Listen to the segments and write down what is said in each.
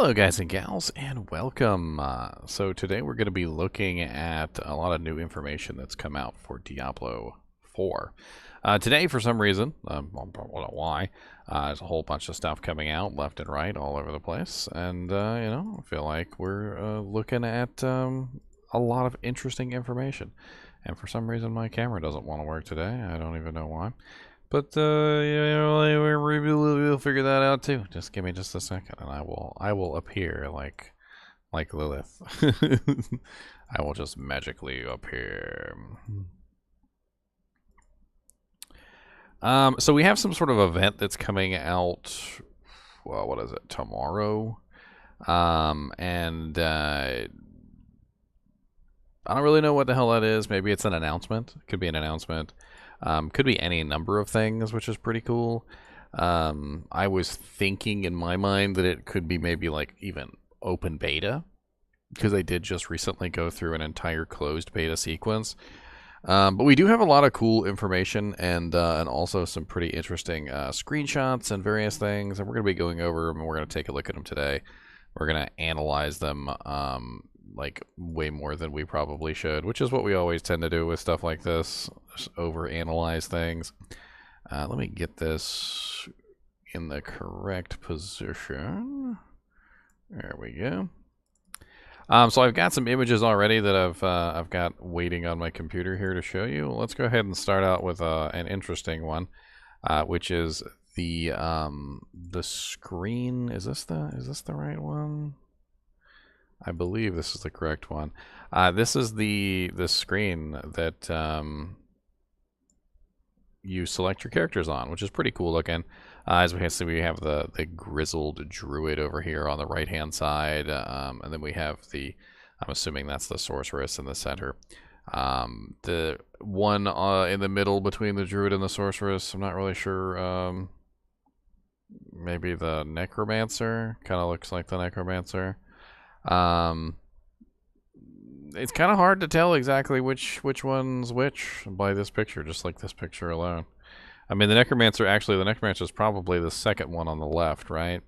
Hello guys and gals, and welcome. So today we're going to be looking at a lot of new information that's come out for Diablo 4. Today, for some reason, I don't know why, there's a whole bunch of stuff coming out left and right all over the place, and I feel like we're looking at a lot of interesting information. And for some reason my camera doesn't want to work today. I don't even know why. But we'll figure that out too. Just give me just a second, and I will appear like Lilith. I will just magically appear. So we have some sort of event that's coming out. Well, what is it? Tomorrow. And I don't really know what the hell that is. Maybe it's an announcement. It could be an announcement. Could be any number of things, which is pretty cool. I was thinking in my mind that it could be maybe like even open beta, because they did just recently go through an entire closed beta sequence. But we do have a lot of cool information and also some pretty interesting screenshots and various things, and we're going to be going over them, and we're going to take a look at them today. We're going to analyze them like way more than we probably should, which is what we always tend to do with stuff like this, just over-analyze things. Let me get this in the correct position. There we go. So I've got some images already that I've got waiting on my computer here to show you. Let's go ahead and start out with an interesting one, which is the screen. Is this the right one? I believe this is the correct one. This is the screen that you select your characters on, which is pretty cool looking. As we can see, we have the grizzled druid over here on the right hand side, and then we have I'm assuming that's the sorceress in the center. The one in the middle between the druid and the sorceress, I'm not really sure. Maybe the necromancer. Kind of looks like the necromancer. It's kind of hard to tell exactly which one's which by this picture, just like this picture alone. I mean, the necromancer is probably the second one on the left, right?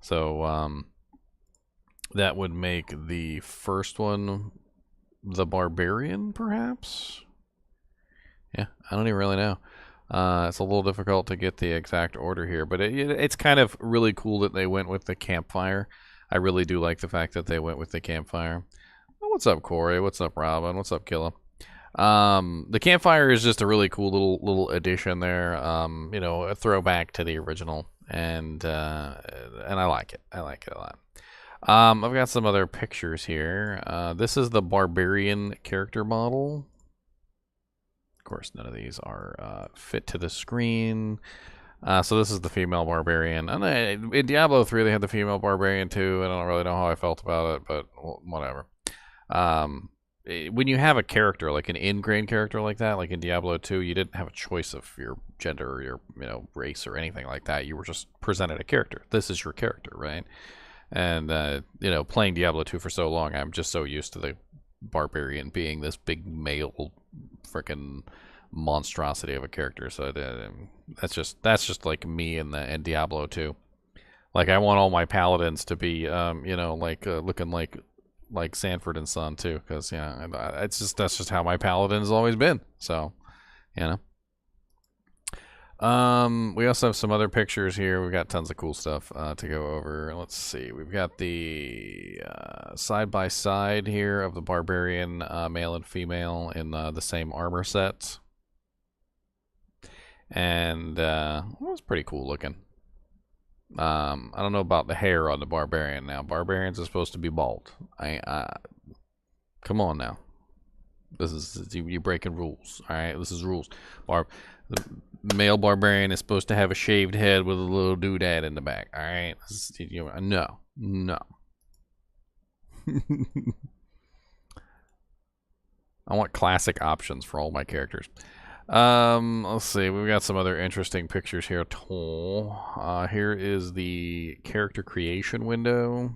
So that would make the first one the barbarian, perhaps. Yeah, I don't even really know. It's a little difficult to get the exact order here, but it's kind of really cool that they went with the campfire. I really do like the fact that they went with the campfire. Oh, what's up, Corey? What's up, Robin? What's up, Killa? The campfire is just a really cool little addition there. A throwback to the original, and I like it. I like it a lot. I've got some other pictures here. This is the Barbarian character model. Of course, none of these are fit to the screen. So this is the female barbarian. And in Diablo 3, they had the female barbarian too. I don't really know how I felt about it, but whatever. When you have a character, like an ingrained character like that, like in Diablo 2, you didn't have a choice of your gender or your race or anything like that. You were just presented a character. This is your character, right? And playing Diablo 2 for so long, I'm just so used to the barbarian being this big male freaking monstrosity of a character. So that's just like me in Diablo 2. Like, I want all my paladins to be looking like Sanford and Son too, because that's just how my paladin's always been. So we also have some other pictures here. We've got tons of cool stuff to go over. Let's see. We've got the side by side here of the barbarian male and female in the same armor sets. And it was pretty cool looking. I don't know about the hair on the barbarian now. Barbarians are supposed to be bald. Come on now. This is you breaking rules. All right, this is rules. The male barbarian is supposed to have a shaved head with a little doodad in the back. All right, no. I want classic options for all my characters. Let's see. We've got some other interesting pictures here. Here is the character creation window.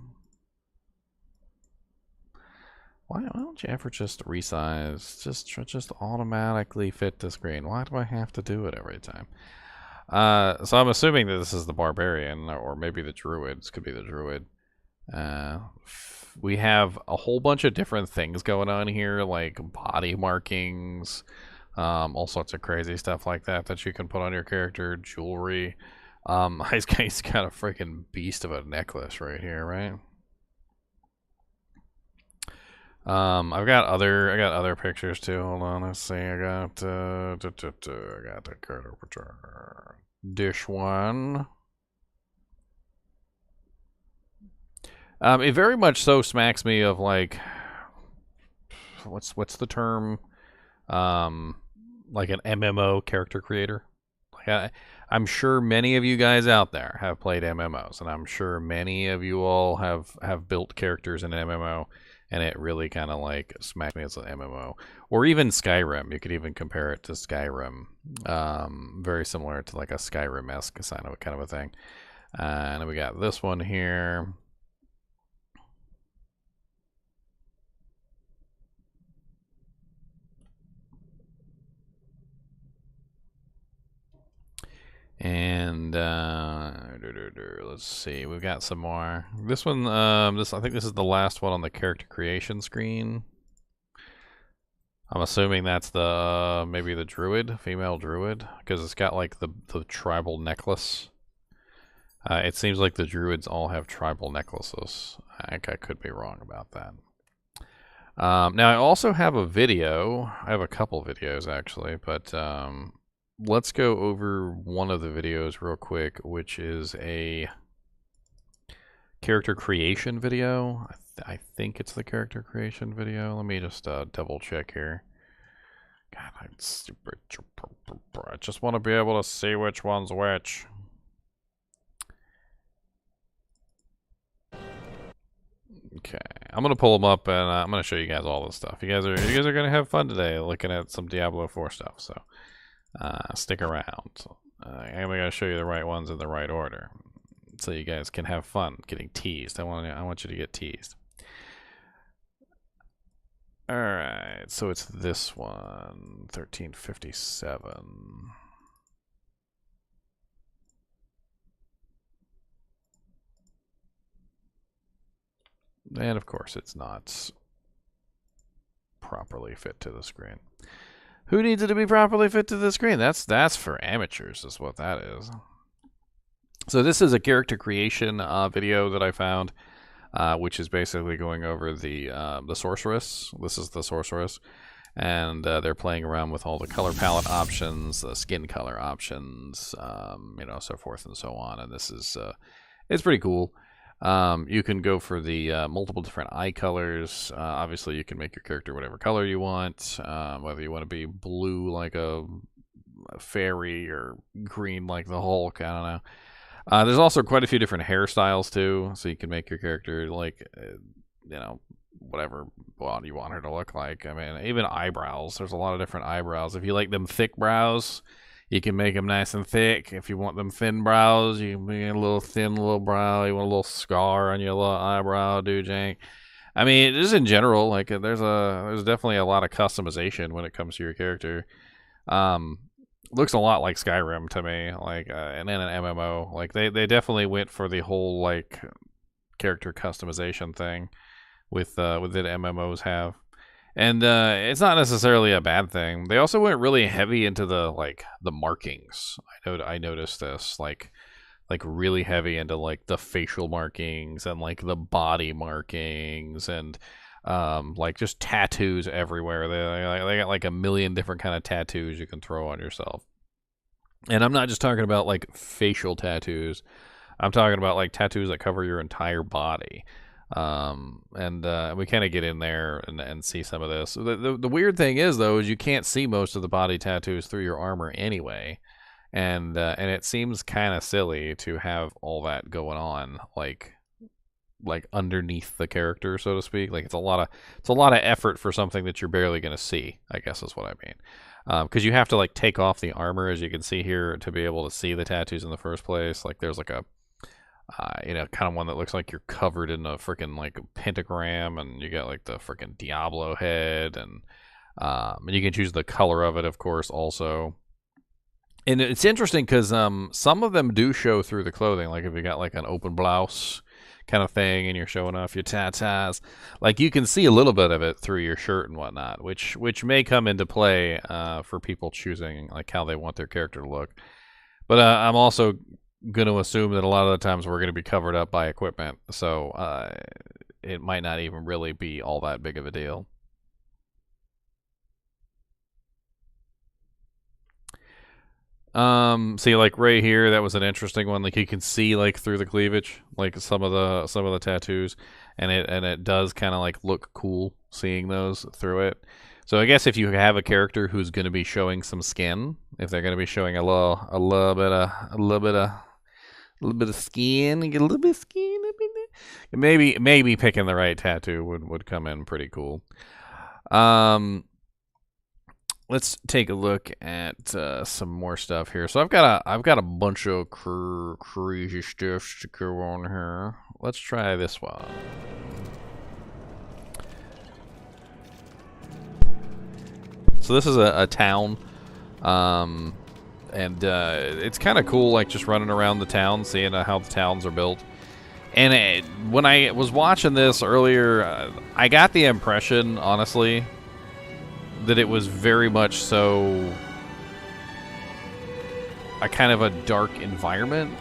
Why don't you ever just resize? Just automatically fit the screen. Why do I have to do it every time? So I'm assuming that this is the barbarian, or maybe the druid. This could be the druid. We have a whole bunch of different things going on here, like body markings, all sorts of crazy stuff like that you can put on your character, jewelry. He's got a freaking beast of a necklace right here, right? I got other pictures too. Hold on, let's see. I got the dish one. It very much so smacks me of like, what's the term? Like an MMO character creator. Like I'm sure many of you guys out there have played MMOs, and I'm sure many of you all have built characters in an MMO, and it really kind of like smacks me as an MMO. Or even Skyrim. You could even compare it to Skyrim. Very similar to like a Skyrim-esque kind of a thing. And then we got this one here. And let's see, we've got some more. This one, I think this is the last one on the character creation screen. I'm assuming that's the maybe the Druid, female Druid, because it's got like the tribal necklace. It seems like the Druids all have tribal necklaces. I think I could be wrong about that. Now I also have a video. I have a couple videos actually, but let's go over one of the videos real quick, which is a character creation video. I think it's the character creation video. Let me just double check here. God, I just want to be able to see which one's which. Okay, I'm gonna pull them up and I'm gonna show you guys all this stuff. You guys are gonna have fun today looking at some Diablo 4 stuff. So. Stick around. I'm gonna show you the right ones in the right order, so you guys can have fun getting teased. I want you to get teased. All right, so it's this one, 1357. And of course, it's not properly fit to the screen. Who needs it to be properly fit to the screen? That's for amateurs, is what that is. So this is a character creation video that I found, which is basically going over the sorceress. This is the sorceress, and they're playing around with all the color palette options, the skin color options, so forth and so on. And this is it's pretty cool. You can go for the multiple different eye colors. Obviously, you can make your character whatever color you want, whether you want to be blue like a fairy or green like the Hulk. I don't know. There's also quite a few different hairstyles too, so you can make your character like, whatever you want her to look like. I mean, even eyebrows. There's a lot of different eyebrows. If you like them thick brows, you can make them nice and thick. If you want them thin brows, you can make a little thin little brow. You want a little scar on your little eyebrow, dude, Jank. I mean, just in general, like there's definitely a lot of customization when it comes to your character. Looks a lot like Skyrim to me, like and then an MMO. Like they definitely went for the whole like character customization thing with that MMOs have. And it's not necessarily a bad thing. They also went really heavy into the markings. I noticed this like really heavy into like the facial markings and like the body markings and like just tattoos everywhere. They got like a million different kind of tattoos you can throw on yourself. And I'm not just talking about like facial tattoos. I'm talking about like tattoos that cover your entire body. And we kind of get in there and see some of this. The weird thing is though, is you can't see most of the body tattoos through your armor anyway. And it seems kind of silly to have all that going on, like underneath the character, so to speak. Like it's a lot of effort for something that you're barely going to see, I guess is what I mean. Because you have to like take off the armor, as you can see here, to be able to see the tattoos in the first place. Like there's like a kind of one that looks like you're covered in a freaking like pentagram, and you got like the freaking Diablo head, and you can choose the color of it, of course, also. And it's interesting because some of them do show through the clothing. Like if you got like an open blouse, kind of thing, and you're showing off your tatas, like you can see a little bit of it through your shirt and whatnot, which may come into play for people choosing like how they want their character to look. But I'm also going to assume that a lot of the times we're going to be covered up by equipment, so it might not even really be all that big of a deal. See, like right here, that was an interesting one. Like you can see like through the cleavage, like some of the tattoos, and it does kind of like look cool seeing those through it. So I guess if you have a character who's going to be showing some skin, if they're going to be showing a little bit of skin, get a little bit of skin, maybe picking the right tattoo would come in pretty cool. Let's take a look at some more stuff here. So I've got a bunch of crazy stuff to go on here. Let's try this one. So this is a town, and it's kind of cool, like just running around the town, seeing how the towns are built. And when I was watching this earlier, I got the impression, honestly, that it was very much so a kind of a dark environment,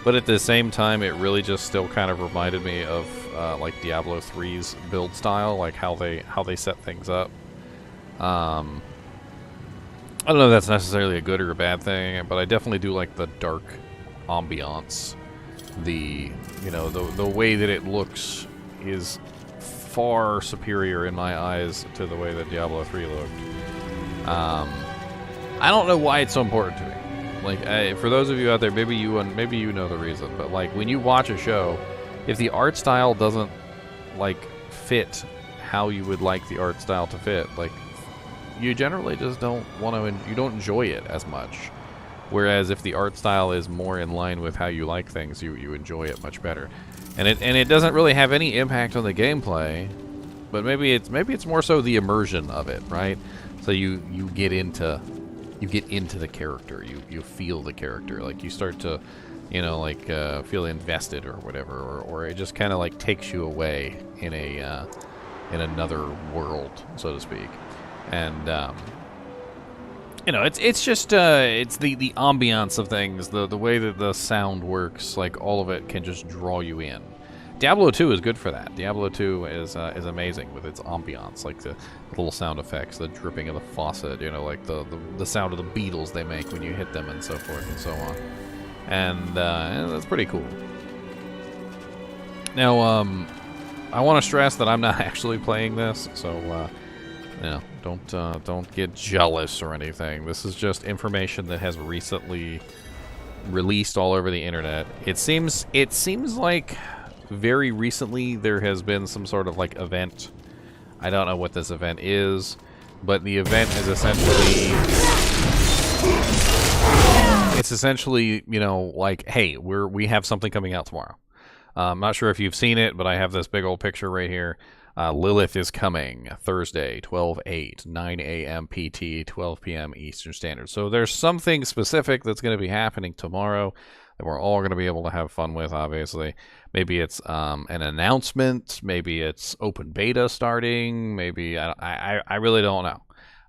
but at the same time it really just still kind of reminded me of like Diablo 3's build style, like how they set things up. I don't know if that's necessarily a good or a bad thing, but I definitely do like the dark ambiance. The way that it looks is far superior in my eyes to the way that Diablo 3 looked. I don't know why it's so important to me. Like, for those of you out there, maybe you know the reason, but like when you watch a show, if the art style doesn't like fit how you would like the art style to fit, like you generally just don't want to. You don't enjoy it as much. Whereas if the art style is more in line with how you like things, you enjoy it much better. And it doesn't really have any impact on the gameplay, but maybe it's more so the immersion of it, right? So you get into the character, you feel the character, like you start to, feel invested or whatever, or it just kind of like takes you away in another world, so to speak, and it's just it's the ambiance of things, the way that the sound works, like all of it can just draw you in. Diablo 2 is good for that. Diablo 2 is amazing with its ambiance, like the little sound effects, the dripping of the faucet, like the sound of the beetles they make when you hit them, and so forth and so on. And that's pretty cool. Now, I want to stress that I'm not actually playing this, so don't get jealous or anything. This is just information that has recently released all over the internet. It seems like very recently there has been some sort of like event. I don't know what this event is, but the event is essentially like, hey, we have something coming out tomorrow. I'm not sure if you've seen it, but I have this big old picture right here. Lilith is coming Thursday, 12/8, 9 a.m. PT, 12 p.m. Eastern Standard. So there's something specific that's going to be happening tomorrow that we're all going to be able to have fun with, obviously. Maybe it's an announcement. Maybe it's open beta starting. Maybe, I really don't know.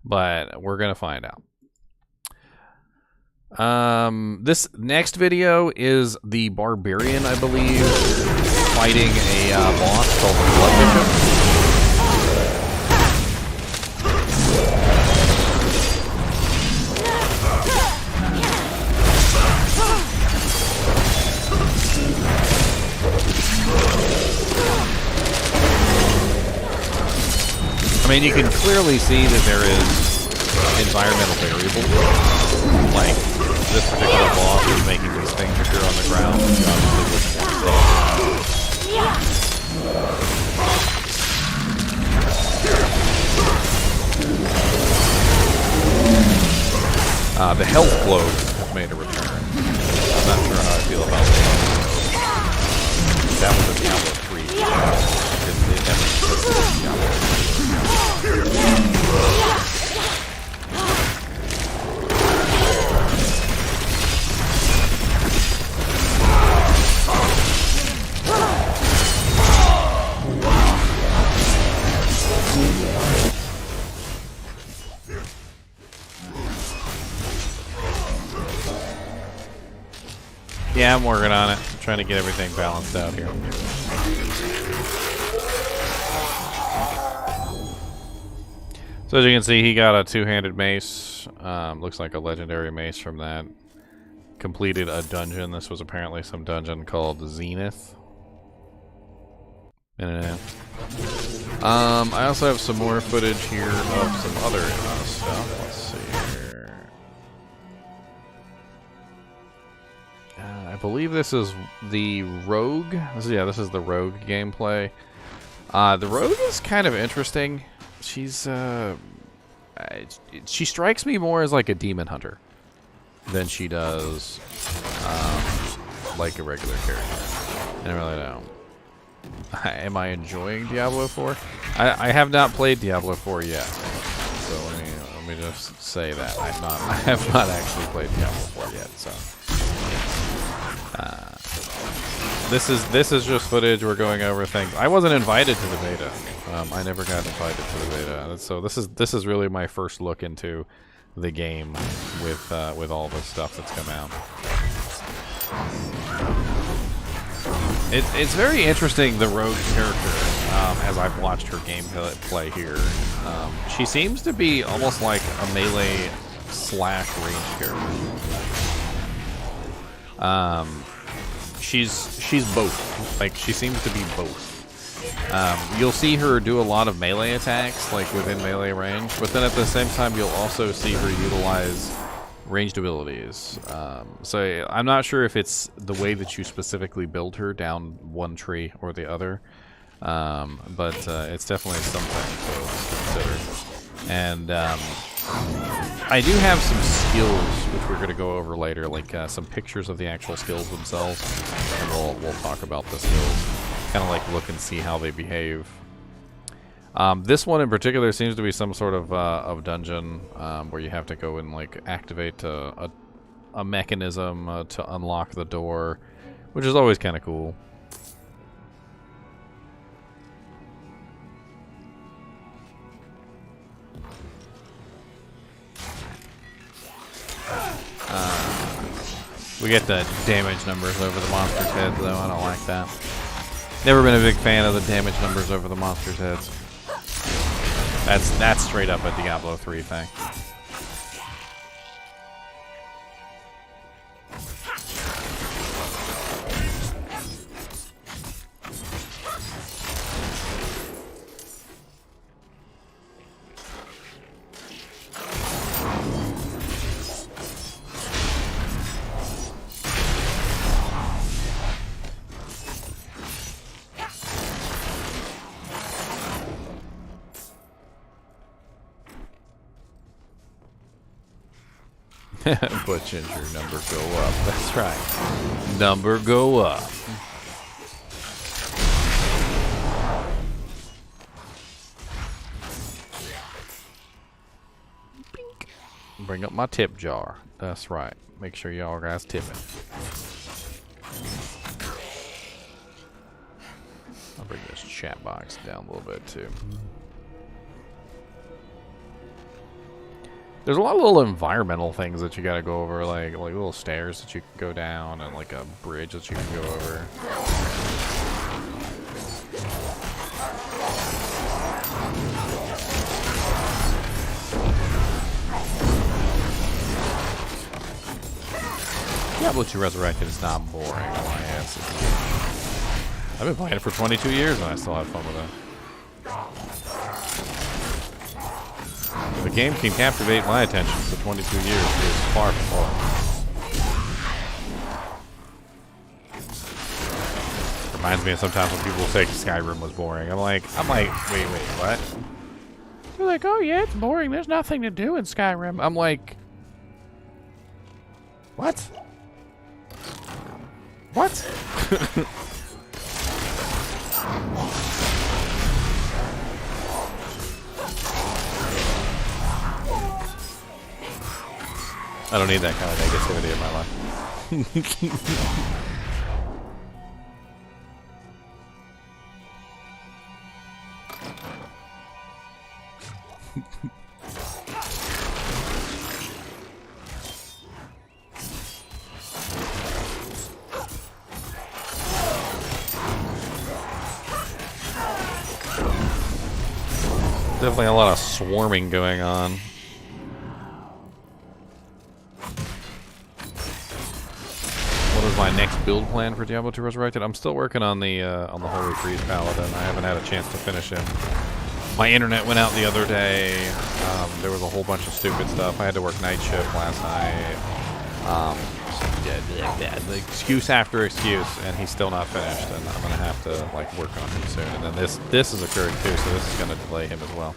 But we're going to find out. This next video is the Barbarian, I believe, fighting a boss called the Blood Bishop. I mean, you can clearly see that there is environmental variables. Like, this particular boss is making these things appear on the ground, which obviously wouldn't want to stay. The health globes have made a return. I'm not sure how I feel about that. That was a Diablo 3. It never existed in Diablo 3. Yeah, I'm working on it. I'm trying to get everything balanced out here. So as you can see, he got a two-handed mace. Looks like a legendary mace from that. Completed a dungeon. This was apparently some dungeon called Zenith. I also have some more footage here of some other stuff. Let's see here. I believe this is the Rogue. This is the Rogue gameplay. The Rogue is kind of interesting. She's she strikes me more as like a demon hunter than she does like a regular character. I really don't. Am I enjoying Diablo 4? I have not played Diablo 4 yet. So let me just say that I have not actually played Diablo 4 yet. So this is just footage. We're going over things. I wasn't invited to the beta. I never got invited to the beta. So this is really my first look into the game with all the stuff that's come out. It's very interesting, the Rogue character, as I've watched her gameplay here. She seems to be almost like a melee slash range character. She's both. Like, she seems to be both. You'll see her do a lot of melee attacks, like within melee range, but then at the same time you'll also see her utilize ranged abilities. So I'm not sure if it's the way that you specifically build her down one tree or the other, but it's definitely something to consider. And I do have some skills which we're going to go over later, like some pictures of the actual skills themselves, and we'll talk about the skills, kind of like look and see how they behave. This one in particular seems to be some sort of dungeon where you have to go and like activate a mechanism to unlock the door, which is always kind of cool. We get the damage numbers over the monster's heads, though. I don't like that. Never been a big fan of the damage numbers over the monster's heads. That's straight up a Diablo 3 thing. But Ginger, number go up. That's right. Number go up. Bink. Bring up my tip jar. That's right. Make sure y'all guys tip it. I'll bring this chat box down a little bit too. There's a lot of little environmental things that you gotta go over, like little stairs that you can go down, and like a bridge that you can go over. Diablo 2 Resurrected is not boring. I've been playing it for 22 years and I still have fun with it. The game can captivate my attention for 22 years. It is far from boring. Reminds me of sometimes when people say Skyrim was boring. I'm like, wait, what? They're like, oh yeah, it's boring. There's nothing to do in Skyrim. I'm like, what? What? I don't need that kind of negativity in my life. Definitely a lot of swarming going on. What is my next build plan for Diablo 2 Resurrected? I'm still working on the Holy Freeze Paladin. I haven't had a chance to finish him. My internet went out the other day. There was a whole bunch of stupid stuff. I had to work night shift last night. Excuse after excuse, and he's still not finished. And I'm gonna have to like work on him soon. And then this is occurring too, so this is gonna delay him as well.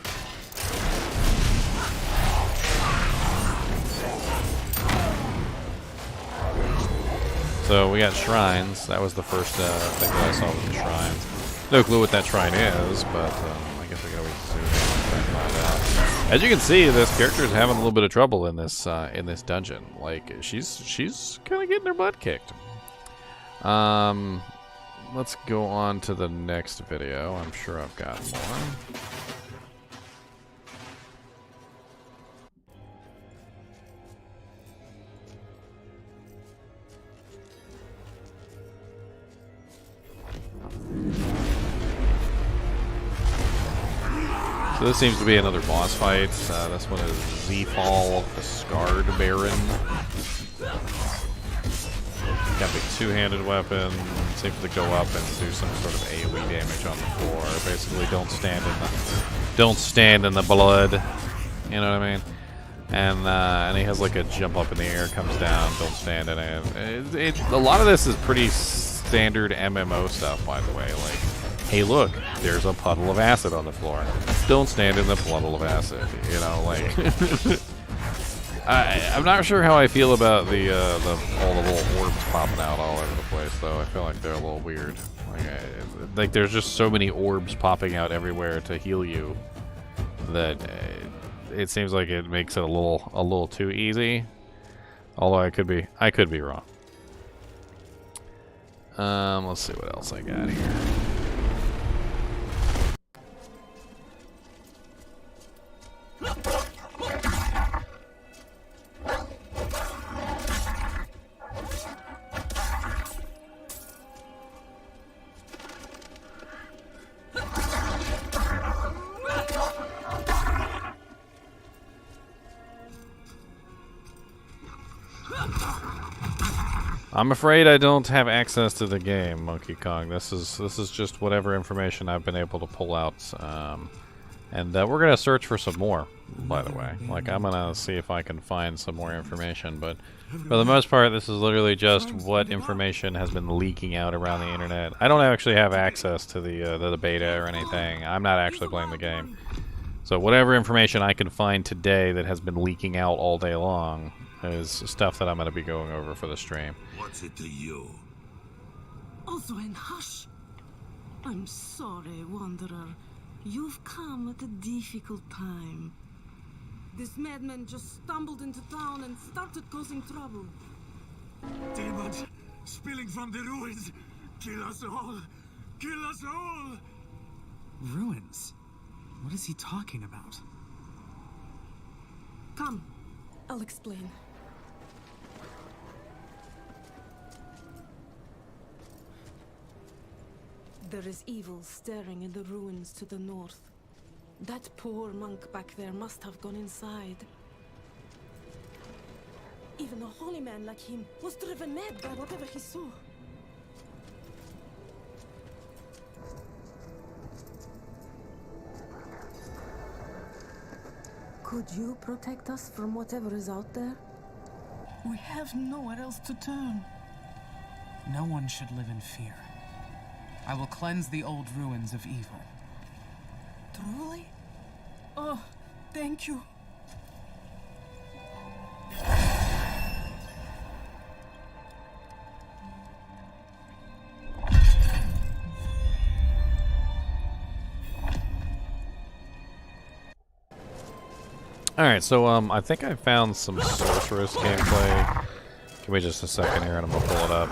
So we got shrines. That was the first thing that I saw with the shrines. No clue what that shrine is, but I guess we gotta wait to see what and find out. As you can see, this character is having a little bit of trouble in this dungeon. Like she's kind of getting her butt kicked. Let's go on to the next video. I'm sure I've got more. So this seems to be another boss fight. This one is Z-Fall, the Scarred Baron. Got the two-handed weapon. Seems to go up and do some sort of AoE damage on the floor. Basically, don't stand in the blood. You know what I mean? And he has like a jump up in the air, comes down, don't stand in it. A lot of this is pretty standard MMO stuff, by the way. Like, hey, look, there's a puddle of acid on the floor. Don't stand in the puddle of acid. You know, like. I'm not sure how I feel about all the little orbs popping out all over the place, though. I feel like they're a little weird. Like there's just so many orbs popping out everywhere to heal you that it seems like it makes it a little too easy. Although I could be wrong. Let's see what else I got here. I'm afraid I don't have access to the game, Monkey Kong. This is just whatever information I've been able to pull out, and we're gonna search for some more. By the way, like I'm gonna see if I can find some more information. But for the most part, this is literally just what information has been leaking out around the internet. I don't actually have access to the beta or anything. I'm not actually playing the game, so whatever information I can find today that has been leaking out all day long is stuff that I'm going to be going over for the stream. What's it to you? Oswin, hush! I'm sorry, Wanderer. You've come at a difficult time. This madman just stumbled into town and started causing trouble. Demons spilling from the ruins! Kill us all! Kill us all! Ruins? What is he talking about? Come, I'll explain. There is evil staring in the ruins to the north. That poor monk back there must have gone inside. Even a holy man like him was driven mad by whatever he saw. Could you protect us from whatever is out there? We have nowhere else to turn. No one should live in fear. I will cleanse the old ruins of evil. Truly? Oh, thank you. Alright, so I think I found some Sorceress gameplay. Give me just a second here and I'm gonna pull it up.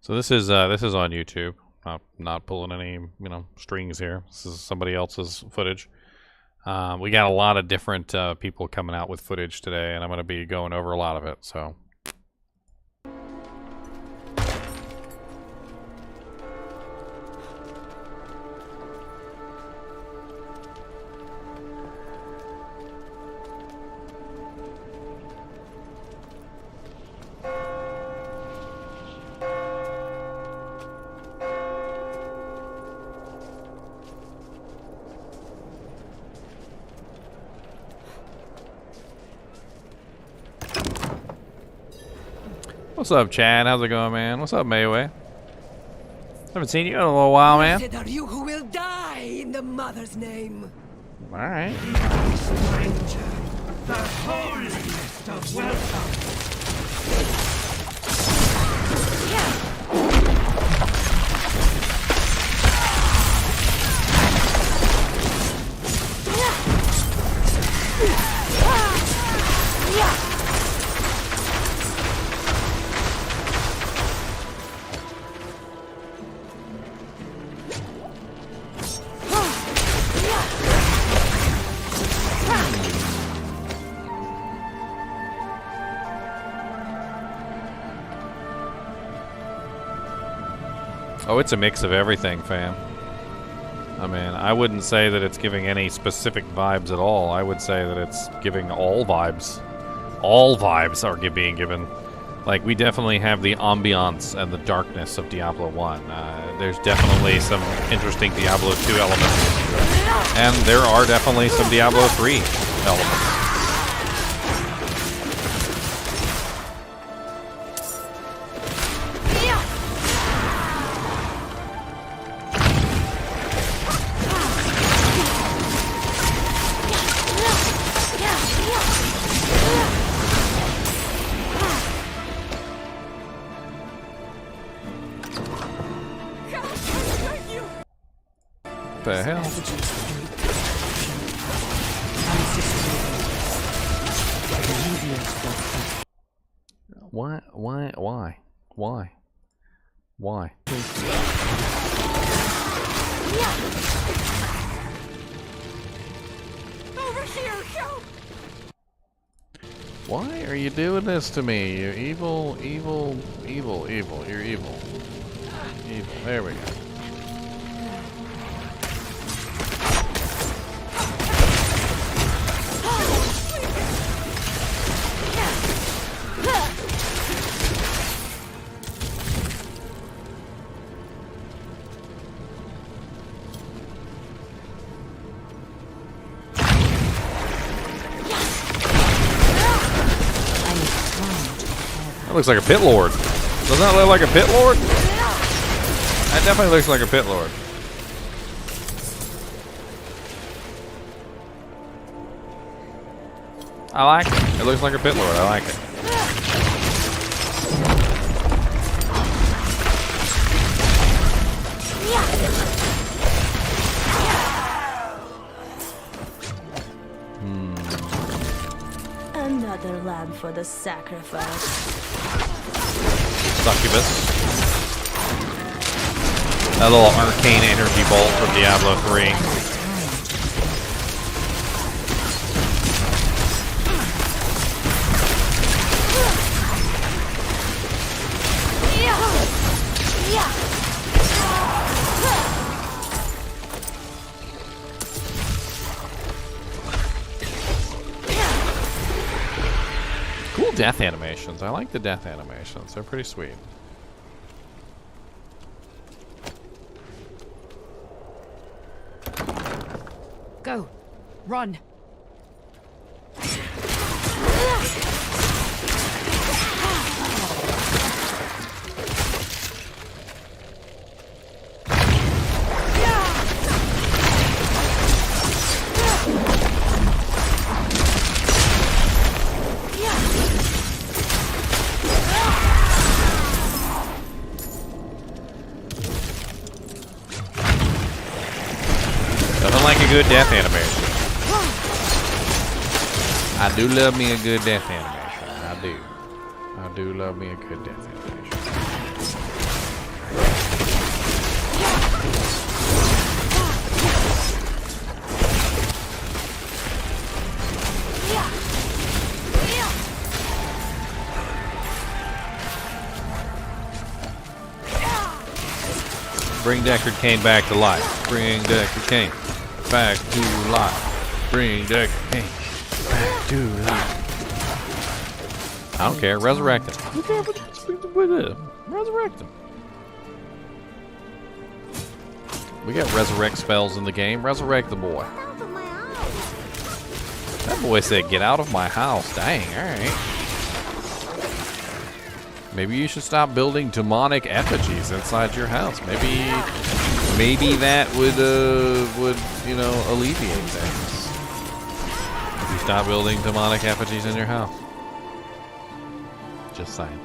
So this is on YouTube. Not pulling any strings here. This is somebody else's footage. We got a lot of different people coming out with footage today, and I'm going to be going over a lot of it. So. What's up, Chad? How's it going, man? What's up, Mayway? Haven't seen you in a little while, man. Blessed are you who will die in the Mother's name. All right. Stranger, the holiest of welcome. Oh, it's a mix of everything, fam. I mean, I wouldn't say that it's giving any specific vibes at all. I would say that it's giving all vibes. All vibes are being given. Like, we definitely have the ambiance and the darkness of Diablo 1. There's definitely some interesting Diablo 2 elements. And there are definitely some Diablo 3 elements. The hell? Why? Over here, help! Why are you doing this to me? You evil. You're evil. Evil. There we go. Looks like a pit lord. Doesn't that look like a pit lord? That definitely looks like a pit lord. I like it. It looks like a pit lord. I like it. Another lamb for the sacrifice. Succubus. That little arcane energy bolt from Diablo 3. Cool death animations. I like the death animations. They're pretty sweet. Go. Run. Nothing like a good death animation. I do love me a good death animation. I do. I do love me a good death animation. Bring Deckard Cain back to life. Bring Deckard Cain back to life. Bring Deckard Cain back to life. I don't care. Resurrect him. I don't care with it. Resurrect him. We got resurrect spells in the game. Resurrect the boy. That boy said, "Get out of my house." Dang. All right. Maybe you should stop building demonic effigies inside your house. Maybe that would alleviate things. If you stop building demonic effigies in your house. Just saying.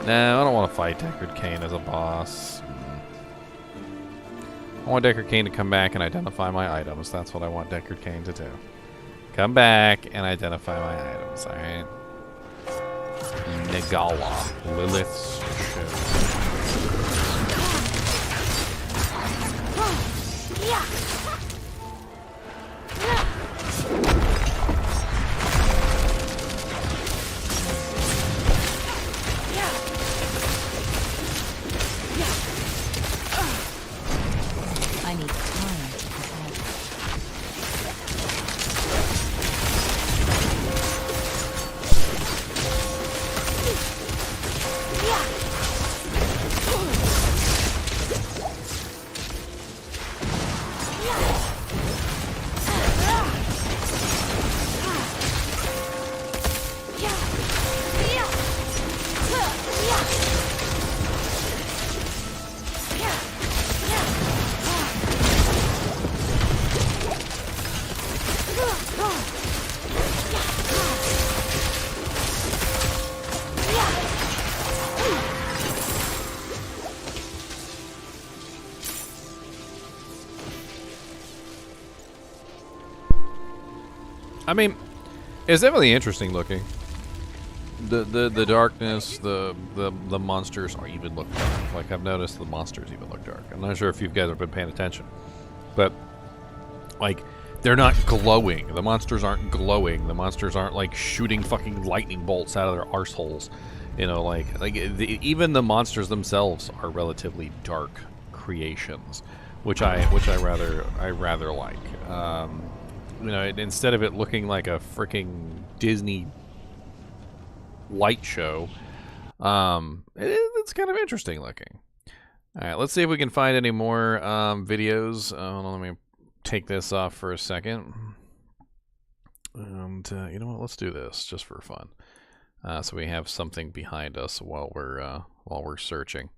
No, I don't want to fight Deckard Cain as a boss. I want Deckard Cain to come back and identify my items. That's what I want Deckard Cain to do. Come back and identify my items, alright? Nagala. Lilith's show. I need time to prepare. I mean, it's definitely interesting looking. The darkness, the monsters are even look dark. Like, I've noticed the monsters even look dark. I'm not sure if you guys have been paying attention, but like, they're not glowing. The monsters aren't glowing. The monsters aren't like shooting fucking lightning bolts out of their arseholes. You know, even the monsters themselves are relatively dark creations, which I rather like. You know, instead of it looking like a freaking Disney light show, it's kind of interesting looking. All right, let's see if we can find any more videos. Let me take this off for a second. And you know what? Let's do this just for fun, so we have something behind us while we're searching.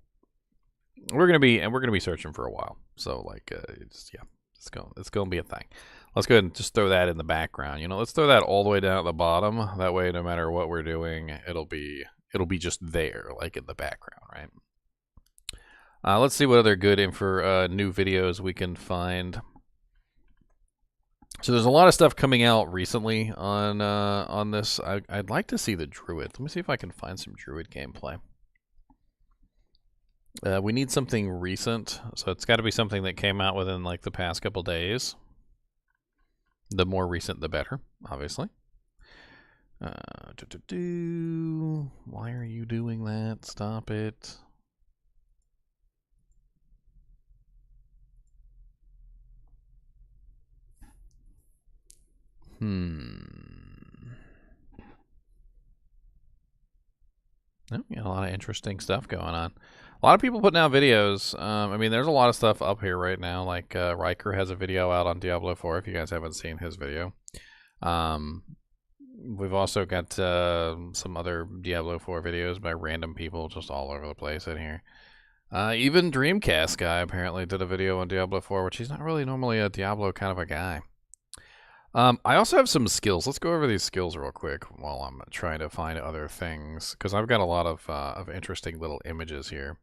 We're gonna be searching for a while, so like, it's gonna be a thing. Let's go ahead and just throw that in the background. You know, let's throw that all the way down at the bottom. That way, no matter what we're doing, it'll be just there, like in the background, right? Let's see what other good new videos we can find. So there's a lot of stuff coming out recently on this. I'd like to see the Druid. Let me see if I can find some Druid gameplay. We need something recent, so it's got to be something that came out within like the past couple days. The more recent, the better, obviously. Why are you doing that? Stop it. Oh, yeah, a lot of interesting stuff going on. A lot of people putting out videos. I mean, there's a lot of stuff up here right now. Like, Riker has a video out on Diablo IV, if you guys haven't seen his video. We've also got some other Diablo IV videos by random people just all over the place in here. Even Dreamcast guy apparently did a video on Diablo IV, which he's not really normally a Diablo kind of a guy. I also have some skills. Let's go over these skills real quick while I'm trying to find other things, because I've got a lot of interesting little images here.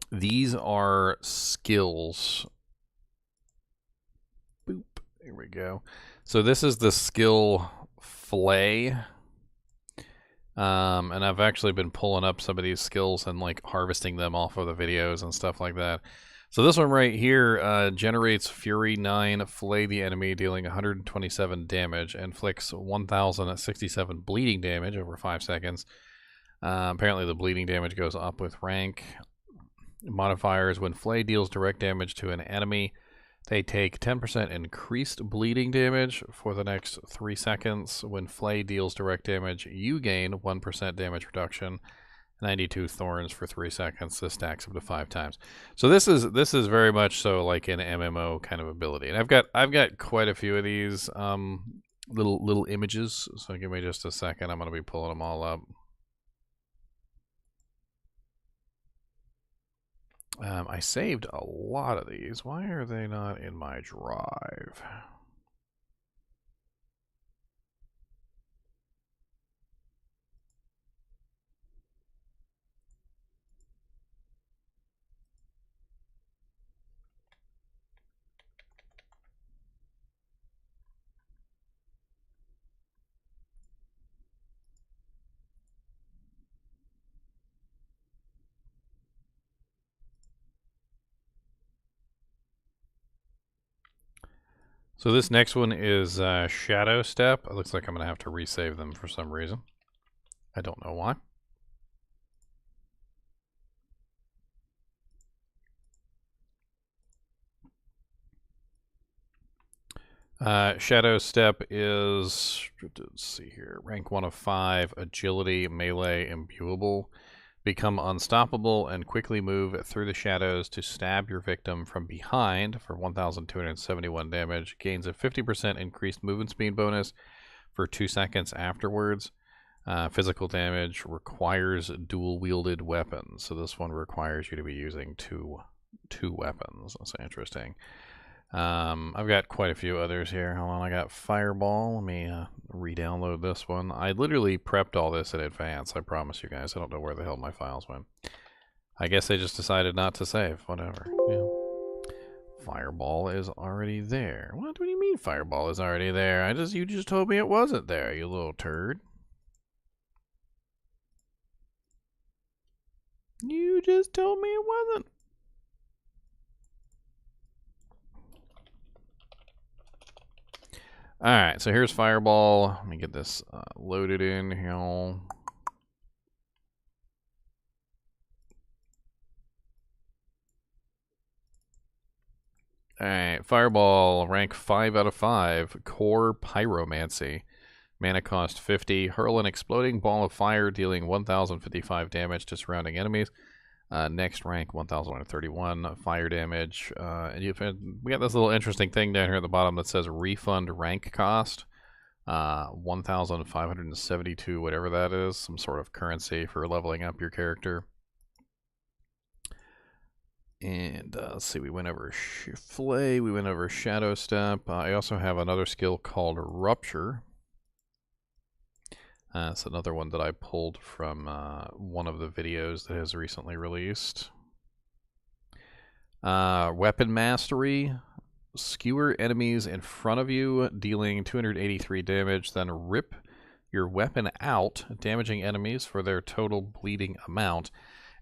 These are skills There we go. So this is the skill Flay. And I've actually been pulling up some of these skills and like harvesting them off of the videos and stuff like that. So this one right here generates Fury 9, Flay the enemy, dealing 127 damage, inflicts 1,067 bleeding damage over 5 seconds. Apparently the bleeding damage goes up with rank. Modifiers: when Flay deals direct damage to an enemy, they take 10% increased bleeding damage for the next 3 seconds. When Flay deals direct damage, you gain 1% damage reduction. 92 thorns for 3 seconds. This stacks up to 5 times. So this is very much so like an MMO kind of ability. And I've got quite a few of these little images. So give me just a second. I'm going to be pulling them all up. I saved a lot of these. Why are they not in my drive? So this next one is Shadow Step. It looks like I'm going to have to resave them for some reason. I don't know why. Shadow Step is, let's see here, rank 1 of 5, agility, melee, imbuable. Become unstoppable and quickly move through the shadows to stab your victim from behind for 1,271 damage. Gains a 50% increased movement speed bonus for 2 seconds afterwards. Physical damage: requires dual-wielded weapons. So this one requires you to be using two weapons. That's interesting. I've got quite a few others here. Hold on, I got Fireball. Let me re-download this one. I literally prepped all this in advance, I promise you guys. I don't know where the hell my files went. I guess they just decided not to save. Whatever. Yeah. Fireball is already there. What do you mean Fireball is already there? You just told me it wasn't there, you little turd. You just told me it wasn't. Alright, so here's Fireball. Let me get this loaded in here. Alright, Fireball, rank 5 out of 5. Core Pyromancy. Mana cost 50. Hurl an exploding ball of fire, dealing 1,055 damage to surrounding enemies. Next rank, 1,131 fire damage. And we got this little interesting thing down here at the bottom that says refund rank cost. 1,572, whatever that is. Some sort of currency for leveling up your character. And let's see, we went over Flay, we went over Shadow Step. I also have another skill called Rupture. It's another one that I pulled from one of the videos that has recently released. Weapon Mastery. Skewer enemies in front of you, dealing 283 damage, then rip your weapon out, damaging enemies for their total bleeding amount,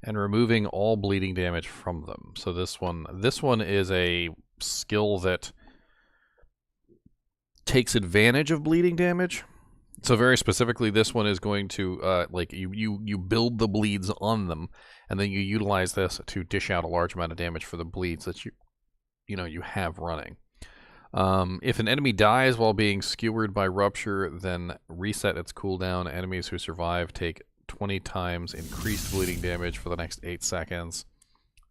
and removing all bleeding damage from them. So this one is a skill that takes advantage of bleeding damage. So very specifically, this one is going to, like, you build the bleeds on them, and then you utilize this to dish out a large amount of damage for the bleeds that you have running. If an enemy dies while being skewered by Rupture, then reset its cooldown. Enemies who survive take 20 times increased bleeding damage for the next 8 seconds.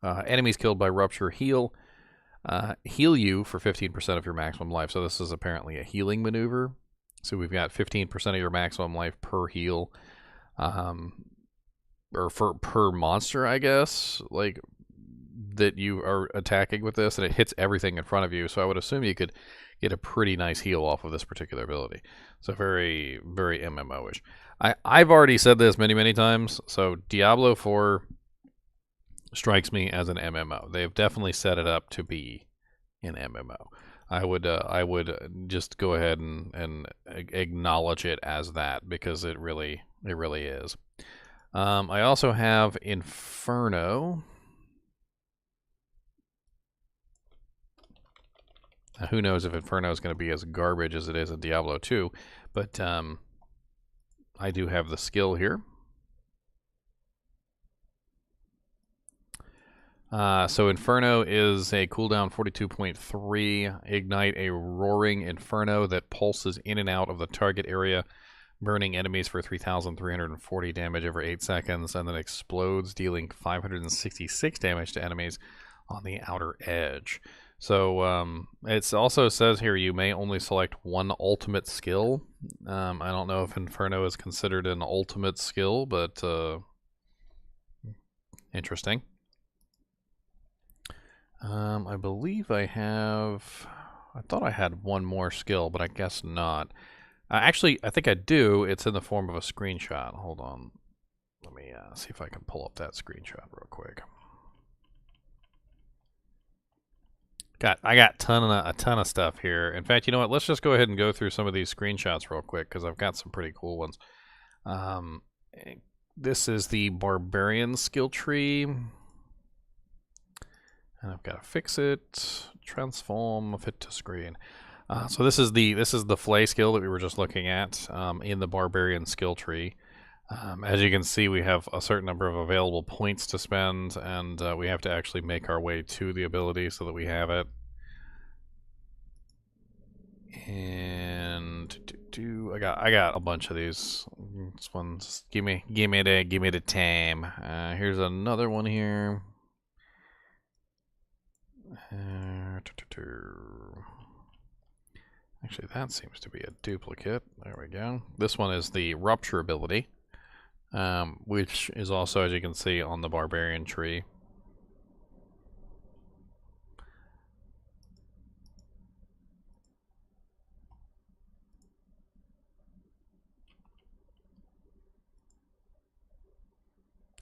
Enemies killed by Rupture heal you for 15% of your maximum life. So this is apparently a healing maneuver. So we've got 15% of your maximum life per heal, or per monster, I guess, like, that you are attacking with this, and it hits everything in front of you. So I would assume you could get a pretty nice heal off of this particular ability. So very, very MMO-ish. I've already said this many, many times. So Diablo IV strikes me as an MMO. They have definitely set it up to be an MMO. I would just go ahead and acknowledge it as that, because it really is. I also have Inferno. Now, who knows if Inferno is going to be as garbage as it is in Diablo 2, but I do have the skill here. So Inferno is a cooldown 42.3, ignite a roaring inferno that pulses in and out of the target area, burning enemies for 3,340 damage over 8 seconds, and then explodes, dealing 566 damage to enemies on the outer edge. So it also says here you may only select one ultimate skill. I don't know if Inferno is considered an ultimate skill, but interesting. I believe I thought I had one more skill, but I guess not. Actually, I think I do. It's in the form of a screenshot. Hold on. Let me see if I can pull up that screenshot real quick. I got a ton of stuff here. In fact, you know what? Let's just go ahead and go through some of these screenshots real quick, because I've got some pretty cool ones. This is the Barbarian skill tree. And I've got to fix it, transform, fit to screen. So this is the flay skill that we were just looking at in the Barbarian skill tree. As you can see, we have a certain number of available points to spend, and we have to actually make our way to the ability so that we have it. And I got a bunch of these. This one's give me the time. Here's another one here. Actually, that seems to be a duplicate. There we go. This one is the Rupture ability, which is also, as you can see, on the Barbarian tree.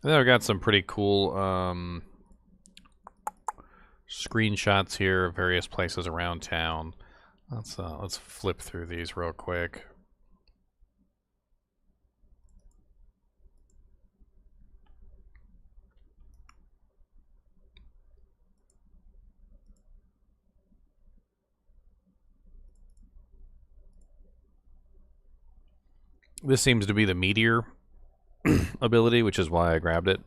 And then I've got some pretty cool screenshots here of various places around town. Let's flip through these real quick. This seems to be the Meteor ability, which is why I grabbed it.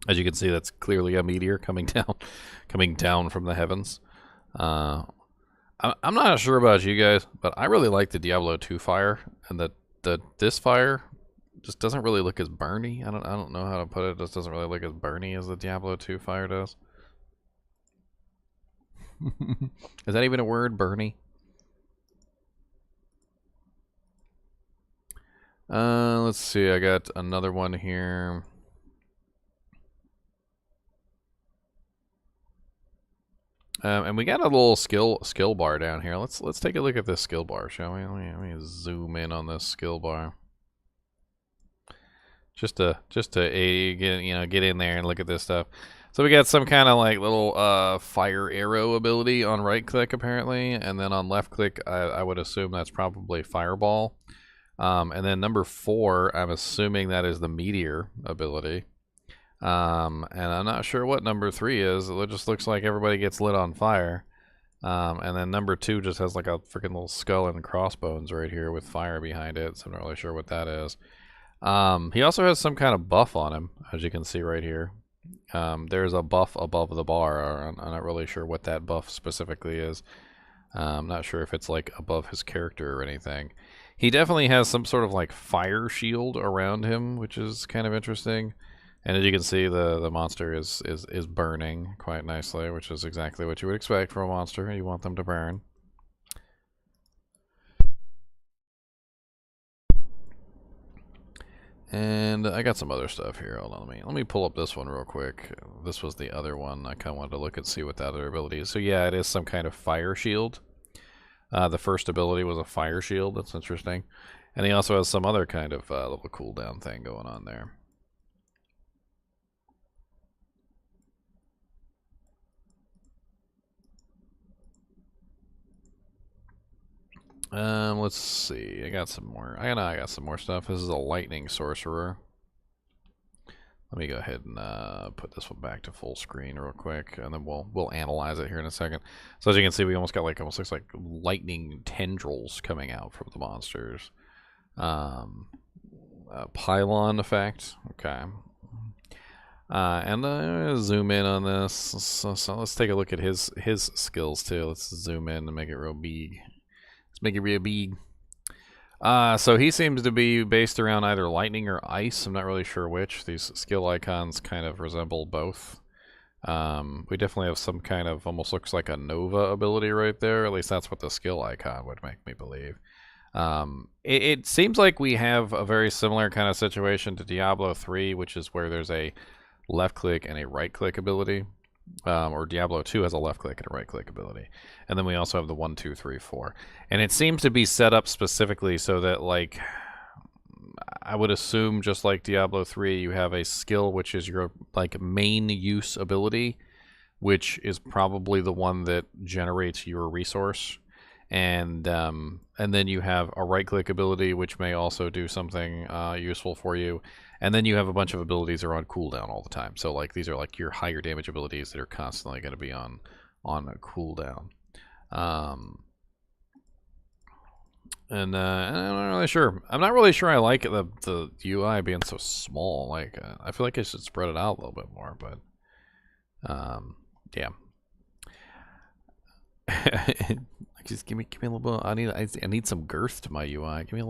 As you can see, that's clearly a meteor coming down from the heavens. I'm not sure about you guys, but I really like the Diablo 2 fire, and this fire just doesn't really look as burny. I don't know how to put it. It just doesn't really look as burny as the Diablo 2 fire does. Is that even a word, burny? Let's see. I got another one here. And we got a little skill bar down here. Let's take a look at this skill bar, shall we? Let me zoom in on this skill bar. Just to get in there and look at this stuff. So we got some kind of like little fire arrow ability on right click apparently, and then on left click I would assume that's probably fireball. And then number 4, I'm assuming that is the meteor ability. And I'm not sure what number 3 is. It just looks like everybody gets lit on fire. And then number 2 just has like a freaking little skull and crossbones right here with fire behind it. So I'm not really sure what that is. He also has some kind of buff on him, as you can see right here. There's a buff above the bar. I'm not really sure what that buff specifically is. I'm not sure if it's like above his character or anything. He definitely has some sort of like fire shield around him, which is kind of interesting. And as you can see, the monster is burning quite nicely, which is exactly what you would expect from a monster. You want them to burn. And I got some other stuff here. Hold on, let me pull up this one real quick. This was the other one. I kind of wanted to look and see what that other ability is. So yeah, it is some kind of fire shield. The first ability was a fire shield. That's interesting. And he also has some other kind of little cooldown thing going on there. Let's see. I got some more. I got some more stuff. This is a lightning sorcerer. Let me go ahead and put this one back to full screen real quick, and then we'll analyze it here in a second. So as you can see, we almost got like almost looks like lightning tendrils coming out from the monsters. Pylon effect. Okay. And zoom in on this. So let's take a look at his skills too. Let's zoom in and make it real big. Let's make it real big. So he seems to be based around either lightning or ice. I'm not really sure which. These skill icons kind of resemble both. We definitely have some kind of, almost looks like a Nova ability right there. At least that's what the skill icon would make me believe. It seems like we have a very similar kind of situation to Diablo 3, which is where there's a left click and a right click ability. Or Diablo 2 has a left click and a right click ability. And then we also have the 1, 2, 3, 4. And it seems to be set up specifically so that, like, I would assume just like Diablo 3, you have a skill which is your, like, main use ability, which is probably the one that generates your resource. And then you have a right click ability which may also do something useful for you, and then you have a bunch of abilities that are on cooldown all the time. So like these are like your higher damage abilities that are constantly going to be on a cooldown. And I'm not really sure. I'm not really sure I like the UI being so small. Like I feel like I should spread it out a little bit more, but yeah. Just give me a little bit. I need some girth to my UI. Give me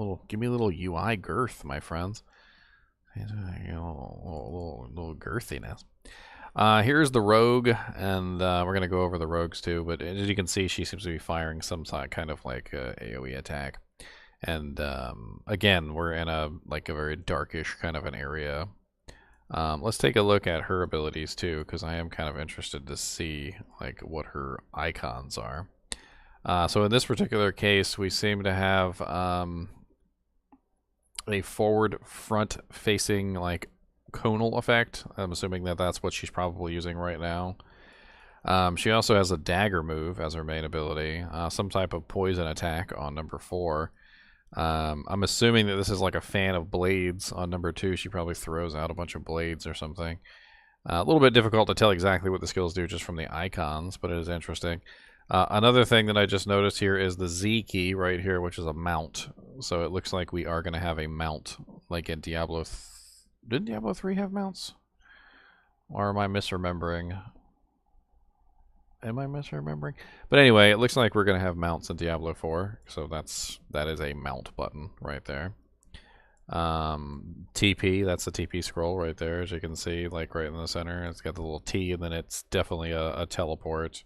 a little UI girth, my friends. A little girthiness. Here's the rogue, and we're gonna go over the rogues too. But as you can see, she seems to be firing some kind of like AOE attack. And again, we're in a very darkish kind of an area. Let's take a look at her abilities too, because I am kind of interested to see like what her icons are. So in this particular case, we seem to have a forward front facing like conal effect. I'm assuming that that's what she's probably using right now. She also has a dagger move as her main ability, some type of poison attack on number 4. I'm assuming that this is like a fan of blades on number 2. She probably throws out a bunch of blades or something. A little bit difficult to tell exactly what the skills do just from the icons, but it is interesting. Another thing that I just noticed here is the Z key right here, which is a mount. So it looks like we are going to have a mount, like in Diablo. Didn't Diablo 3 have mounts? Or am I misremembering? Am I misremembering? But anyway, it looks like we're going to have mounts in Diablo 4. So that is a mount button right there. TP, that's the TP scroll right there, as you can see, like right in the center. It's got the little T, and then it's definitely a teleport.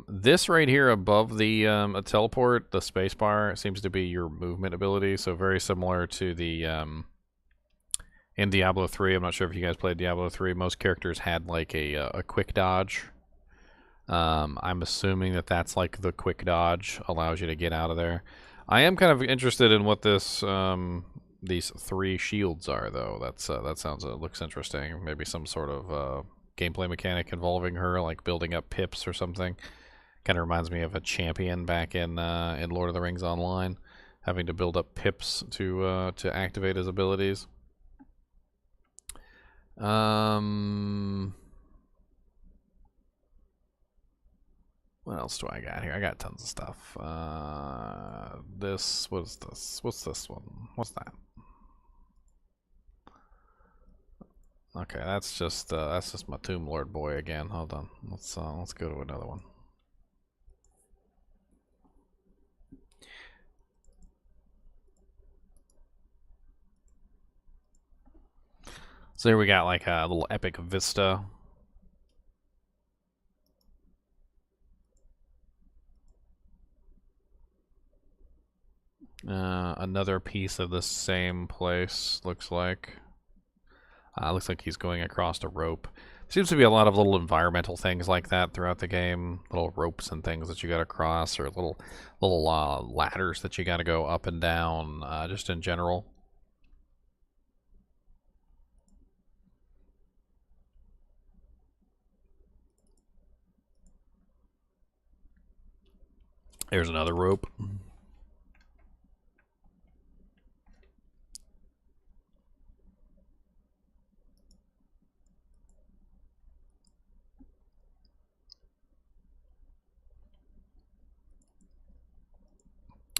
This right here above the a teleport, the spacebar, seems to be your movement ability. So very similar to the in Diablo 3. I'm not sure if you guys played Diablo 3. Most characters had like a quick dodge. I'm assuming that that's like the quick dodge allows you to get out of there. I am kind of interested in what this these 3 shields are, though. That sounds looks interesting. Maybe some sort of gameplay mechanic involving her, like building up pips or something. Kind of reminds me of a champion back in Lord of the Rings Online, having to build up pips to activate his abilities. What else do I got here? I got tons of stuff. This, what's this? What's this one? What's that? Okay, that's just my Tomb Lord boy again. Hold on. Let's go to another one. So here we got like a little epic vista. Another piece of the same place, looks like. Looks like he's going across a rope. Seems to be a lot of little environmental things like that throughout the game. Little ropes and things that you gotta cross, or little ladders that you gotta go up and down, just in general. There's another rope.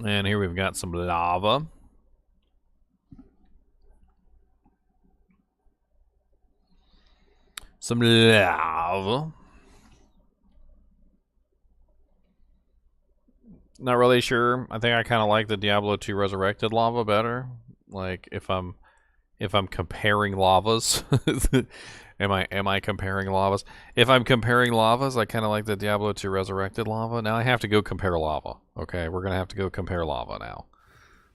And here we've got some lava. Some lava. Not really sure. I think I kind of like the Diablo 2 Resurrected lava better. Like if I'm comparing lavas, am I comparing lavas? If I'm comparing lavas, I kind of like the Diablo 2 Resurrected lava. Now I have to go compare lava. Okay, we're gonna have to go compare lava now.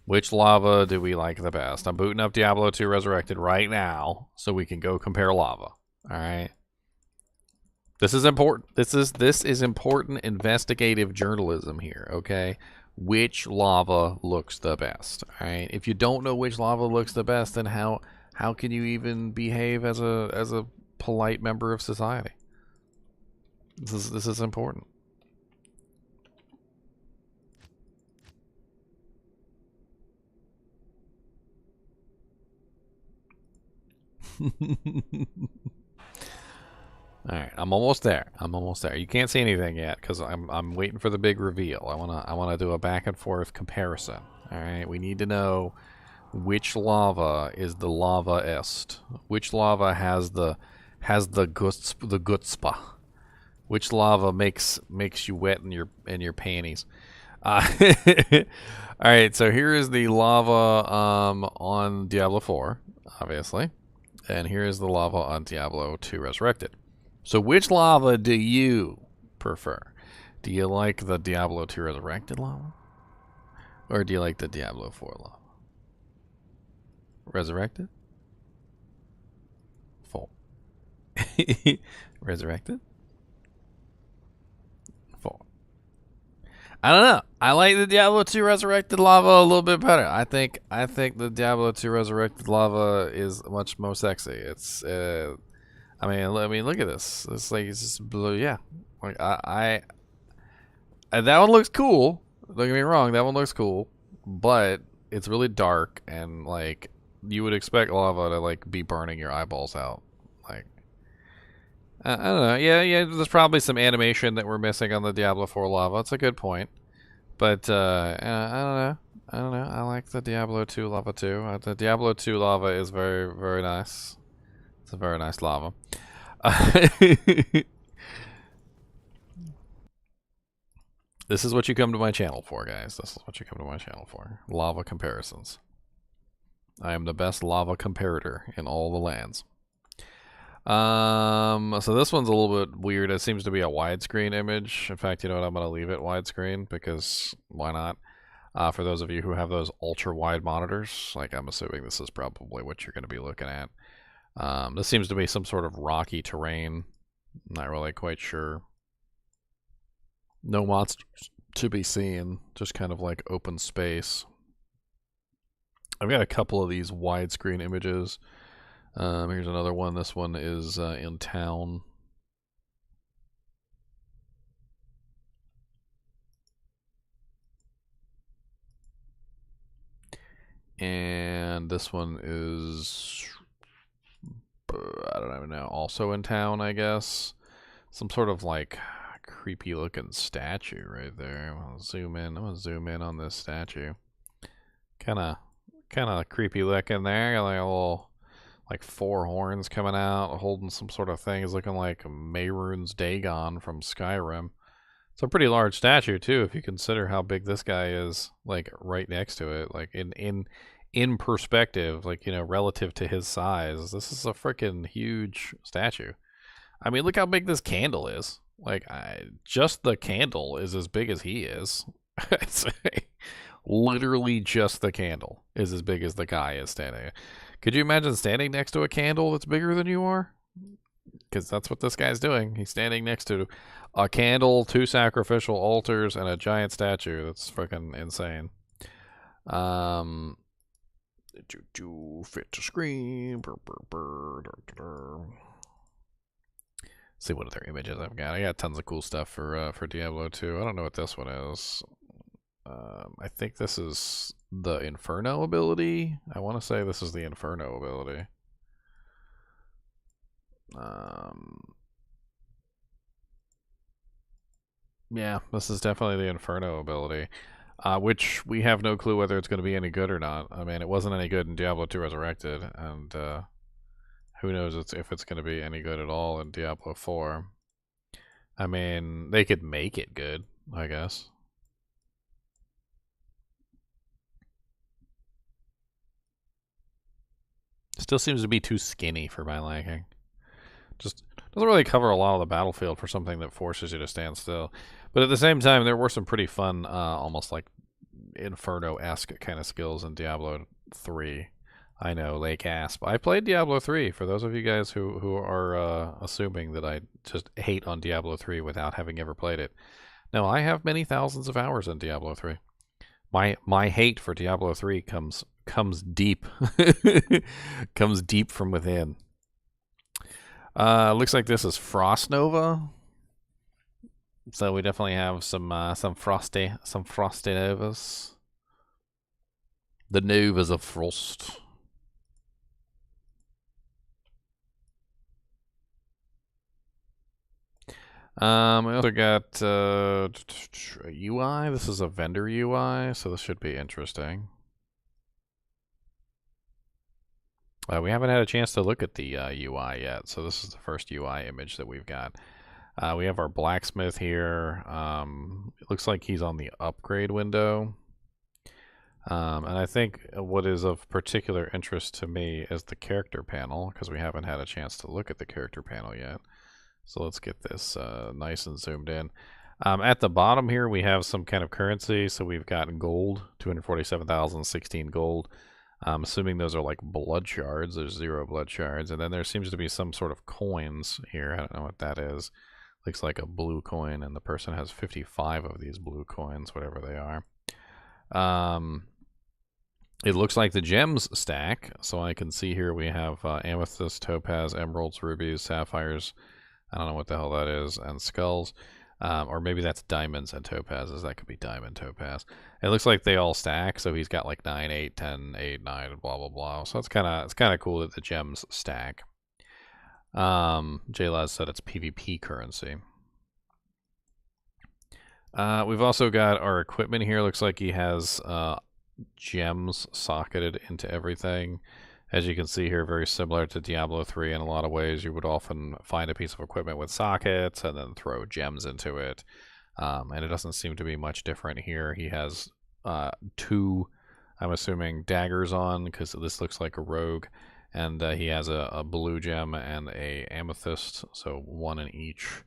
Which lava do we like the best? I'm booting up Diablo 2 Resurrected right now so we can go compare lava. All right. This is important. This is important investigative journalism here, okay? Which lava looks the best? All right. If you don't know which lava looks the best, then how can you even behave as a polite member of society? This is important. All right, I'm almost there. I'm almost there. You can't see anything yet because I'm waiting for the big reveal. I wanna do a back and forth comparison. All right, we need to know which lava is the lava-est. Which lava has the gutspa. Which lava makes you wet in your panties. All right, so here is the lava on Diablo 4, obviously, and here is the lava on Diablo 2 Resurrected. So which lava do you prefer? Do you like the Diablo 2 Resurrected lava? Or do you like the Diablo 4 lava? Resurrected? Full. Resurrected? Full. I don't know. I like the Diablo 2 Resurrected lava a little bit better. I think the Diablo 2 Resurrected lava is much more sexy. It's I mean, look at this. It's like it's just blue. Yeah, like that one looks cool. Don't get me wrong, that one looks cool, but it's really dark and like you would expect lava to like be burning your eyeballs out. Like I don't know. Yeah. There's probably some animation that we're missing on the Diablo 4 lava. It's a good point, but I don't know. I don't know. I like the Diablo 2 lava too. The Diablo 2 lava is very, very nice. It's a very nice lava. This is what you come to my channel for, guys. This is what you come to my channel for. Lava comparisons. I am the best lava comparator in all the lands. So this one's a little bit weird. It seems to be a widescreen image. In fact, you know what? I'm going to leave it widescreen because why not? For those of you who have those ultra-wide monitors, like I'm assuming this is probably what you're going to be looking at. This seems to be some sort of rocky terrain. Not really quite sure. No monsters to be seen. Just kind of like open space. I've got a couple of these widescreen images. Here's another one. This one is in town. And this one is... I don't even know. Also in town, I guess. Some sort of like creepy looking statue right there. I'm gonna zoom in. I'm gonna zoom in on this statue. Kind of creepy looking there. Got like a little like 4 horns coming out, holding some sort of thing. It's looking like Mehrunes Dagon from Skyrim. It's a pretty large statue too, if you consider how big this guy is. Like right next to it, like in perspective, like, you know, relative to his size, this is a freaking huge statue. I mean, look how big this candle is. Like, just the candle is as big as he is. Literally just the candle is as big as the guy is standing. Could you imagine standing next to a candle that's bigger than you are? Because that's what this guy's doing. He's standing next to a candle, 2 sacrificial altars, and a giant statue. That's freaking insane. Fit to screen. See what other images I've got. I got tons of cool stuff for Diablo 2. I don't know what this one is. I think this is the Inferno ability. I want to say this is the Inferno ability. Yeah, this is definitely the Inferno ability, which we have no clue whether it's going to be any good or not. I mean, it wasn't any good in Diablo 2 Resurrected, and who knows if it's going to be any good at all in Diablo 4. I mean, they could make it good, I guess. Still seems to be too skinny for my liking. Just doesn't really cover a lot of the battlefield for something that forces you to stand still. But at the same time, there were some pretty fun, almost like Inferno-esque kind of skills in Diablo 3. I know, Lake Asp. I played Diablo 3, for those of you guys who are assuming that I just hate on Diablo 3 without having ever played it. No, I have many thousands of hours in Diablo 3. My hate for Diablo 3 comes deep. Comes deep from within. Looks like this is Frost Nova. So we definitely have some frosty novas. The novas of frost. We also got a UI. This is a vendor UI, so this should be interesting. We haven't had a chance to look at the UI yet, so this is the first UI image that we've got. We have our blacksmith here. It looks like he's on the upgrade window. And I think what is of particular interest to me is the character panel, because we haven't had a chance to look at the character panel yet. So let's get this nice and zoomed in. At the bottom here, we have some kind of currency. So we've got gold, 247,016 gold. I'm assuming those are like blood shards. There's 0 blood shards. And then there seems to be some sort of coins here. I don't know what that is. Looks like a blue coin, and the person has 55 of these blue coins, whatever they are. It looks like the gems stack. So I can see here we have amethyst, topaz, emeralds, rubies, sapphires. I don't know what the hell that is. And skulls. Or maybe that's diamonds and topazes. That could be diamond topaz. It looks like they all stack. So he's got like 9, 8, 10, 8, 9, and blah, blah, blah. So it's kind of cool that the gems stack. J-Laz said it's PvP currency. We've also got our equipment here. Looks like he has gems socketed into everything. As you can see here, very similar to Diablo 3 in a lot of ways. You would often find a piece of equipment with sockets and then throw gems into it. And it doesn't seem to be much different here. He has 2, I'm assuming, daggers on, because this looks like a rogue. And he has a blue gem and a amethyst, so 1 in each.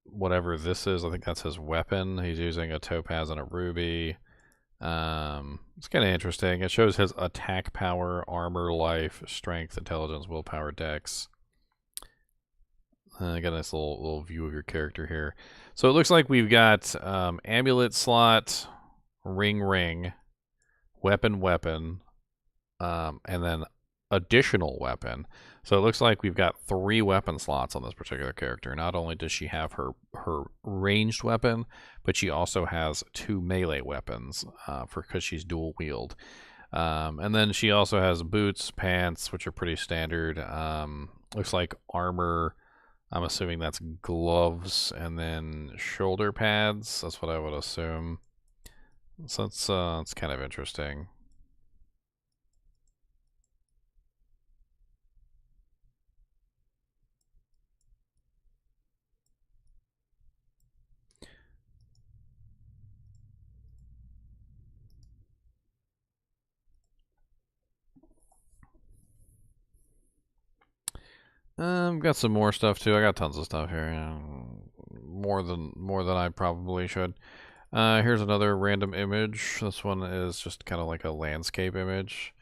Whatever this is, I think that's his weapon. He's using a topaz and a ruby. It's kind of interesting. It shows his attack power, armor, life, strength, intelligence, willpower, dex. I got a nice little view of your character here. So it looks like we've got amulet slot, ring, weapon, and then additional weapon. So it looks like we've got 3 weapon slots on this particular character. Not only does she have her ranged weapon, but she also has 2 melee weapons because she's dual wield. And then she also has boots, pants, which are pretty standard. Looks like armor. I'm assuming that's gloves, and then shoulder pads. That's what I would assume. So it's kind of interesting. Got some more stuff too. I got tons of stuff here. More than I probably should. Here's another random image. This one is just kind of like a landscape image.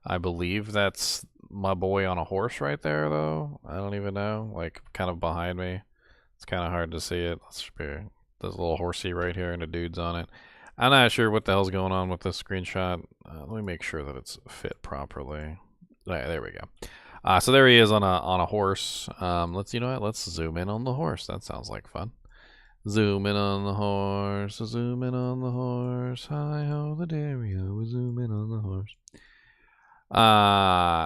I believe that's my boy on a horse right there, though. I don't even know. Like, kind of behind me. It's kind of hard to see it. There's a little horsey right here and a dude's on it. I'm not sure what the hell's going on with this screenshot. Let me make sure that it's fit properly. Right, there we go. So there he is on a horse. Let's zoom in on the horse. That sounds like fun. Zoom in on the horse, zoom in on the horse. Hi ho, the dairy-o, zoom in on the horse.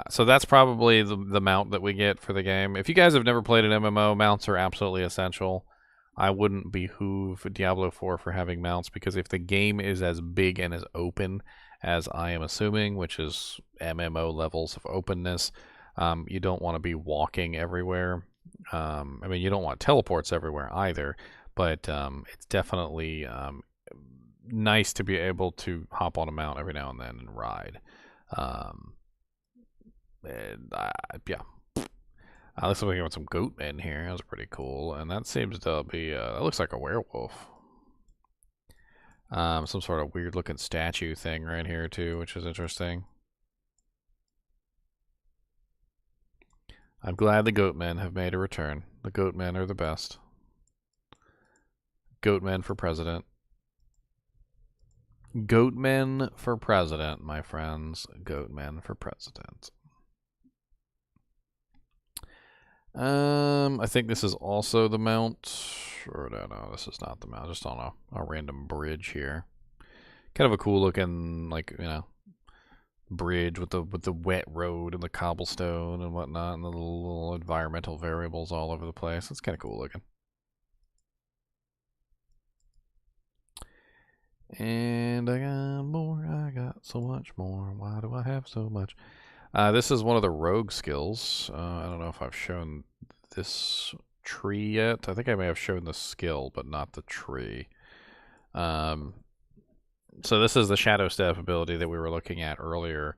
So that's probably the mount that we get for the game. If you guys have never played an MMO, mounts are absolutely essential. I wouldn't behoove Diablo 4 for having mounts, because if the game is as big and as open as I am assuming, which is MMO levels of openness, you don't want to be walking everywhere. I mean, you don't want teleports everywhere either, but it's definitely nice to be able to hop on a mount every now and then and ride. Yeah. Looks like we got some goat men here. That was pretty cool. And that seems to be, that looks like a werewolf. Some sort of weird looking statue thing right here too, which is interesting. I'm glad the goat men have made a return. The goat men are the best. Goat men for president. Goat men for president, my friends. Goat men for president. I think this is also the mount. Or no, this is not the mount. Just on a random bridge here. Kind of a cool looking, like, you know, bridge with the wet road and the cobblestone and whatnot, and the little environmental variables all over the place. It's kind of cool looking. And I got more. I got so much more. Why do I have so much? This is one of the rogue skills. I don't know if I've shown this tree yet. I think I may have shown the skill, but not the tree. So this is the Shadow Step ability that we were looking at earlier.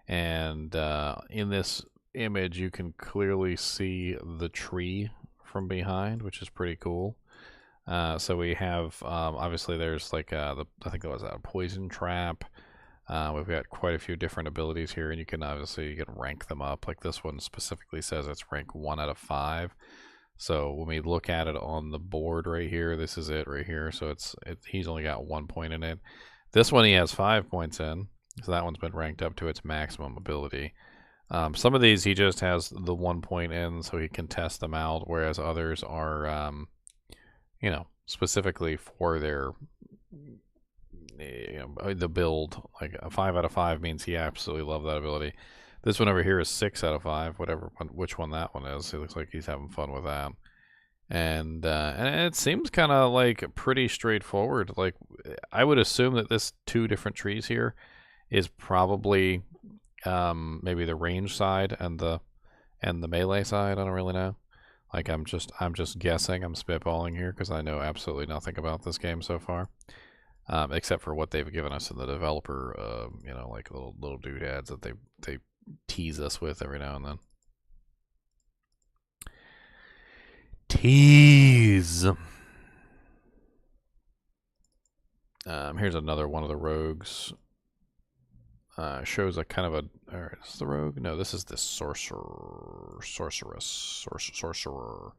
And in this image, you can clearly see the tree from behind, which is pretty cool. So we have, obviously there's like, I think it was a poison trap. We've got quite a few different abilities here, and you can rank them up. Like this one specifically says it's rank 1 out of 5. So when we look at it on the board right here, this is it right here. So he's only got 1 point in it. This one he has 5 points in, so that one's been ranked up to its maximum ability. Some of these he just has the 1 point in, so he can test them out, whereas others are, you know, specifically for their, you know, the build. Like a 5 out of 5 means he absolutely loved that ability. This one over here is 6 out of 5, which one that one is. It looks like he's having fun with that. And it seems kind of like pretty straightforward. Like I would assume that this 2 different trees here is probably maybe the range side and the melee side. I don't really know. Like I'm just guessing. I'm spitballing here because I know absolutely nothing about this game so far, except for what they've given us in the developer. You know, like little doodads that they tease us with every now and then. Tease. Here's another one of the rogues. Shows a kind of a. Or is this the rogue? No, this is the sorcerer. Sorceress. Sorcerer.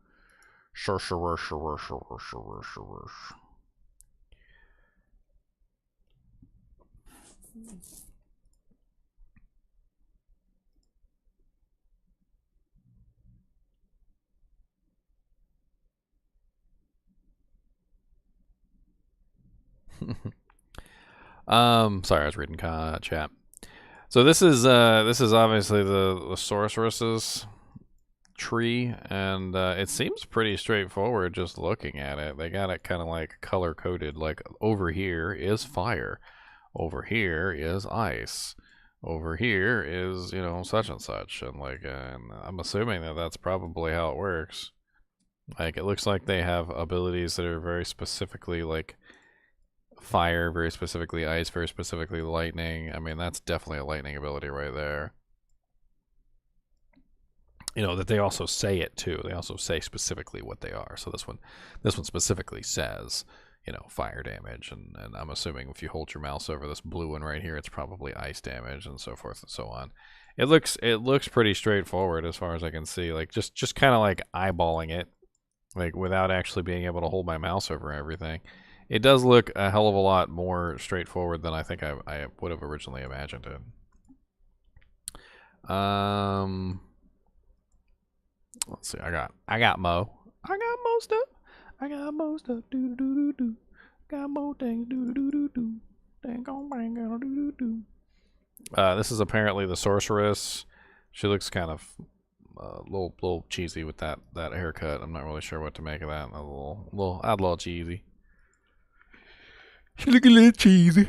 Sorry, I was reading chat. So this is obviously the sorceress's tree, and it seems pretty straightforward just looking at it. They got it kind of like color coded. Like over here is fire, over here is ice, over here is, you know, such and such, and like and I'm assuming that that's probably how it works. Like it looks like they have abilities that are very specifically like fire, very specifically ice, very specifically lightning. I mean, that's definitely a lightning ability right there. You know, that they also say it too. They also say specifically what they are. So this one specifically says, you know, fire damage, and I'm assuming if you hold your mouse over this blue one right here, it's probably ice damage, and so forth and so on. It looks pretty straightforward as far as I can see. Like just kind of like eyeballing it, like without actually being able to hold my mouse over everything. It does look a hell of a lot more straightforward than I think I would have originally imagined it. Let's see. I got Mo. I got Mo stuff. I got more stuff, do do do do. Got more things, do do do do. Dang on, bang, do do do. This is apparently the sorceress. She looks kind of little cheesy with that haircut. I'm not really sure what to make of that. A little cheesy. She look a little cheesy.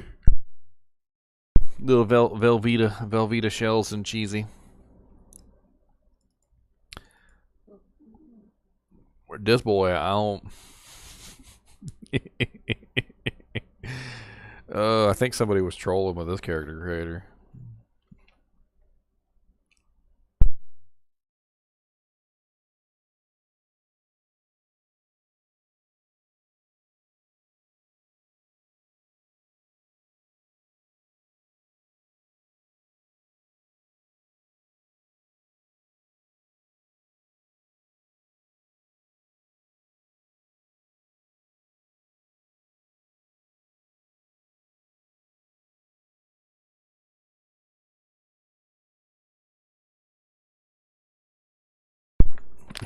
Little Velveeta shells and cheesy. This boy, I don't. I think somebody was trolling with this character creator.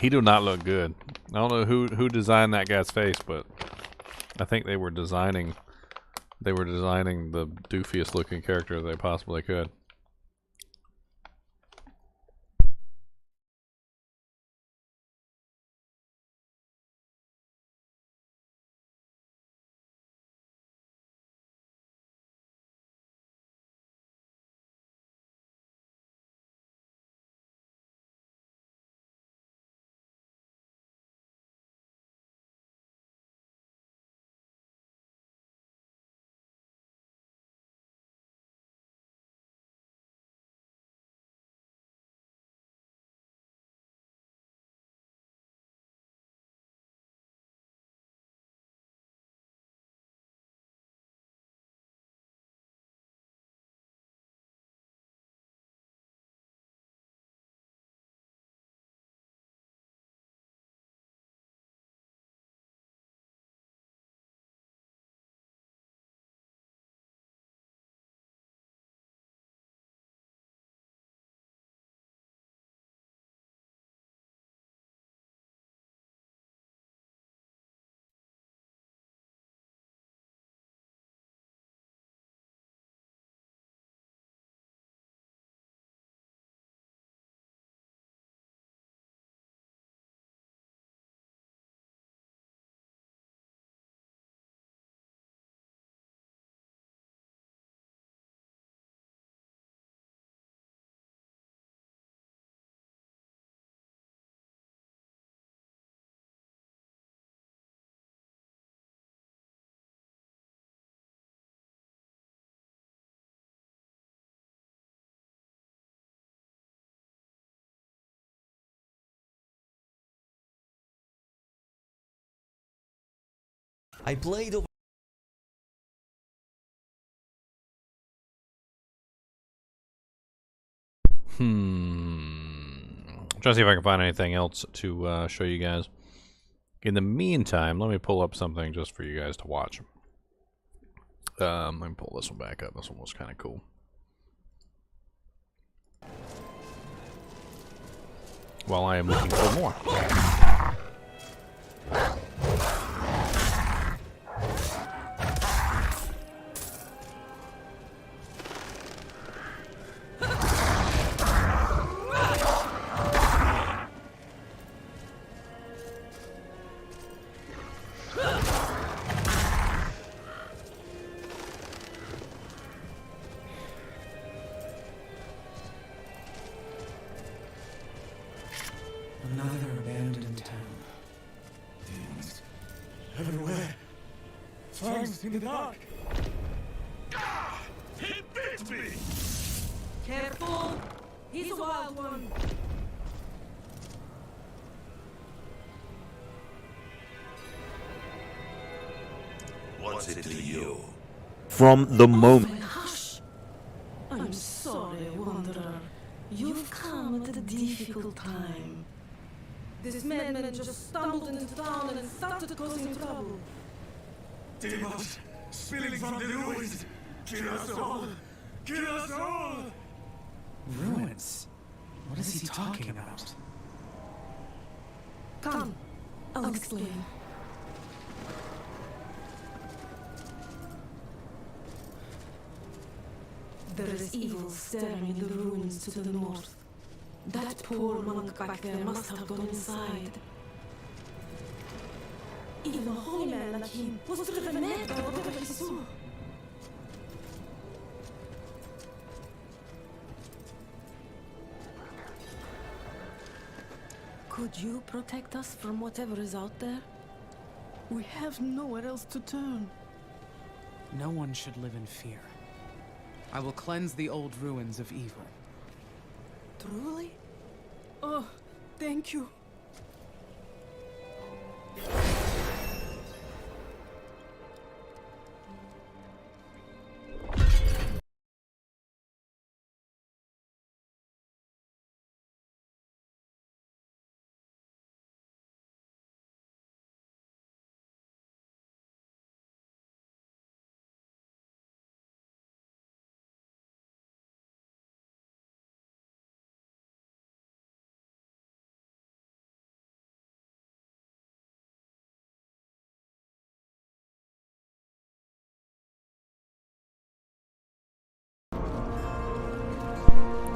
He do not look good. I don't know who designed that guy's face, but I think they were designing the doofiest looking character they possibly could. I played over. I'm trying to see if I can find anything else to show you guys. In the meantime, let me pull up something just for you guys to watch. Let me pull this one back up. This one was kind of cool. While I am looking for more. Another abandoned town. Demons everywhere. Fangs in the dark. He bit me! Careful! He's a wild one. What's it to you? From the moment. Hush! I'm sorry, Wanderer. You've come at a difficult time. This madman just stumbled into town and started causing trouble. Demons spilling from the ruins. Kill us all! Kill us all! Ruins? What is he talking about? Come, I'll explain. There is evil staring in the ruins to the north. That poor monk back there must have gone inside. Even a holy man like him was driven mad by whatever he saw. Could you protect us from whatever is out there? We have nowhere else to turn. No one should live in fear. I will cleanse the old ruins of evil. Truly? Oh, thank you.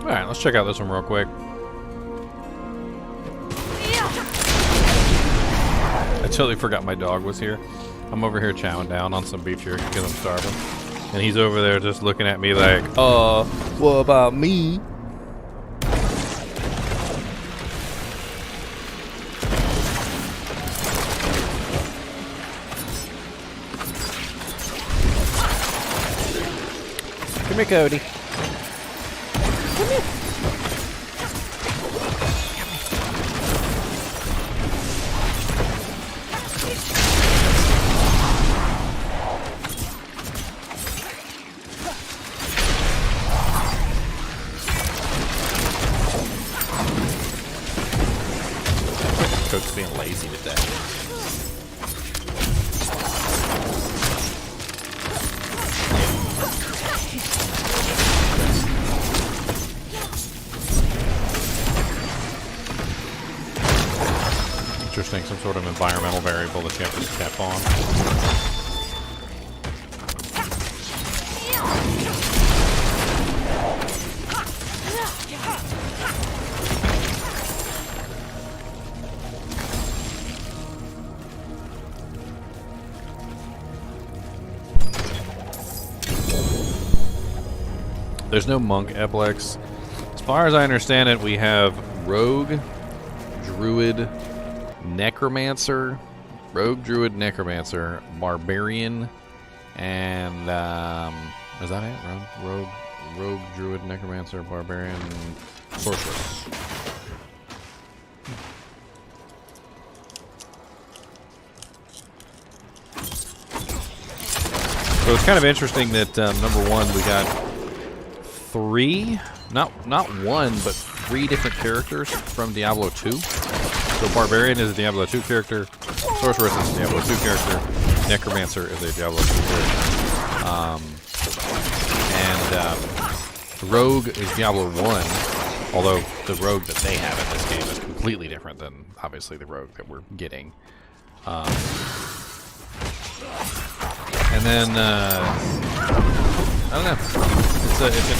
Alright, let's check out this one real quick. I totally forgot my dog was here. I'm over here chowing down on some beef jerky because I'm starving. And he's over there just looking at me like, what about me? Come here, Cody. Cook's being lazy today. Interesting, some sort of environmental variable that you have to step on. There's no monk Eplex. As far as I understand it, we have rogue, druid, necromancer, rogue, druid, necromancer, barbarian, and is that it? Rogue, druid, necromancer, barbarian, sorceress. So it's kind of interesting that number one, we got three, not one, but three different characters from Diablo 2. So Barbarian is a Diablo 2 character, Sorceress is a Diablo 2 character, Necromancer is a Diablo 2 character, and Rogue is Diablo 1, although the Rogue that they have in this game is completely different than, obviously, the Rogue that we're getting. And then, I don't know. It's interesting.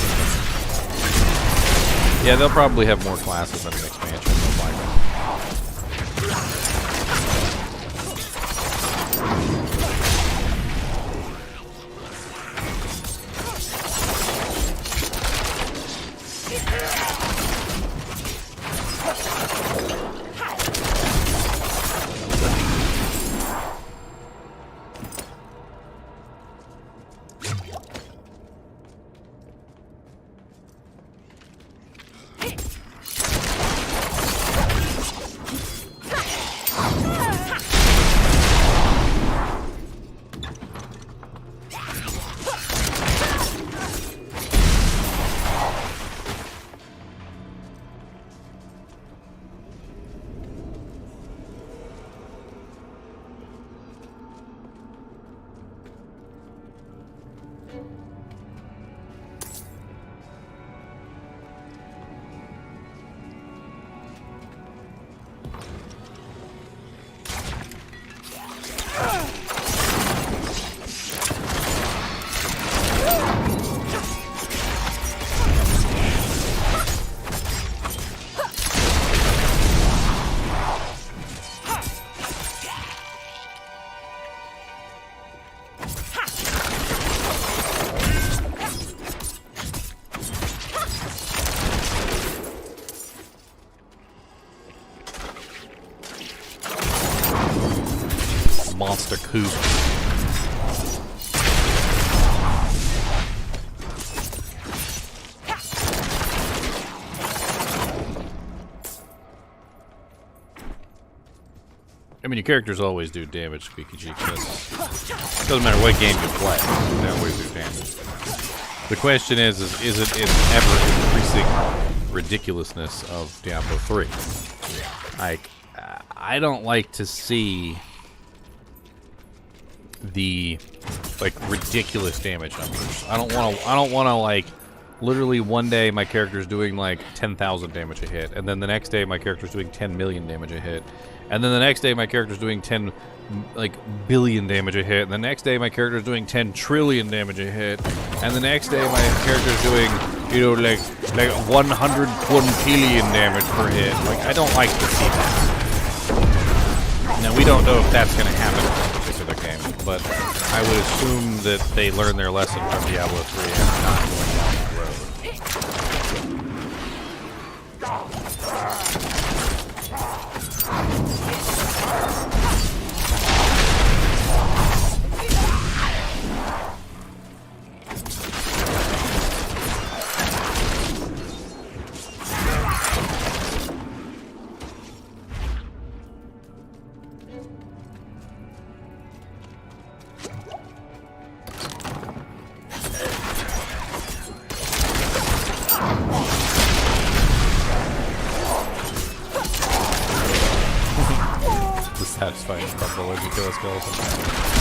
Yeah, they'll probably have more classes in an expansion, most likely. monster coop. I mean, your characters always do damage, Squeaky Cheek. Doesn't matter what game you play, they always do damage. The question is it an ever-increasing ridiculousness of Diablo 3? Like, I don't like to see the, like, ridiculous damage numbers. I don't want to, like, literally one day my character's doing, like, 10,000 damage a hit, and then the next day my character's doing 10 million damage a hit. And then the next day my character's doing 10 billion damage a hit, and the next day my character's doing 10 trillion damage a hit, and the next day my character's doing, you know, like 100 quintillion damage per hit. Like, I don't like to see that. Now, we don't know if that's going to happen in this particular game, but I would assume that they learned their lesson from Diablo 3 and are not going down that road. Satisfying crumble as you kill a skeleton.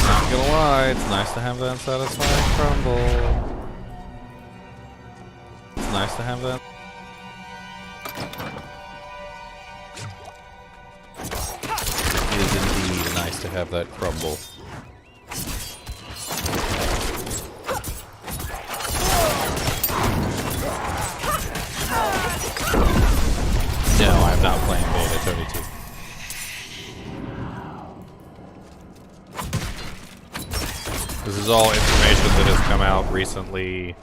Not gonna lie, it's nice to have that satisfying crumble. It's nice to have that. It is indeed nice to have that crumble. No, I'm not playing Beta 32. This is all information that has come out recently,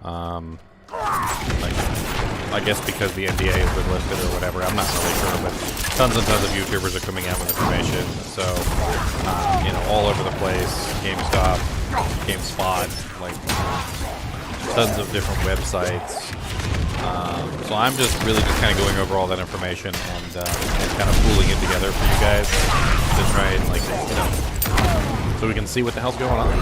like, I guess because the NDA has been lifted or whatever, I'm not really sure, but tons and tons of YouTubers are coming out with information, so, you know, all over the place, GameStop, GameSpot, like, tons of different websites, so I'm just really just kind of going over all that information and kind of pooling it together for you guys to try and, like, you know, so we can see what the hell's going on.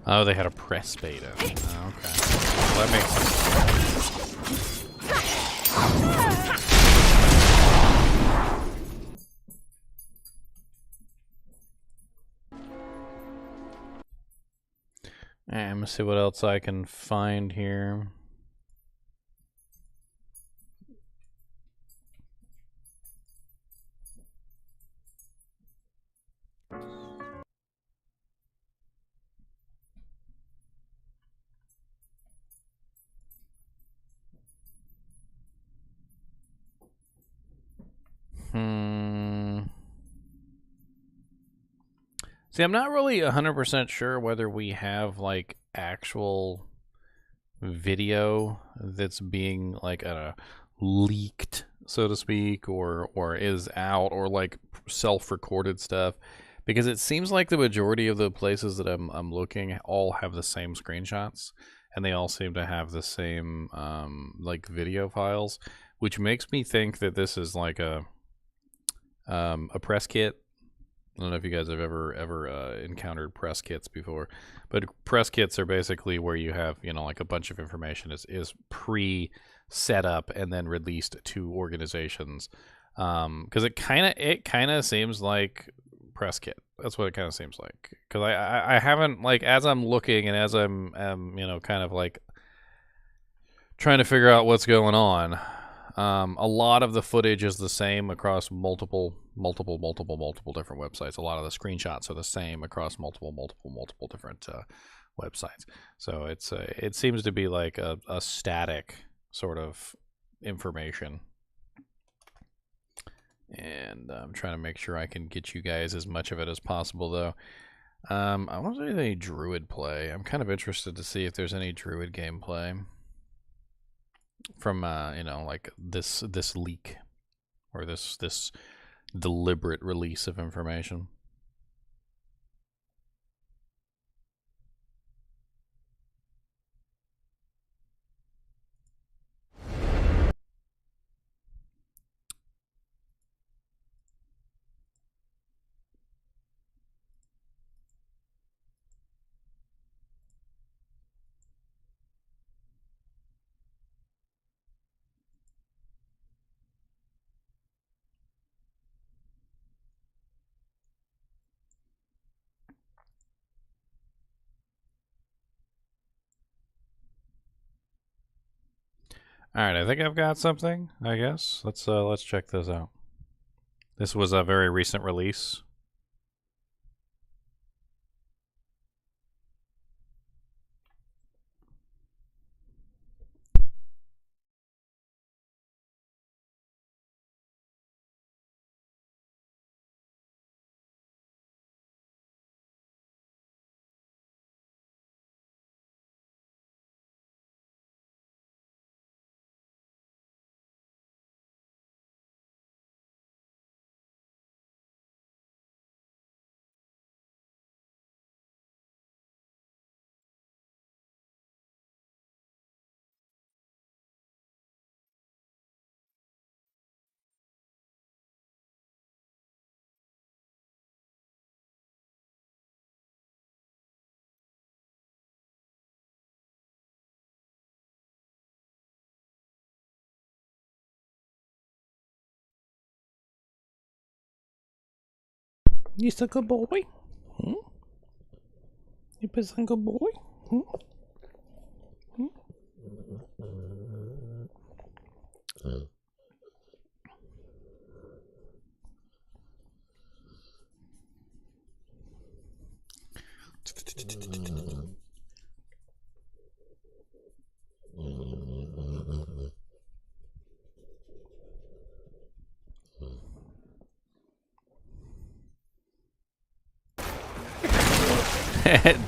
Oh, they had a press beta. Oh, okay. Well, that makes sense. I'm gonna see what else I can find here. See, I'm not really 100% sure whether we have, like, actual video that's being, like, leaked, so to speak, or is out, or, like, self-recorded stuff. Because it seems like the majority of the places that I'm looking all have the same screenshots, and they all seem to have the same, like, video files, which makes me think that this is, like, a press kit. I don't know if you guys have ever encountered press kits before, but press kits are basically where you have, you know, like a bunch of information is set up and then released to organizations. Because it kind of seems like press kit. That's what it kind of seems like. Because I haven't, like, as I'm looking and as I'm you know, kind of like trying to figure out what's going on. A lot of the footage is the same across multiple different websites. A lot of the screenshots are the same across multiple different websites. So it seems to be like a static sort of information. And I'm trying to make sure I can get you guys as much of it as possible, though. I want to see any Druid play. I'm kind of interested to see if there's any Druid gameplay from you know, like this leak or this deliberate release of information. All right, I think I've got something, I guess. Let's check this out. This was a very recent release. You a good boy? Hmm? You a good boy? Hmm? Hmm?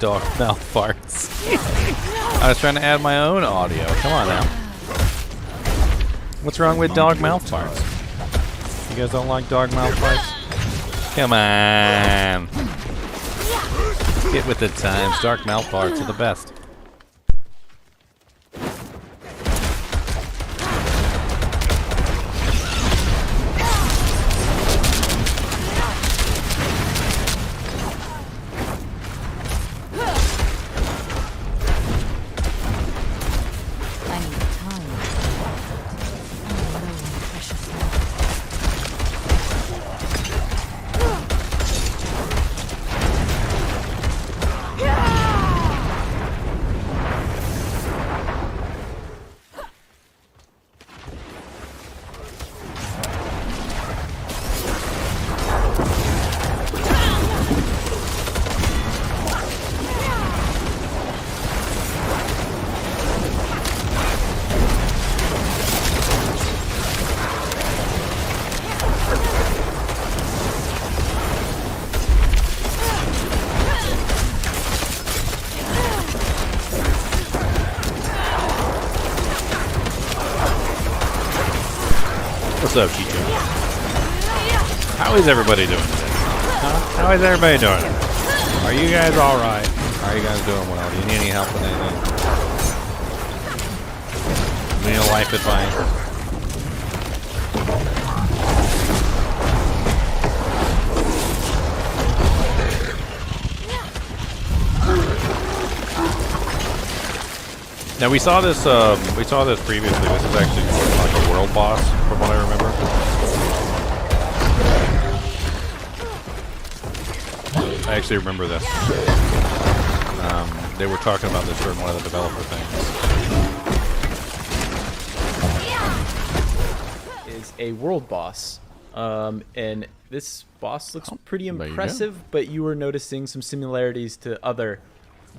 Dog mouth farts. I was trying to add my own audio. Come on now. What's wrong with dog mouth farts? You guys don't like dog mouth farts? Come on. Get with the times. Dark mouth farts are the best. What's up, Chicho? How is everybody doing today? Huh? How is everybody doing? Are you guys alright? Are you guys doing well? Do you need any help with anything? Do you need a life advice? Now we saw this. We saw this previously. This is actually like a world boss, from what I remember. I actually remember this. They were talking about this during one of the developer things. Is a world boss, and this boss looks pretty impressive. But you were noticing some similarities to other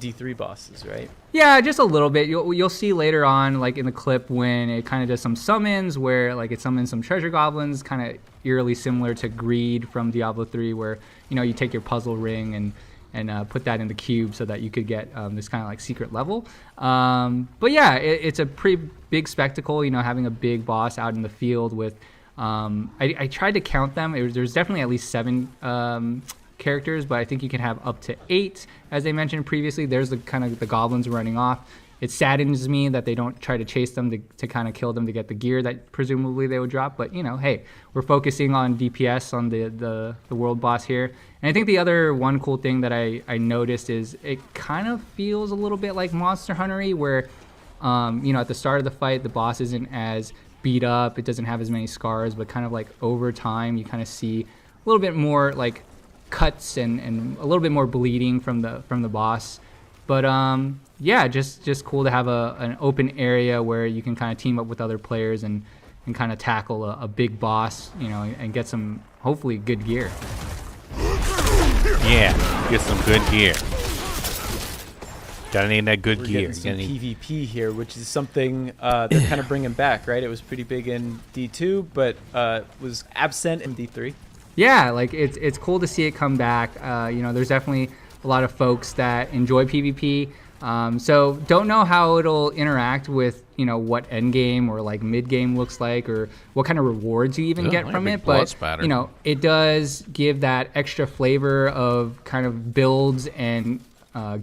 D3 bosses, right? Yeah, just a little bit. You'll see later on, like in the clip, when it kind of does some summons, where like it summons some treasure goblins, kind of eerily similar to Greed from Diablo 3, where you take your puzzle ring and put that in the cube so that you could get this kind of like secret level. But yeah, it's a pretty big spectacle. Having a big boss out in the field with. I tried to count them. There's definitely at least 7 characters, but I think you can have up to 8, as they mentioned previously. There's the kind of the goblins running off. It saddens me that they don't try to chase them to kind of kill them to get the gear that presumably they would drop. But hey, we're focusing on DPS on the world boss here. And I think the other one cool thing that I noticed is it kind of feels a little bit like Monster Hunter-y, where at the start of the fight the boss isn't as beat up, it doesn't have as many scars, but kind of like over time you kind of see a little bit more like cuts and a little bit more bleeding from the boss. But yeah, just cool to have an open area where you can kind of team up with other players and kind of tackle a big boss, and get some hopefully good gear. Yeah, get some good gear. Gotta need that good We're gear. getting some PvP here, which is something they're kind of bringing back, right? It was pretty big in D2, but was absent in D3. Yeah, like it's cool to see it come back. There's definitely a lot of folks that enjoy PvP. So don't know how it'll interact with what end game or like mid game looks like, or what kind of rewards you even get from it. But it does give that extra flavor of kind of builds and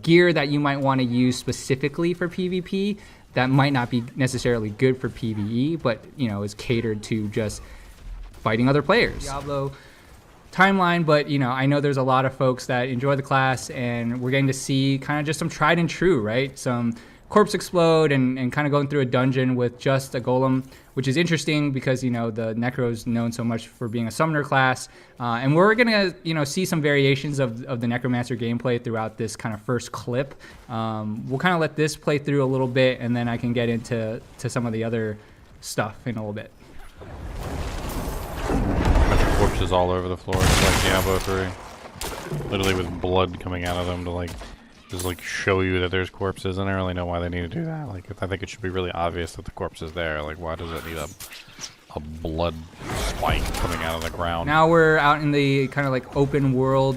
gear that you might want to use specifically for PvP that might not be necessarily good for PvE, but is catered to just fighting other players. Diablo timeline, but I know there's a lot of folks that enjoy the class, and we're getting to see kind of just some tried and true, right? Some corpse explode and kind of going through a dungeon with just a golem, which is interesting because the Necro's known so much for being a summoner class, and we're gonna see some variations of the Necromancer gameplay throughout this kind of first clip. We'll kind of let this play through a little bit, and then I can get into some of the other stuff in a little bit. Corpses all over the floor, just like Diablo 3. Literally with blood coming out of them to just show you that there's corpses, and I don't really know why they need to do that. I think it should be really obvious that the corpse is there. Why does it need a blood spike coming out of the ground? Now we're out in the kind of open world.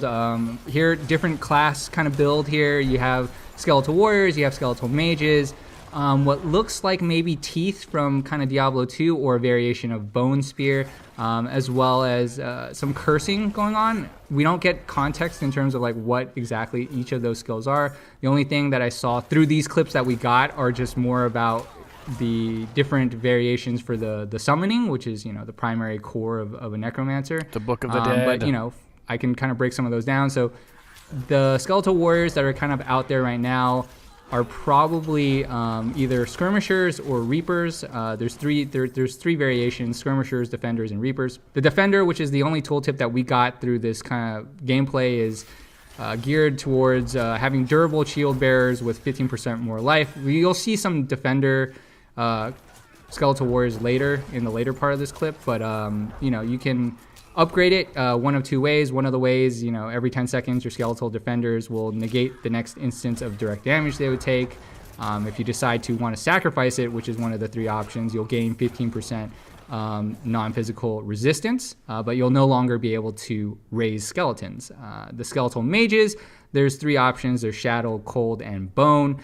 Here, different class kind of build here. You have skeletal warriors, you have skeletal mages. What looks like maybe teeth from kind of Diablo 2 or a variation of bone spear, as well as some cursing going on. We don't get context in terms of what exactly each of those skills are. The only thing that I saw through these clips that we got are just more about the different variations for the summoning, which is the primary core of a necromancer. The Book of the Dead. But I can kind of break some of those down. So the skeletal warriors that are kind of out there right now are probably either skirmishers or reapers. There's three variations: skirmishers, defenders, and reapers. The defender, which is the only tooltip that we got through this kind of gameplay, is geared towards having durable shield bearers with 15% more life. You'll see some defender skeletal warriors later in the later part of this clip, but you can upgrade it one of 2 ways. One of the ways, every 10 seconds your skeletal defenders will negate the next instance of direct damage they would take. If you decide to want to sacrifice it, which is one of the 3 options, you'll gain 15% non-physical resistance, but you'll no longer be able to raise skeletons. The skeletal mages, there's 3 options. There's shadow, cold, and bone.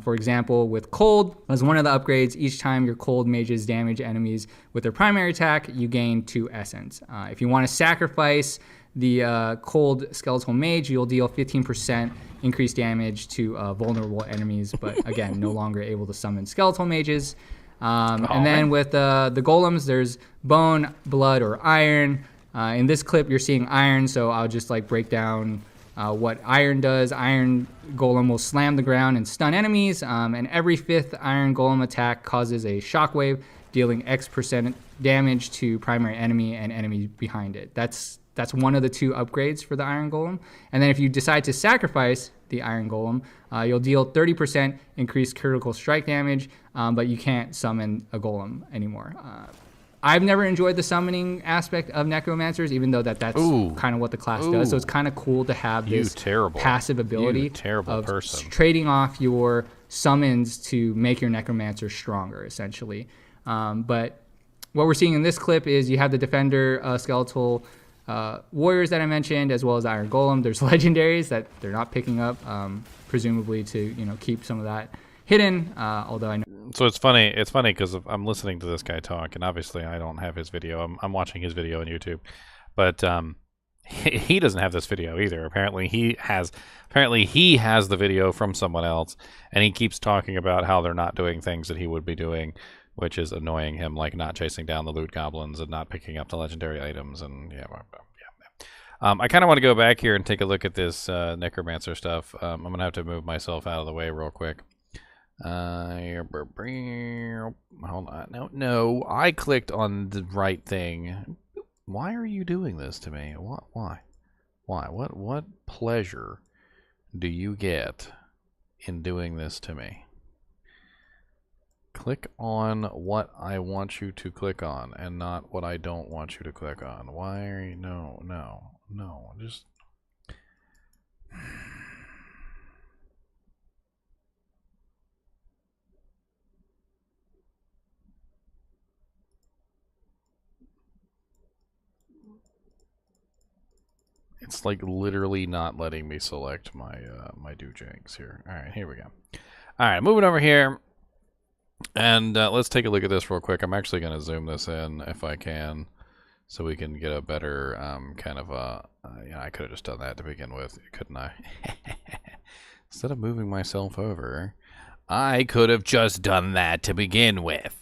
For example, with cold, as one of the upgrades, each time your cold mages damage enemies with their primary attack, you gain 2 essence. If you want to sacrifice the cold skeletal mage, you'll deal 15% increased damage to vulnerable enemies, but again, no longer able to summon skeletal mages. And then with the golems, there's bone, blood, or iron. In this clip, you're seeing iron, so I'll just break down what iron does. Iron golem will slam the ground and stun enemies, and every 5th iron golem attack causes a shockwave, dealing X% damage to primary enemy and enemies behind it. That's one of the 2 upgrades for the iron golem. And then if you decide to sacrifice the iron golem, you'll deal 30% increased critical strike damage, but you can't summon a golem anymore. I've never enjoyed the summoning aspect of Necromancers, even though that's kind of what the class does. So it's kind of cool to have this passive ability of trading off your summons to make your Necromancer stronger, essentially. But what we're seeing in this clip is you have the Defender skeletal warriors that I mentioned, as well as Iron Golem. There's legendaries that they're not picking up, presumably to keep some of that hidden. Although I know. So it's funny. It's funny because I'm listening to this guy talk, and obviously I don't have his video. I'm watching his video on YouTube, but he doesn't have this video either. Apparently he has the video from someone else, and he keeps talking about how they're not doing things that he would be doing, which is annoying him, like not chasing down the loot goblins and not picking up the legendary items, and I kind of want to go back here and take a look at this Necromancer stuff. I'm gonna have to move myself out of the way real quick. Hold on. No, I clicked on the right thing. Why are you doing this to me? Why? What pleasure do you get in doing this to me? Click on what I want you to click on and not what I don't want you to click on. Why are you... No, just... It's like literally not letting me select my my doojanks here. All right, here we go. All right, moving over here, and let's take a look at this real quick. I'm actually going to zoom this in if I can, so we can get a better kind of I could have just done that to begin with, couldn't I? Instead of moving myself over, I could have just done that to begin with.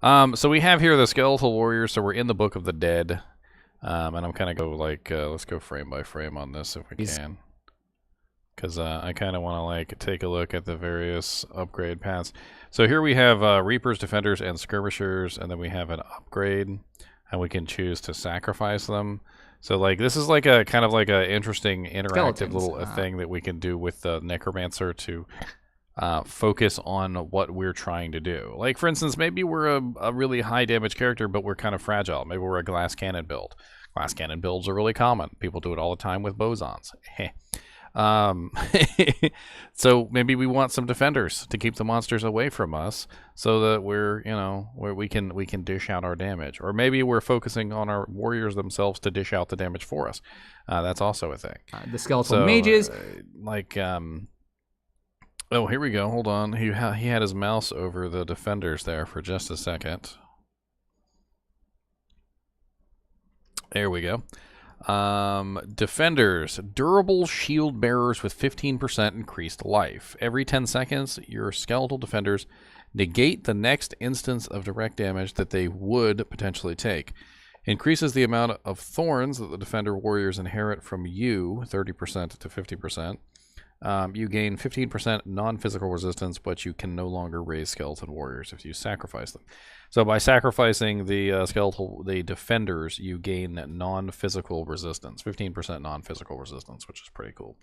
So we have here the Skeletal Warriors, so we're in the Book of the Dead. And I'm kind of go like, let's go frame by frame on this if we can. Because I kind of want to like take a look at the various upgrade paths. So here we have Reapers, Defenders, and Skirmishers, and then we have an upgrade, and we can choose to sacrifice them. So like this is like a kind of like a interesting interactive little thing that we can do with the Necromancer to focus on what we're trying to do. Like, for instance, maybe we're a really high damage character, but we're kind of fragile. Maybe we're a glass cannon build. Glass cannon builds are really common. People do it all the time with bosons. So maybe we want some defenders to keep the monsters away from us, so that we're, where we can dish out our damage. Or maybe we're focusing on our warriors themselves to dish out the damage for us. That's also a thing. The skeletal mages, oh, here we go. Hold on. He had his mouse over the defenders there for just a second. There we go. Defenders, durable shield bearers with 15% increased life. Every 10 seconds, your skeletal defenders negate the next instance of direct damage that they would potentially take. Increases the amount of thorns that the defender warriors inherit from you, 30% to 50%. You gain 15% non-physical resistance, but you can no longer raise skeleton warriors if you sacrifice them. So by sacrificing the defenders, you gain non-physical resistance, 15% non-physical resistance, which is pretty cool.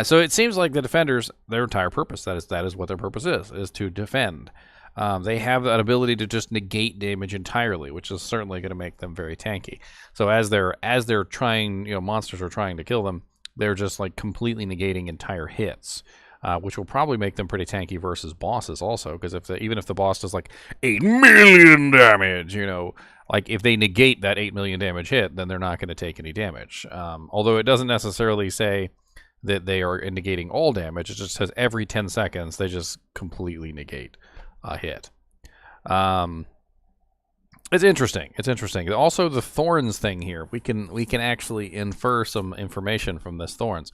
So it seems like the defenders, their entire purpose, that is what their purpose is to defend. They have that ability to just negate damage entirely, which is certainly going to make them very tanky. So as they're trying, monsters are trying to kill them, they're just like completely negating entire hits, which will probably make them pretty tanky versus bosses also, because even if the boss does like 8 million damage, like if they negate that 8 million damage hit, then they're not going to take any damage. Although it doesn't necessarily say that they are negating all damage, it just says every 10 seconds they just completely negate a hit. It's interesting. It's interesting. Also, the thorns thing here, we can actually infer some information from this thorns.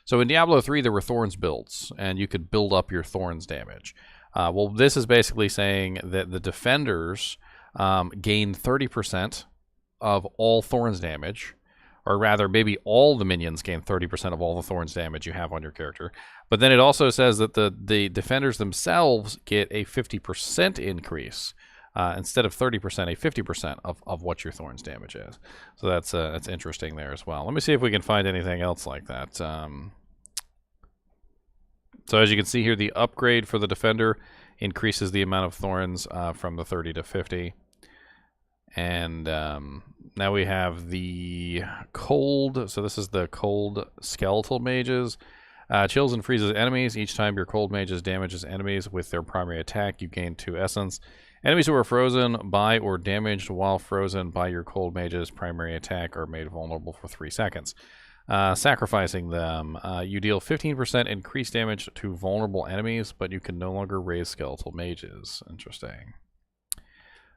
So in Diablo 3, there were thorns builds, and you could build up your thorns damage. Well, this is basically saying that the defenders gain 30% of all thorns damage, or rather, maybe all the minions gain 30% of all the thorns damage you have on your character. But then it also says that the defenders themselves get a 50% increase instead of 30%, a 50% of what your thorns damage is. So that's interesting there as well. Let me see if we can find anything else like that. So as you can see here, the upgrade for the defender increases the amount of thorns from the 30 to 50. And now we have the cold. So this is the cold skeletal mages. Chills and freezes enemies. Each time your cold mages damages enemies with their primary attack, you gain 2 essence. Enemies who are frozen by or damaged while frozen by your cold mage's primary attack are made vulnerable for 3 seconds. Sacrificing them. You deal 15% increased damage to vulnerable enemies, but you can no longer raise skeletal mages. Interesting.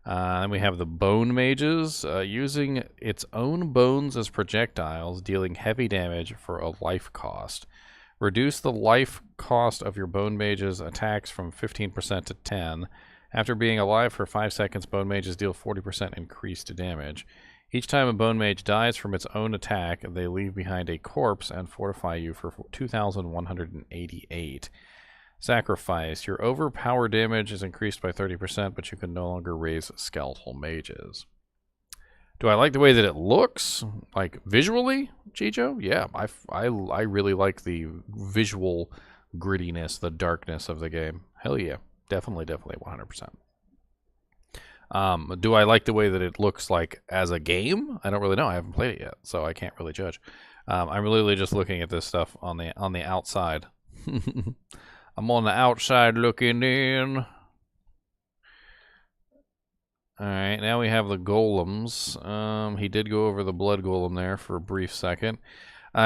Then we have the bone mages, using its own bones as projectiles, dealing heavy damage for a life cost. Reduce the life cost of your bone mage's attacks from 15% to 10. After being alive for 5 seconds, bone mages deal 40% increased damage. Each time a bone mage dies from its own attack, they leave behind a corpse and fortify you for 2,188. Sacrifice. Your overpower damage is increased by 30%, but you can no longer raise skeletal mages. Do I like the way that it looks? Like, visually, Chicho? Yeah, I really like the visual grittiness, the darkness of the game. Hell yeah. Definitely 100%. Do I like the way that it looks like as a game? I don't really know. I haven't played it yet, so I can't really judge. I'm really just looking at this stuff on the outside. I'm on the outside looking in. Alright, now we have the golems. He did go over the blood golem there for a brief second.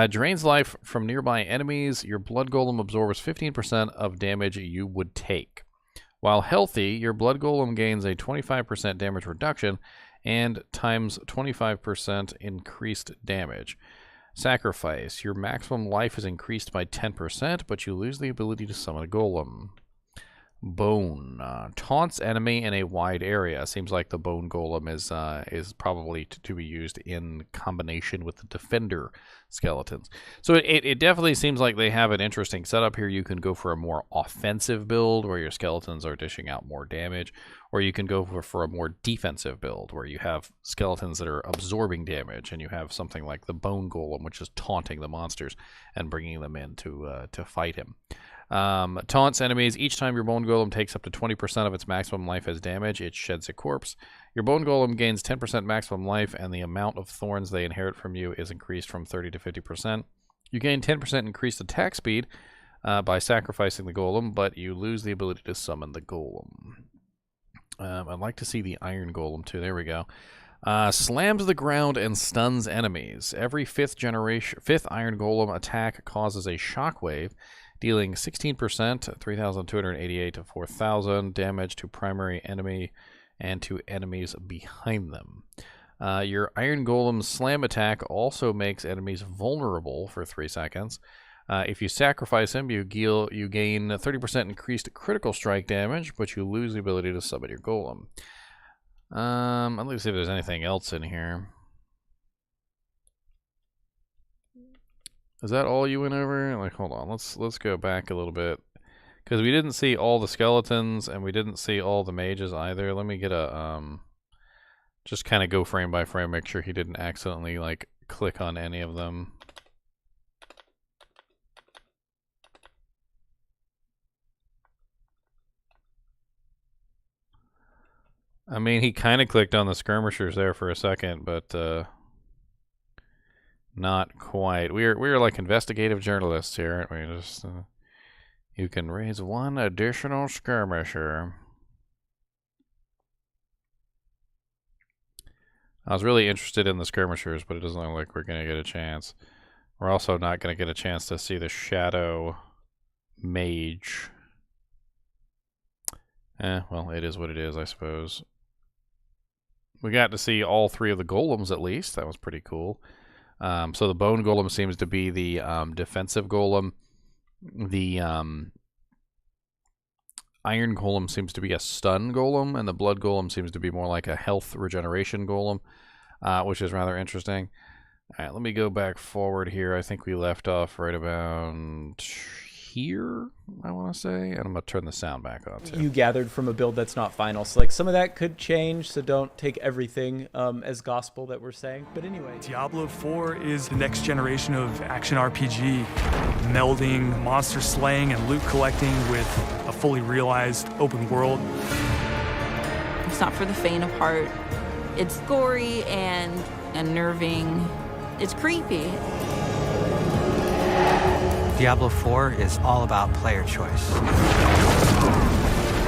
Drains life from nearby enemies. Your blood golem absorbs 15% of damage you would take. While healthy, your blood golem gains a 25% damage reduction and times 25% increased damage. Sacrifice. Your maximum life is increased by 10%, but you lose the ability to summon a golem. Bone. Taunts enemy in a wide area. Seems like the bone golem is probably to be used in combination with the defender skeletons. So it definitely seems like they have an interesting setup here. You can go for a more offensive build where your skeletons are dishing out more damage, or you can go for a more defensive build where you have skeletons that are absorbing damage, and you have something like the bone golem, which is taunting the monsters and bringing them in to fight him. Taunts enemies. Each time your bone golem takes up to 20% of its maximum life as damage, it sheds a corpse. Your bone golem gains 10% maximum life, and the amount of thorns they inherit from you is increased from 30 to 50%. You gain 10% increased attack speed by sacrificing the golem, but you lose the ability to summon the golem. I'd like to see the iron golem too. There we go. Slams the ground and stuns enemies. Every fifth iron golem attack causes a shockwave, dealing 16%, 3,288 to 4,000 damage to primary enemy and to enemies behind them. Your Iron Golem's slam attack also makes enemies vulnerable for 3 seconds. If you sacrifice him, you gain 30% increased critical strike damage, but you lose the ability to summon your golem. Let me see if there's anything else in here. Is that all you went over? Like, hold on, let's go back a little bit, because we didn't see all the skeletons and we didn't see all the mages either. Let me get a just kind of go frame by frame, make sure he didn't accidentally like click on any of them. I mean, he kind of clicked on the skirmishers there for a second, but not quite. We're like investigative journalists here, aren't we? Just you can raise 1 additional skirmisher. I was really interested in the skirmishers, but it doesn't look like we're going to get a chance. We're also not going to get a chance to see the shadow mage. Well, it is what it is, I suppose. We got to see all 3 of the golems at least. That was pretty cool. So the bone golem seems to be the defensive golem. The iron golem seems to be a stun golem, and the blood golem seems to be more like a health regeneration golem, which is rather interesting. All right, let me go back forward here. I think we left off right about here, I want to say. And I'm going to turn the sound back on, too. You gathered from a build that's not final. So, like, some of that could change, so don't take everything as gospel that we're saying. But anyway. Diablo IV is the next generation of action RPG, melding monster slaying and loot collecting with a fully realized open world. It's not for the faint of heart. It's gory and unnerving. It's creepy. Diablo IV is all about player choice.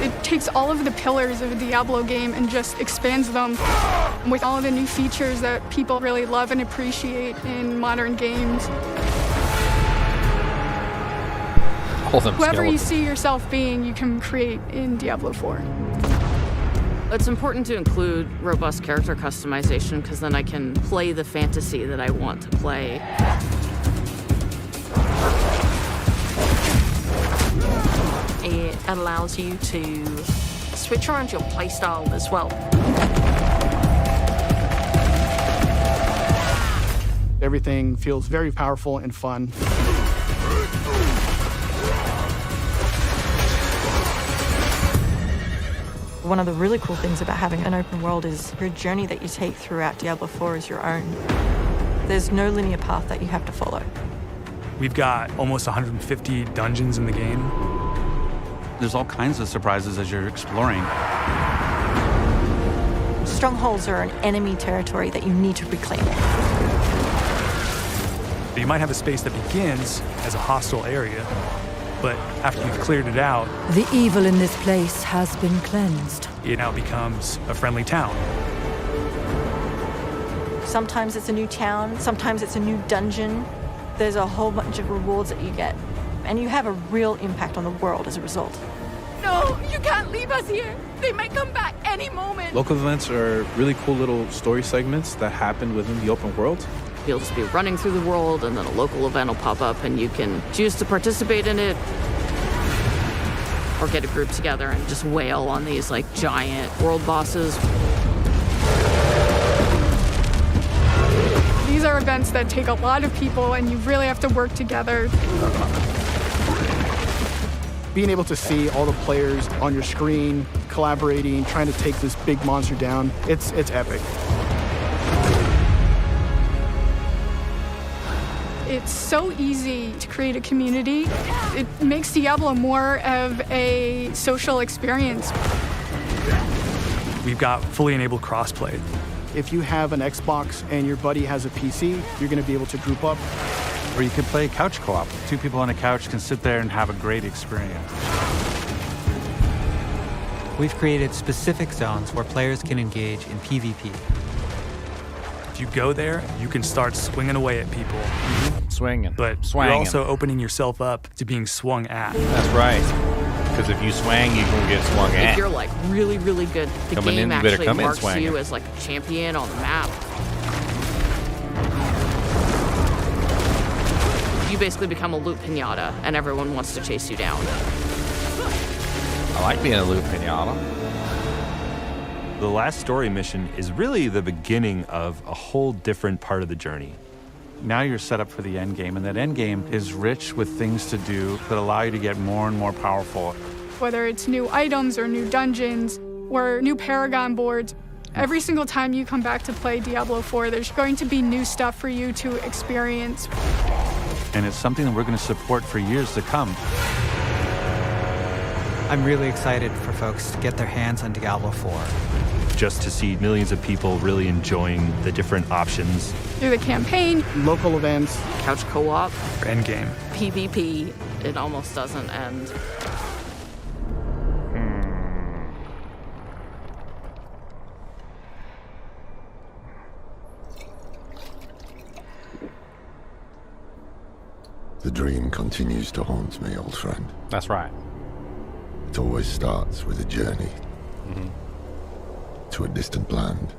It takes all of the pillars of a Diablo game and just expands them with all of the new features that people really love and appreciate in modern games. Whoever you see yourself being, you can create in Diablo IV. It's important to include robust character customization because then I can play the fantasy that I want to play. It allows you to switch around your playstyle as well. Everything feels very powerful and fun. One of the really cool things about having an open world is your journey that you take throughout Diablo IV is your own. There's no linear path that you have to follow. We've got almost 150 dungeons in the game. There's all kinds of surprises as you're exploring. Strongholds are an enemy territory that you need to reclaim. You might have a space that begins as a hostile area, but after you've cleared it out, the evil in this place has been cleansed. It now becomes a friendly town. Sometimes it's a new town, sometimes it's a new dungeon. There's a whole bunch of rewards that you get, and you have a real impact on the world as a result. No, you can't leave us here. They might come back any moment. Local events are really cool little story segments that happen within the open world. You'll just be running through the world, and then a local event will pop up, and you can choose to participate in it or get a group together and just wail on these like giant world bosses. These are events that take a lot of people, and you really have to work together. Being able to see all the players on your screen, collaborating, trying to take this big monster down, it's epic. It's so easy to create a community. It makes Diablo more of a social experience. We've got fully enabled crossplay. If you have an Xbox and your buddy has a PC, you're going to be able to group up. Or you could play couch co-op. Two people on a couch can sit there and have a great experience. We've created specific zones where players can engage in PvP. If you go there, you can start swinging away at people. Swinging. But Swangin'. you're also opening yourself up to being swung at. That's right. Because if you swang, you can get swung at. If you're like really, really good, the Coming game in, you better actually come in marks swanging. you as like a champion on the map. You basically become a loot pinata, and everyone wants to chase you down. I like being a loot pinata. The last story mission is really the beginning of a whole different part of the journey. Now you're set up for the end game, and that end game is rich with things to do that allow you to get more and more powerful. Whether it's new items or new dungeons or new Paragon boards, every single time you come back to play Diablo IV, there's going to be new stuff for you to experience. And it's something that we're going to support for years to come. I'm really excited for folks to get their hands on Diablo IV. Just to see millions of people really enjoying the different options. Through the campaign, local events, couch co-op, endgame, PvP, it almost doesn't end. The dream continues to haunt me, old friend. That's right. It always starts with a journey to a distant land.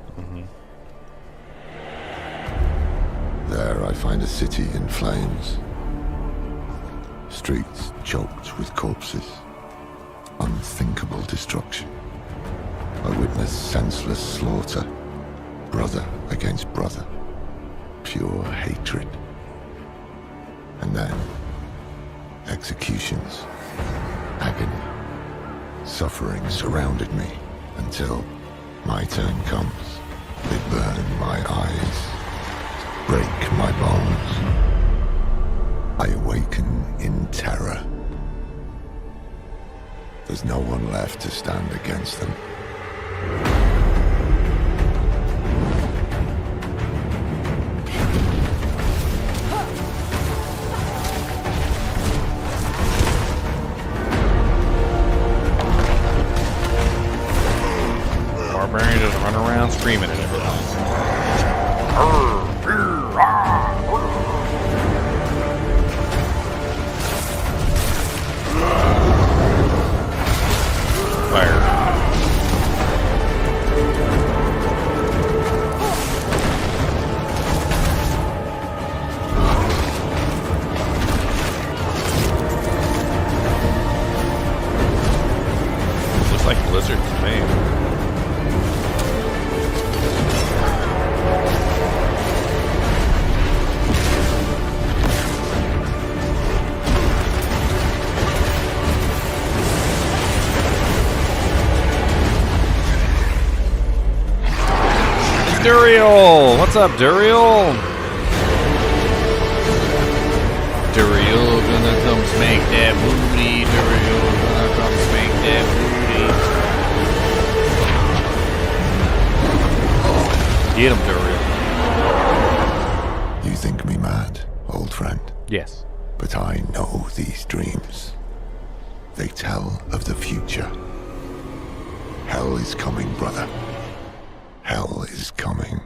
There I find a city in flames. Streets choked with corpses. Unthinkable destruction. I witness senseless slaughter. Brother against brother. pure hatred. And then, executions, agony, suffering surrounded me until my turn comes. They burn my eyes, break my bones. I awaken in terror. There's no one left to stand against them. Barbarian just run around screaming at everyone. Fire. Looks like Blizzard to me. Duriel! What's up, Duriel? Duriel gonna come spank that booty. Duriel gonna come spank that booty. Get him, Duriel. You think me mad, old friend? Yes. But I know these dreams. They tell of the future. Hell is coming, brother. Hell is coming.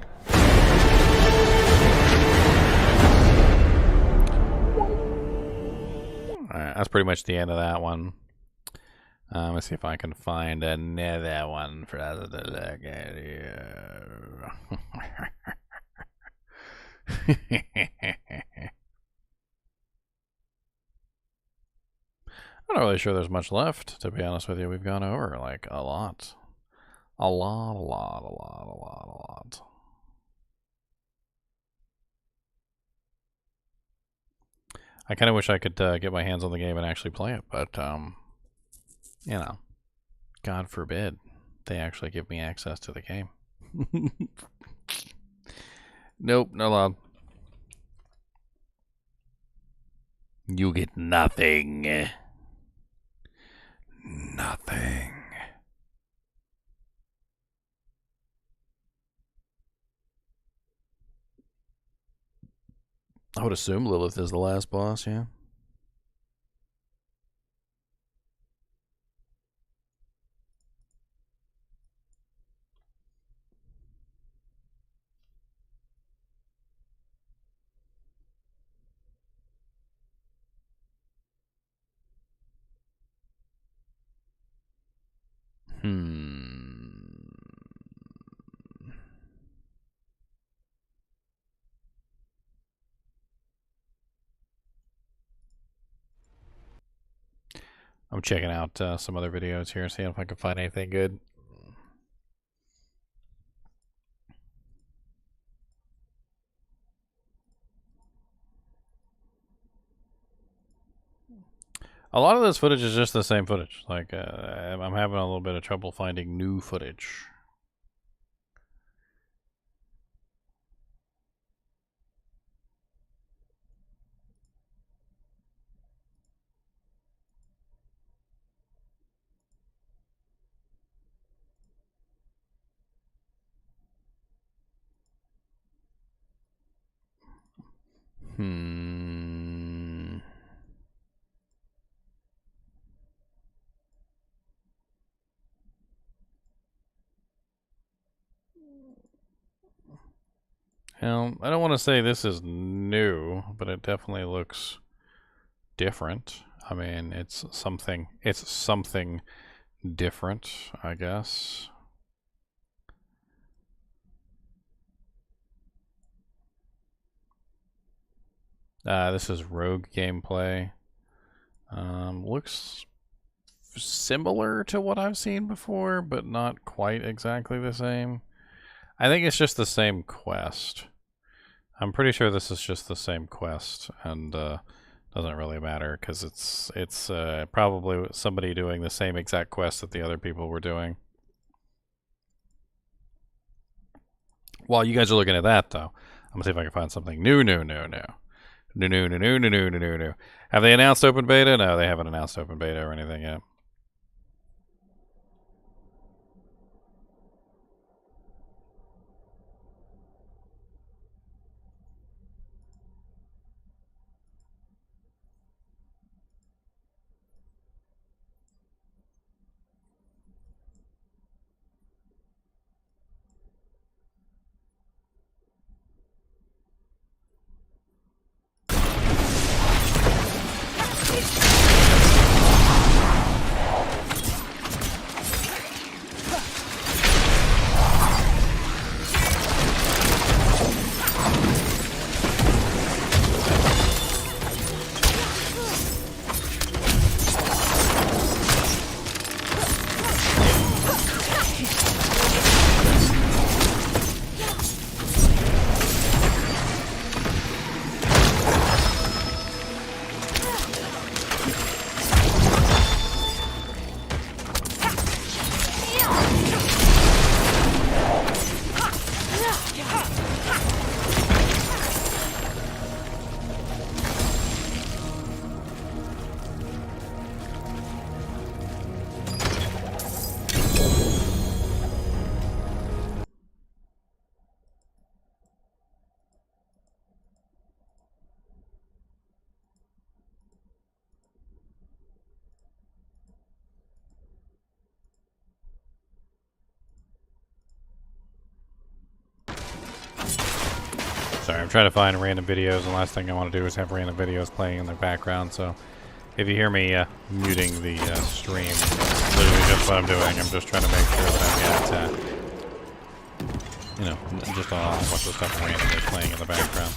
Alright, that's pretty much the end of that one. Let's see if I can find another one for us to look at here. I'm not really sure there's much left, to be honest with you. We've gone over like a lot. A lot. I kind of wish I could get my hands on the game and actually play it, but, you know, God forbid they actually give me access to the game. Nope, no love. You get nothing. Nothing. I would assume Lilith is the last boss, yeah. I'm checking out some other videos here, seeing if I can find anything good. A lot of this footage is just the same footage. Like, I'm having a little bit of trouble finding new footage. Well, I don't want to say this is new, but it definitely looks different. I mean, it's something different, I guess. This is rogue gameplay. Looks similar to what I've seen before, but not quite exactly the same. I think it's just the same quest. I'm pretty sure this is just the same quest, and doesn't really matter because it's probably somebody doing the same exact quest that the other people were doing. While you guys are looking at that, though, I'm gonna see if I can find something new. Have they announced open beta? No, they haven't announced open beta or anything yet. Sorry, I'm trying to find random videos, and the last thing I want to do is have random videos playing in the background, so if you hear me muting the stream, that's literally just what I'm doing. I'm just trying to make sure that I've got, you know, just a bunch of stuff randomly playing in the background.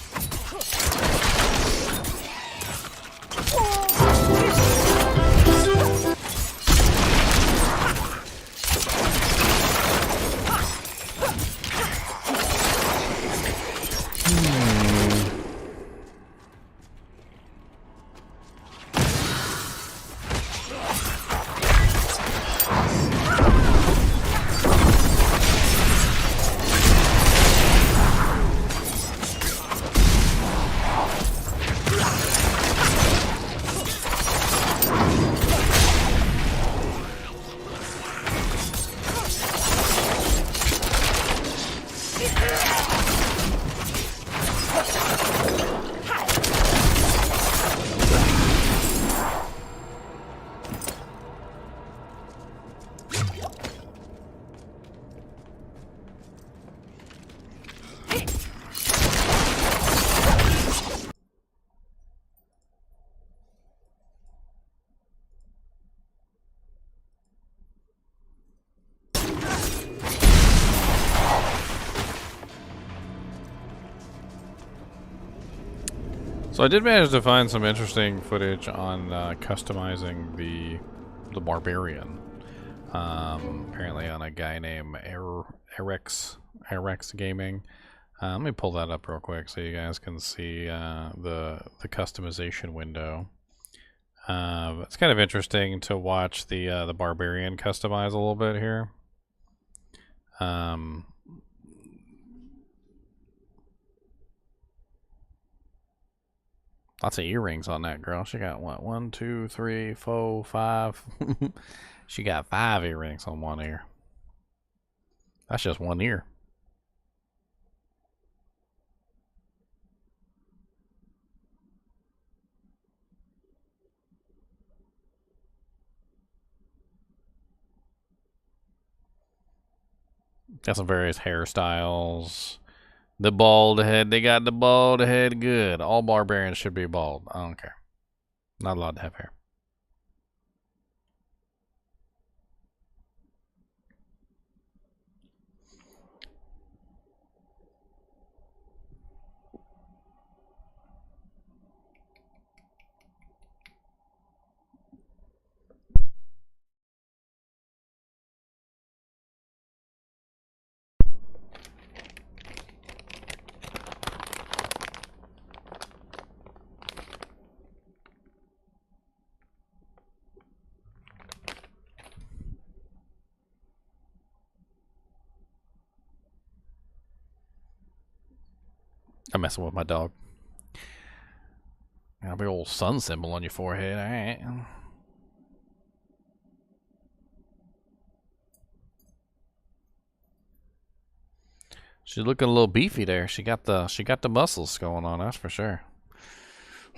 So I did manage to find some interesting footage on customizing the Barbarian. Apparently on a guy named Erex Gaming. Let me pull that up real quick so you guys can see the customization window. It's kind of interesting to watch the Barbarian customize a little bit here. Lots of earrings on that girl. She got what? 1, 2, 3, 4, 5. She got 5 earrings on one ear. That's just one ear. Got some various hairstyles. The bald head. They got the bald head good. All barbarians should be bald. I don't care. Not allowed to have hair. I'm messing with my dog. Got a big old sun symbol on your forehead. All right. She's looking a little beefy there. She got the muscles going on. That's for sure.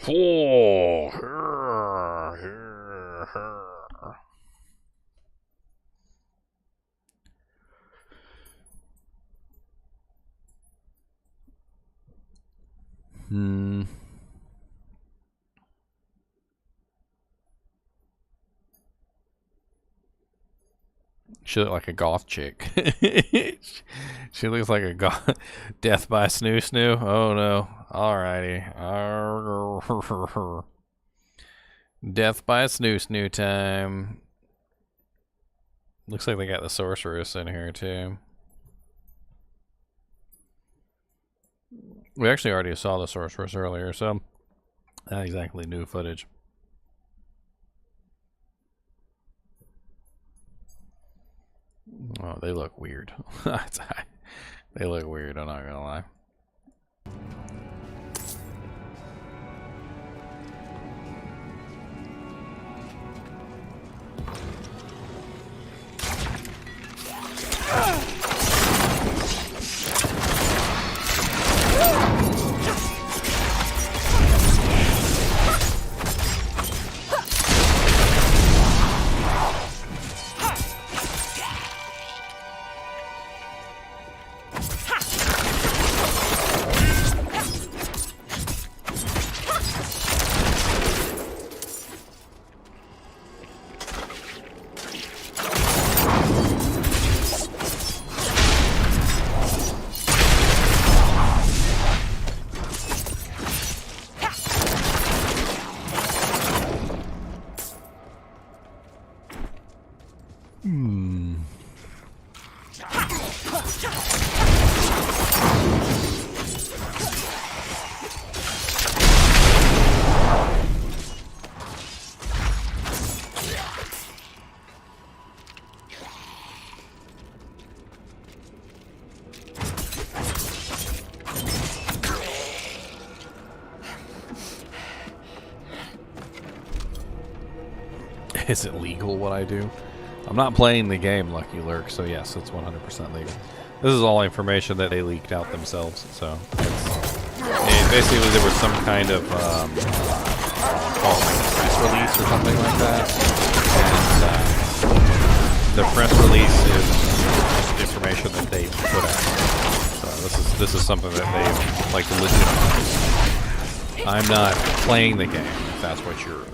Oh, She looked like a goth chick. She looks like a goth. Death by snoo snoo. Oh no. Alrighty. Death by snoo snoo time. Looks like they got the sorceress in here too. We actually already saw the sorceress earlier, so not exactly new footage. Oh, they look weird. They look weird, I'm not gonna lie. Is it legal what I do? I'm not playing the game, Lucky Lurk, so yes, it's 100% legal. This is all information that they leaked out themselves, so basically there was some kind of press release or something like that, and the press release is just information that they put out. So this is something that they like legitimized. I'm not playing the game. That's what you're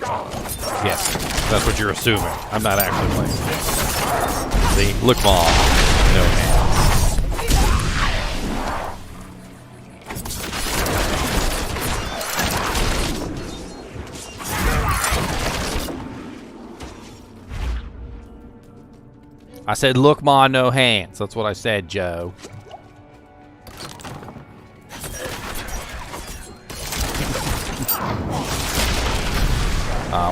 guessing. That's what you're assuming. I'm not actually playing the game. See, look, Mom, no hands. I said, look, Ma, no hands. That's what I said, Joe.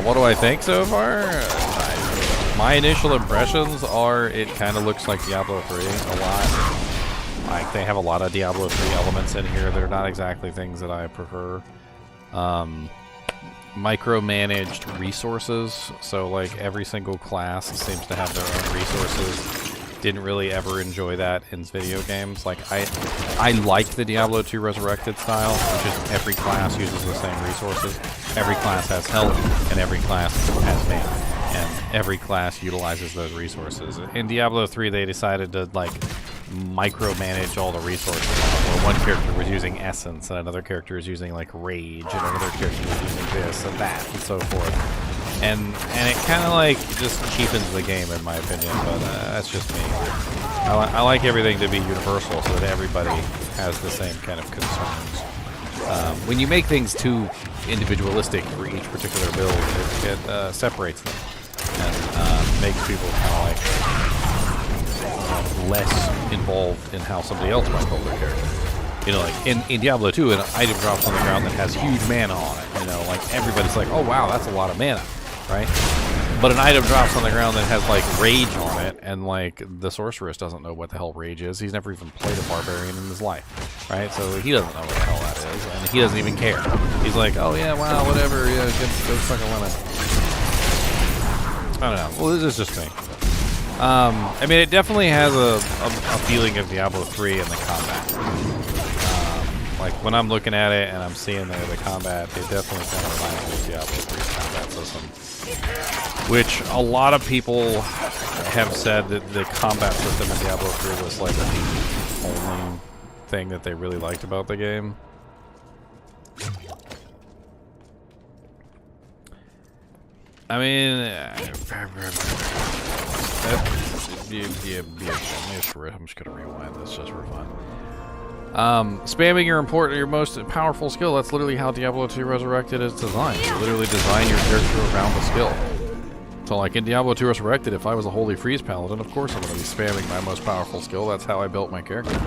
What do I think so far? My initial impressions are it kind of looks like Diablo 3 a lot. Like, they have a lot of Diablo 3 elements in here that are not exactly things that I prefer. Micromanaged resources, so like every single class seems to have their own resources. Didn't really ever enjoy that in video games. Like I like the Diablo 2 Resurrected style, which is every class uses the same resources. Every class has health, and every class has mana, and every class utilizes those resources. In Diablo 3, they decided to like micromanage all the resources. Where one character was using essence, and another character is using like rage, and another character is using this and that, and so forth. And it kind of like just cheapens the game, in my opinion. But that's just me. I like everything to be universal, so that everybody has the same kind of concerns. When you make things too individualistic for each particular build, it separates them and makes people kind of like less involved in how somebody else might build their character. You know, like in Diablo 2, an item drops on the ground that has huge mana on it. You know, like everybody's like, oh wow, that's a lot of mana, right? But an item drops on the ground that has like rage on it, and like the sorceress doesn't know what the hell rage is. He's never even played a barbarian in his life, right? So he doesn't know what the hell that is, and he doesn't even care. He's like, oh yeah, wow, whatever, yeah, go fucking limit. I don't know. Well, this is just me. I mean, it definitely has a feeling of Diablo 3 in the combat. Like when I'm looking at it and I'm seeing the combat, it definitely kind of reminds me of Diablo 3's combat system. Which a lot of people have said that the combat system in Diablo 3 was like the only thing that they really liked about the game. I mean, I'm just gonna rewind this just for fun. Spamming your most powerful skill, that's literally how Diablo 2 Resurrected is designed. You literally design your character around the skill. So like in Diablo 2 Resurrected, if I was a Holy Freeze Paladin, of course I'm going to be spamming my most powerful skill. That's how I built my character.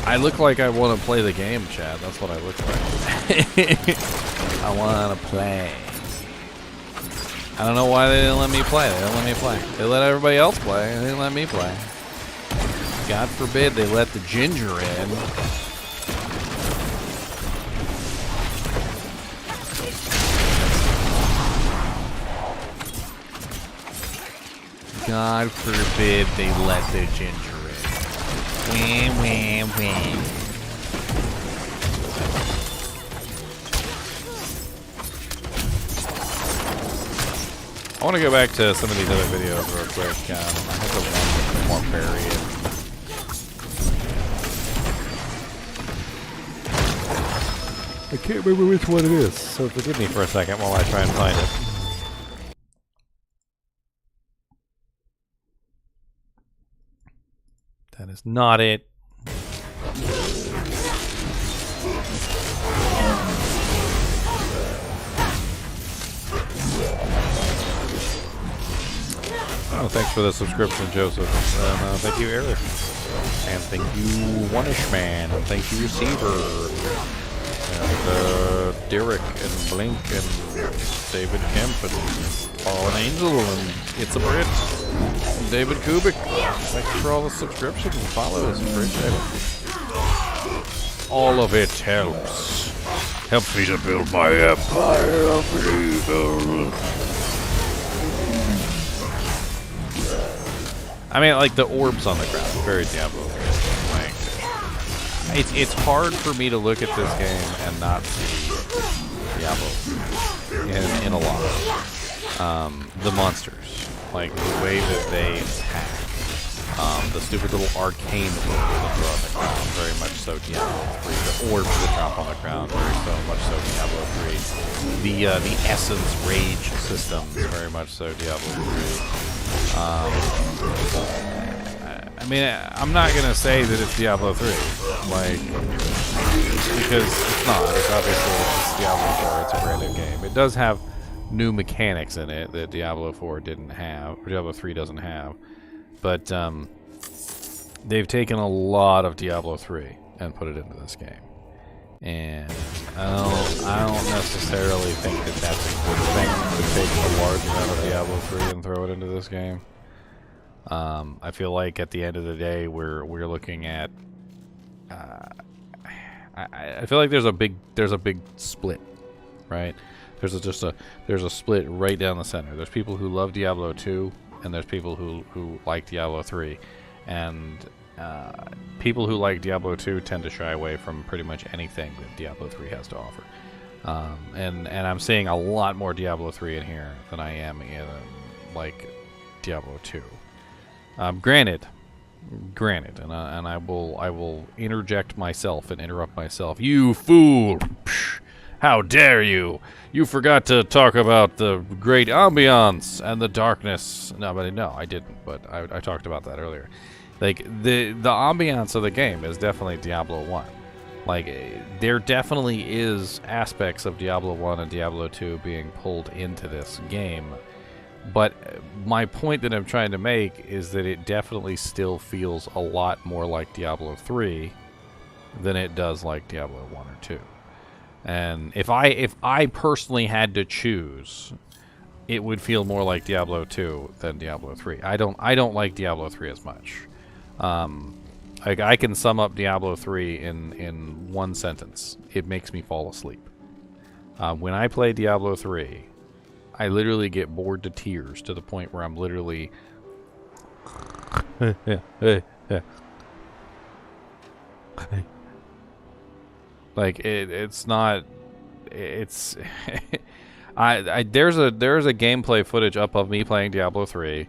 I look like I want to play the game, Chad. That's what I look like. I want to play. I don't know why they didn't let me play. They didn't let me play. They let everybody else play. They didn't let me play. God forbid they let the ginger in. God forbid they let the ginger in. Wham, wham, wham. I want to go back to some of these other videos real quick. I have the one with Barbarian. I can't remember which one it is, so forgive me for a second while I try and find it. That is not it. Oh, thanks for the subscription, Joseph. And thank you, Eric. And thank you, One-ish-Man. And thank you, Receiver. And Derek and Blink and David Kemp and Fallen Angel and It's a Brit. And David Kubik. Thanks for all the subscriptions and follows. Appreciate it. All of it helps. Helps me to build my empire of evil. I mean, like the orbs on the ground, very Diablo. Like, it's hard for me to look at this game and not see Diablo in a lot. The monsters, like the way that they attack, the stupid little arcane orbs that are on the ground, very much so Diablo 3. The orbs that drop on the ground, very so much so Diablo 3. The essence rage systems, very much so Diablo 3. I mean, I'm not gonna say that it's Diablo 3, like, because it's not. It's obviously it's Diablo 4. It's a brand new game. It does have new mechanics in it that Diablo 4 didn't have, or Diablo 3 doesn't have. But they've taken a lot of Diablo 3 and put it into this game. And I don't necessarily think that that's a good thing to take a large amount of Diablo 3 and throw it into this game. I feel like at the end of the day, we're looking at. I feel like there's a big split, right? There's a split right down the center. There's people who love Diablo 2, and there's people who like Diablo 3, and people who like Diablo 2 tend to shy away from pretty much anything that Diablo 3 has to offer. And I'm seeing a lot more Diablo 3 in here than I am in like Diablo 2. Granted, and I will interject myself and interrupt myself. You fool! Psh, how dare you! You forgot to talk about the great ambiance and the darkness. No, I didn't. But I talked about that earlier. Like the ambiance of the game is definitely Diablo 1. Like there definitely is aspects of Diablo 1 and Diablo 2 being pulled into this game. But my point that I'm trying to make is that it definitely still feels a lot more like Diablo 3 than it does like Diablo 1 or 2. And if I personally had to choose, it would feel more like Diablo 2 than Diablo 3. I don't like Diablo 3 as much. I can sum up Diablo 3 in one sentence. It makes me fall asleep. When I play Diablo 3, I literally get bored to tears to the point where I'm literally like it's not it's there's a gameplay footage up of me playing Diablo 3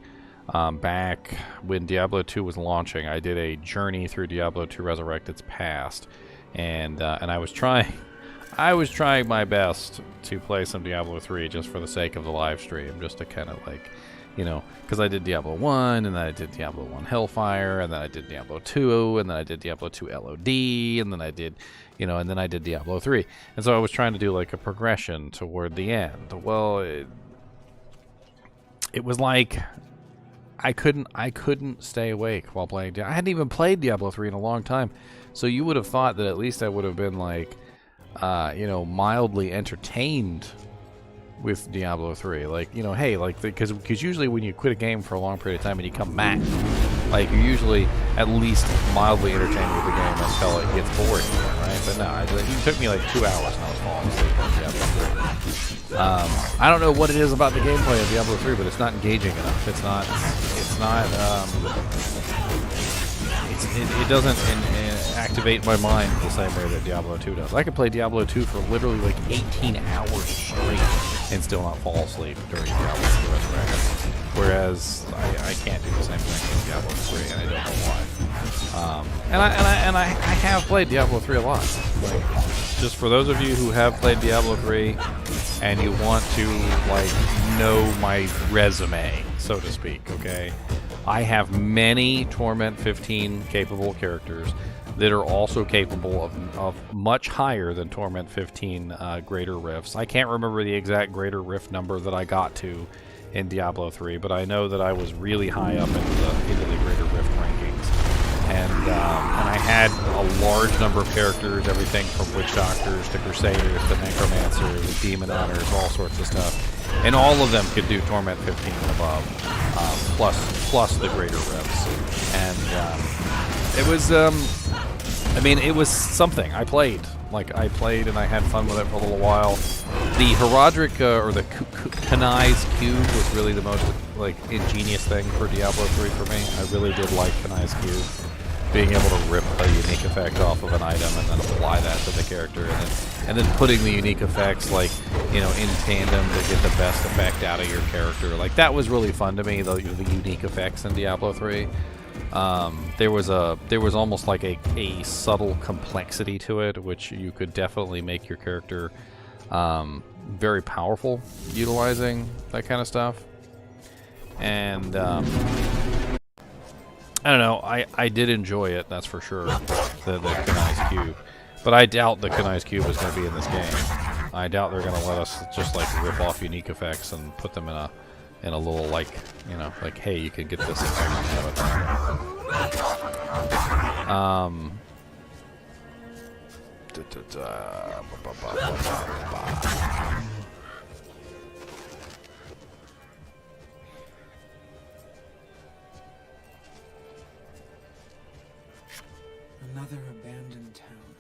back when Diablo 2 was launching. I did a journey through Diablo 2 Resurrected's past, and I was trying my best to play some Diablo 3 just for the sake of the live stream, just to kind of like, you know, because I did Diablo 1, and then I did Diablo 1 Hellfire, and then I did Diablo 2, and then I did Diablo 2 LOD, and then I did, you know, and then I did Diablo 3. And so I was trying to do like a progression toward the end. Well, it was like I couldn't stay awake while playing. I hadn't even played Diablo 3 in a long time, so you would have thought that at least I would have been like, you know, mildly entertained with Diablo 3. Like, you know, hey, like, because usually when you quit a game for a long period of time and you come back, like, you're usually at least mildly entertained with the game until it gets boring again, right? But no, it took me like 2 hours and I was falling asleep on Diablo 3. I don't know what it is about the gameplay of Diablo 3, but it's not engaging enough. It doesn't activate my mind the same way that Diablo 2 does. I could play Diablo 2 for literally like 18 hours straight and still not fall asleep during Diablo 2 Resurrected. Whereas I can't do the same thing with Diablo 3, and I don't know why. And I have played Diablo 3 a lot. Like, just for those of you who have played Diablo 3 and you want to like know my resume, so to speak, okay? I have many Torment 15 capable characters that are also capable of much higher than Torment 15 Greater Rifts. I can't remember the exact Greater Rift number that I got to in Diablo 3, but I know that I was really high up into the Greater Rift rankings. And I had a large number of characters, everything from Witch Doctors to Crusaders to Necromancers, Demon Hunters, all sorts of stuff. And all of them could do Torment 15 and above, plus the Greater Rifts. And it was, I mean, it was something. I played and I had fun with it for a little while. The Herodric, or the Kanai's Cube was really the most, like, ingenious thing for Diablo 3 for me. I really did like Kanai's Cube. Being able to rip a unique effect off of an item and then apply that to the character, and then putting the unique effects, like, you know, in tandem to get the best effect out of your character. Like, that was really fun to me, the unique effects in Diablo 3. There was almost like a subtle complexity to it, which you could definitely make your character very powerful utilizing that kind of stuff. And I don't know, I did enjoy it, that's for sure, the Kanai's Cube. But I doubt the Kanai's Cube is going to be in this game. I doubt they're going to let us just like rip off unique effects and put them in a little, like, you know, like, hey, you can get this effect out of that. Another abandoned town.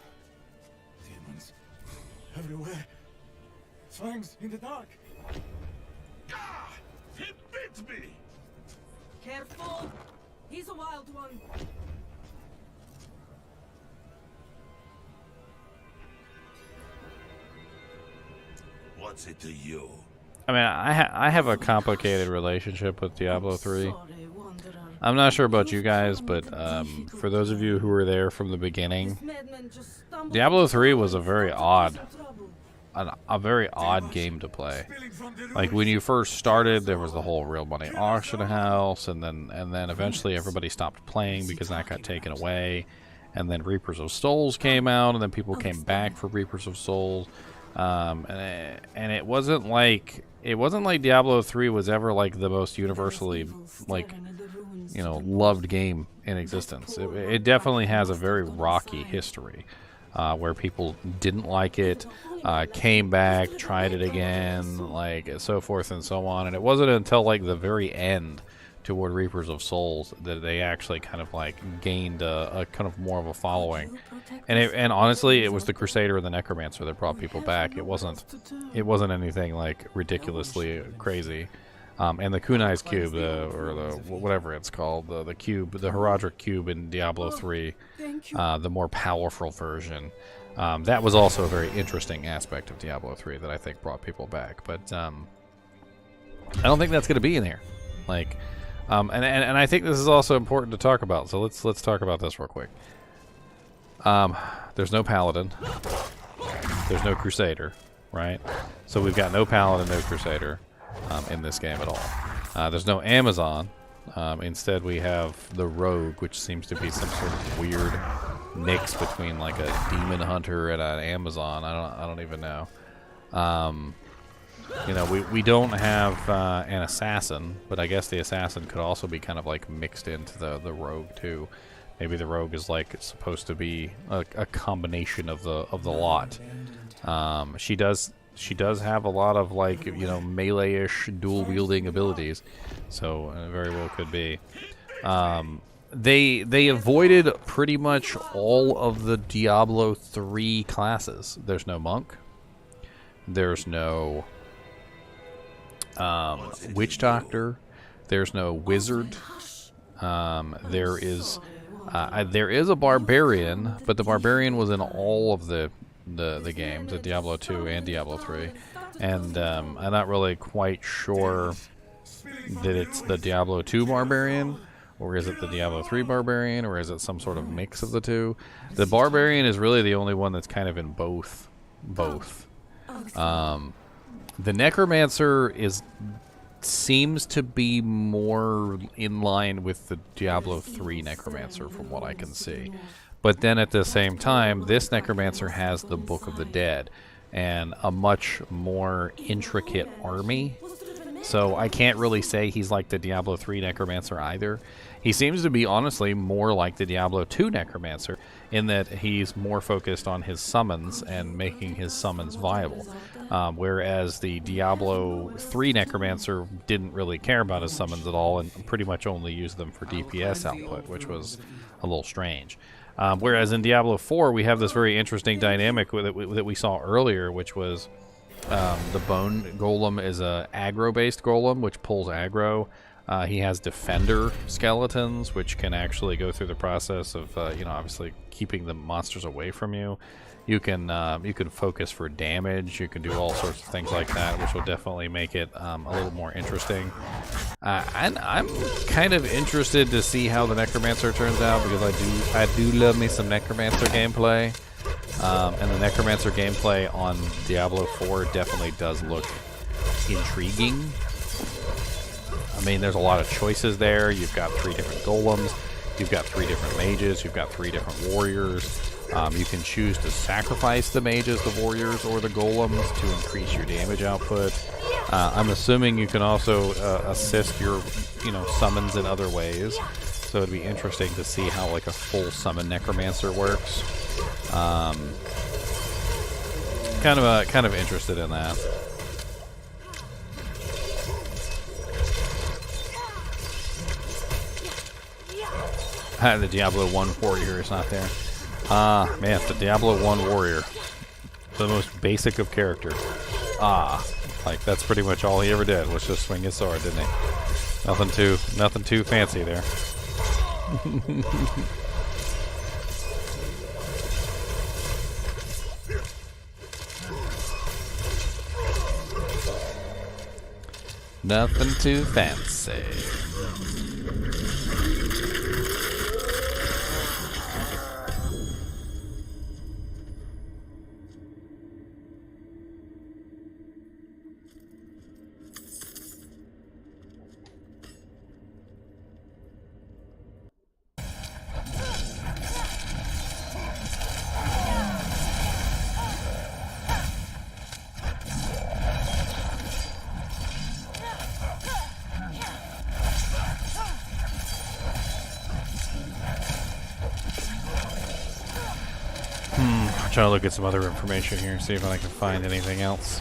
Demons everywhere. Swings in the dark. Ah! It bit me! Careful! He's a wild one. What's it to you? I mean, I have a complicated relationship with Diablo 3. I'm not sure about you guys, but for those of you who were there from the beginning, Diablo 3 was a very odd game to play. Like, when you first started, there was the whole real money auction house, and then eventually everybody stopped playing because that got taken away, and then Reapers of Souls came out, and then people came back for Reapers of Souls, and it wasn't like Diablo 3 was ever like the most universally, like, you know, loved game in existence. It definitely has a very rocky history. where people didn't like it, came back, tried it again, like so forth and so on. And it wasn't until like the very end, toward Reapers of Souls, that they actually kind of like gained a kind of more of a following. And honestly, it was the Crusader and the Necromancer that brought people back. It wasn't anything like ridiculously crazy. And the Kanai's cube, or the whatever it's called, the cube, the Herodric cube in Diablo 3, the more powerful version. That was also a very interesting aspect of Diablo 3 that I think brought people back. But I don't think that's going to be in here. Like, and I think this is also important to talk about. So let's talk about this real quick. There's no Paladin. There's no Crusader, right? So we've got no Paladin, no Crusader in this game at all. There's no Amazon. Instead, we have the Rogue, which seems to be some sort of weird mix between like a demon hunter and an Amazon. I don't even know. You know, we don't have an assassin, but I guess the assassin could also be kind of like mixed into the Rogue too. Maybe the Rogue is like supposed to be a combination of the lot. She does have a lot of like, you know, melee-ish dual wielding abilities, so very well could be. They avoided pretty much all of the Diablo 3 classes. There's no monk. There's no witch doctor. There's no wizard. There is a barbarian, but the barbarian was in all of the games, at Diablo 2 and Diablo 3, and I'm not really quite sure that it's the Diablo 2 barbarian, or is it the Diablo 3 barbarian, or is it some sort of mix of the two. The barbarian is really the only one that's kind of in both. The Necromancer seems to be more in line with the Diablo 3 Necromancer from what I can see. But then at the same time, this Necromancer has the Book of the Dead and a much more intricate army. So I can't really say he's like the Diablo 3 Necromancer either. He seems to be honestly more like the Diablo 2 Necromancer in that he's more focused on his summons and making his summons viable. Whereas the Diablo 3 Necromancer didn't really care about his summons at all and pretty much only used them for DPS output, which was a little strange. Whereas in Diablo 4, we have this very interesting dynamic that we saw earlier, which was the Bone Golem is a aggro-based golem, which pulls aggro. He has defender skeletons, which can actually go through the process of, you know, obviously keeping the monsters away from you. You can focus for damage. You can do all sorts of things like that, which will definitely make it a little more interesting. And I'm kind of interested to see how the Necromancer turns out, because I do love me some Necromancer gameplay. And the Necromancer gameplay on Diablo 4 definitely does look intriguing. I mean, there's a lot of choices there. You've got 3 different golems. You've got 3 different mages. You've got 3 different warriors. You can choose to sacrifice the mages, the warriors, or the golems to increase your damage output. I'm assuming you can also assist your, you know, summons in other ways. So it'd be interesting to see how like a full summon Necromancer works. Kind of interested in that. The Diablo 1 warrior is not there. Man, the Diablo 1 warrior. The most basic of characters. Like that's pretty much all he ever did was just swing his sword, didn't he? Nothing too fancy there. Nothing too fancy. I'm trying to look at some other information here, see if I can find anything else.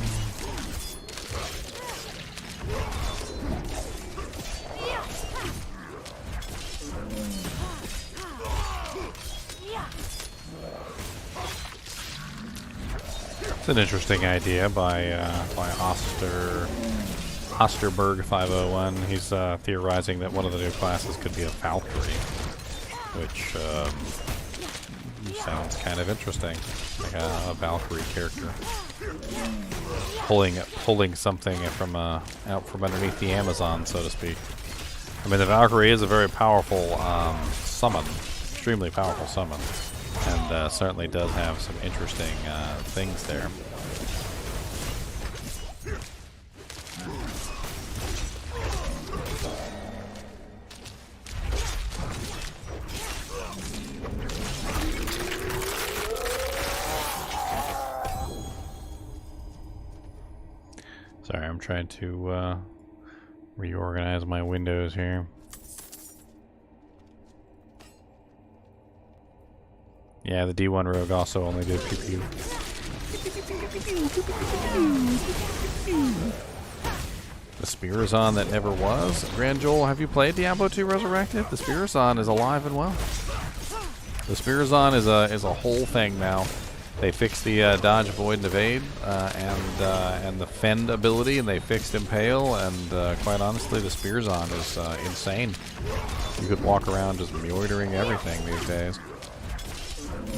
It's an interesting idea by Osterberg 501. He's theorizing that one of the new classes could be a Valkyrie, which sounds kind of interesting, like a Valkyrie character pulling something from out from underneath the Amazon, so to speak. I mean, the Valkyrie is a very powerful summon, extremely powerful summon, and certainly does have some interesting things there. Sorry, I'm trying to reorganize my windows here. Yeah, the D1 rogue also only did pew pew. The Spirazon that never was. Grand Joel, have you played Diablo 2 Resurrected? The Spirazon is alive and well. The Spirazon is a whole thing now. They fixed the dodge, avoid, and evade, and the fend ability, and they fixed impale. And quite honestly, the Spirazon is insane. You could walk around just murdering everything these days.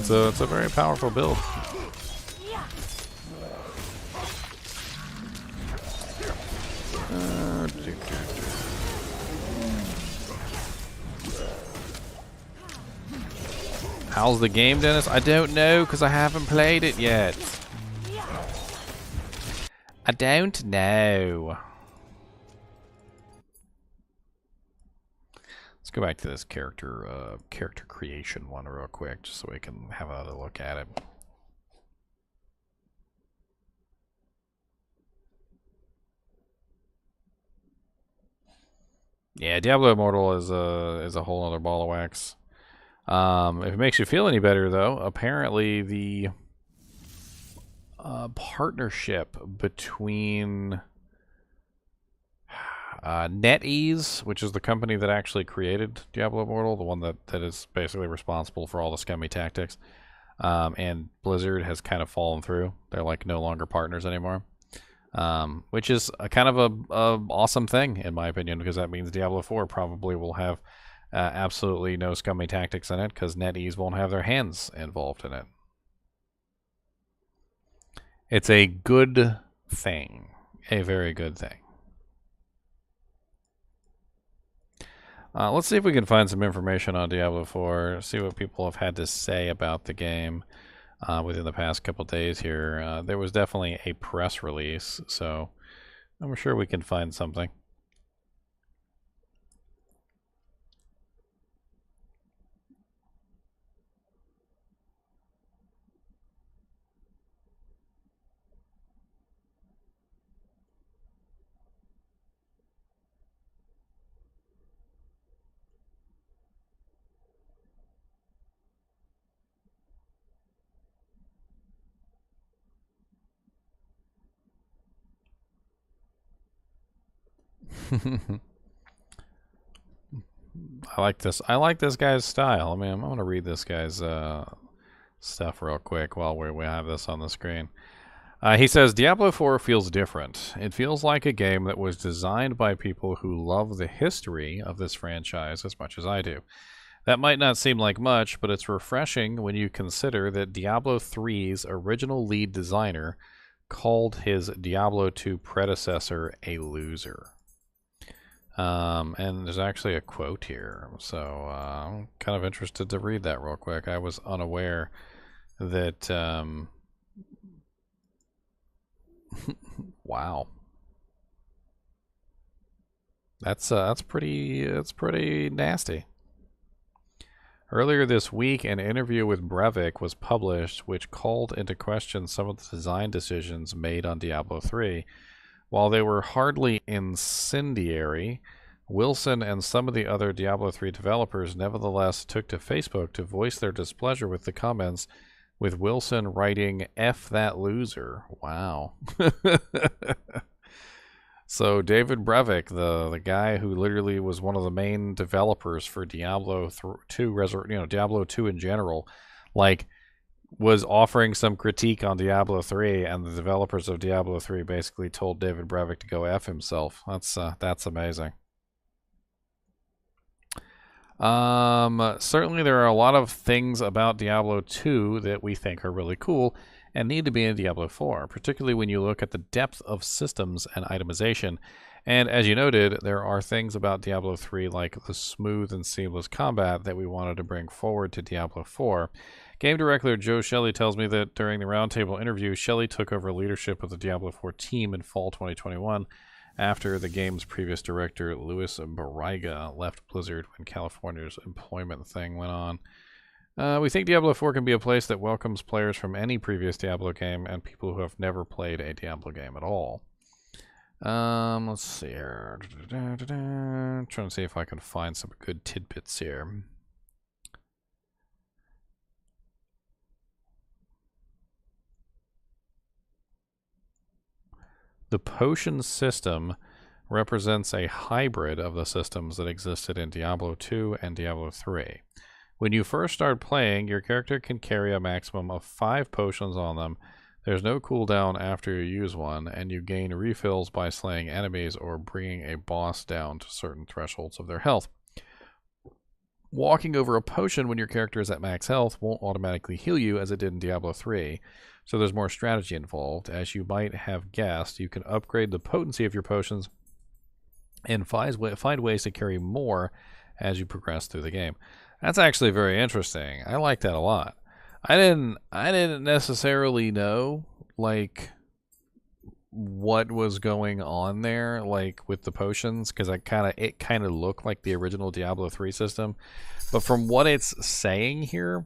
So it's a very powerful build. How's the game, Dennis? I don't know, because I haven't played it yet. I don't know. Let's go back to this character creation one real quick, just so we can have another look at it. Yeah, Diablo Immortal is a whole other ball of wax. If it makes you feel any better, though, apparently the partnership between NetEase, which is the company that actually created Diablo Immortal, the one that is basically responsible for all the scummy tactics, and Blizzard has kind of fallen through. They're like no longer partners anymore, which is a kind of a awesome thing in my opinion, because that means Diablo 4 probably will have absolutely no scummy tactics in it, because NetEase won't have their hands involved in it. It's a good thing. A very good thing. Let's see if we can find some information on Diablo 4, see what people have had to say about the game within the past couple days here. There was definitely a press release, so I'm sure we can find something. I like this. I like this guy's style. I mean, I'm going to read this guy's stuff real quick while we have this on the screen. He says, Diablo 4 feels different. It feels like a game that was designed by people who love the history of this franchise as much as I do. That might not seem like much, but it's refreshing when you consider that Diablo 3's original lead designer called his Diablo 2 predecessor a loser. And there's actually a quote here, so I'm kind of interested to read that real quick. I was unaware that wow, that's pretty nasty. Earlier this week, an interview with Brevik was published, which called into question some of the design decisions made on Diablo 3. While they were hardly incendiary, Wilson and some of the other Diablo 3 developers nevertheless took to Facebook to voice their displeasure with the comments with Wilson writing F that loser. Wow. So David Brevik, the guy who literally was one of the main developers for Diablo 2, Diablo 2 in general, like, was offering some critique on Diablo 3, and the developers of Diablo 3 basically told David Brevik to go F himself. That's amazing. Certainly there are a lot of things about Diablo 2 that we think are really cool and need to be in Diablo 4, particularly when you look at the depth of systems and itemization. And as you noted, there are things about Diablo 3 like the smooth and seamless combat that we wanted to bring forward to Diablo 4. Game director Joe Shelley tells me that during the roundtable interview, Shelley took over leadership of the Diablo 4 team in fall 2021 after the game's previous director, Louis Barriga, left Blizzard when California's employment thing went on. We think Diablo 4 can be a place that welcomes players from any previous Diablo game and people who have never played a Diablo game at all. Let's see here. Trying to see if I can find some good tidbits here. The potion system represents a hybrid of the systems that existed in Diablo 2 and Diablo 3. When you first start playing, your character can carry a maximum of 5 potions on them. There's no cooldown after you use one, and you gain refills by slaying enemies or bringing a boss down to certain thresholds of their health. Walking over a potion when your character is at max health won't automatically heal you as it did in Diablo 3, so there's more strategy involved. As you might have guessed, you can upgrade the potency of your potions and find ways to carry more as you progress through the game. That's actually very interesting. I like that a lot. I didn't necessarily know, like, what was going on there, like, with the potions, because it kind of looked like the original Diablo 3 system. But from what it's saying here,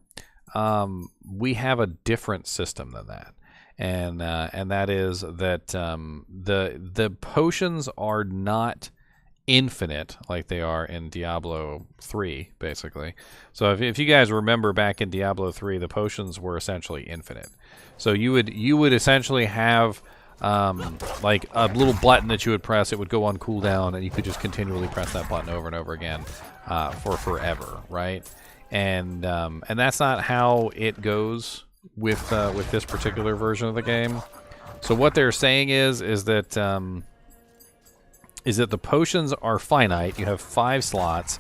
we have a different system than that. And that is that the potions are not infinite like they are in Diablo 3, basically. So if you guys remember back in Diablo 3, the potions were essentially infinite. So you would essentially have like a little button that you would press. It would go on cooldown, and you could just continually press that button over and over again for forever, right? And that's not how it goes with this particular version of the game. So what they're saying is that the potions are finite. You have 5 slots.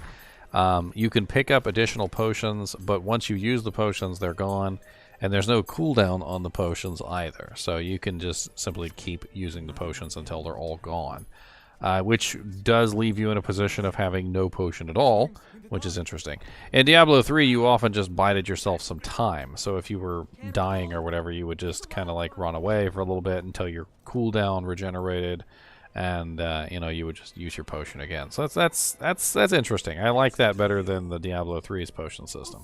You can pick up additional potions, but once you use the potions, they're gone. And there's no cooldown on the potions either. So you can just simply keep using the potions until they're all gone. Which does leave you in a position of having no potion at all, which is interesting. In Diablo 3, you often just bided yourself some time. So if you were dying or whatever, you would just kind of like run away for a little bit until your cooldown regenerated. And you would just use your potion again. So that's interesting. I like that better than the Diablo 3's potion system.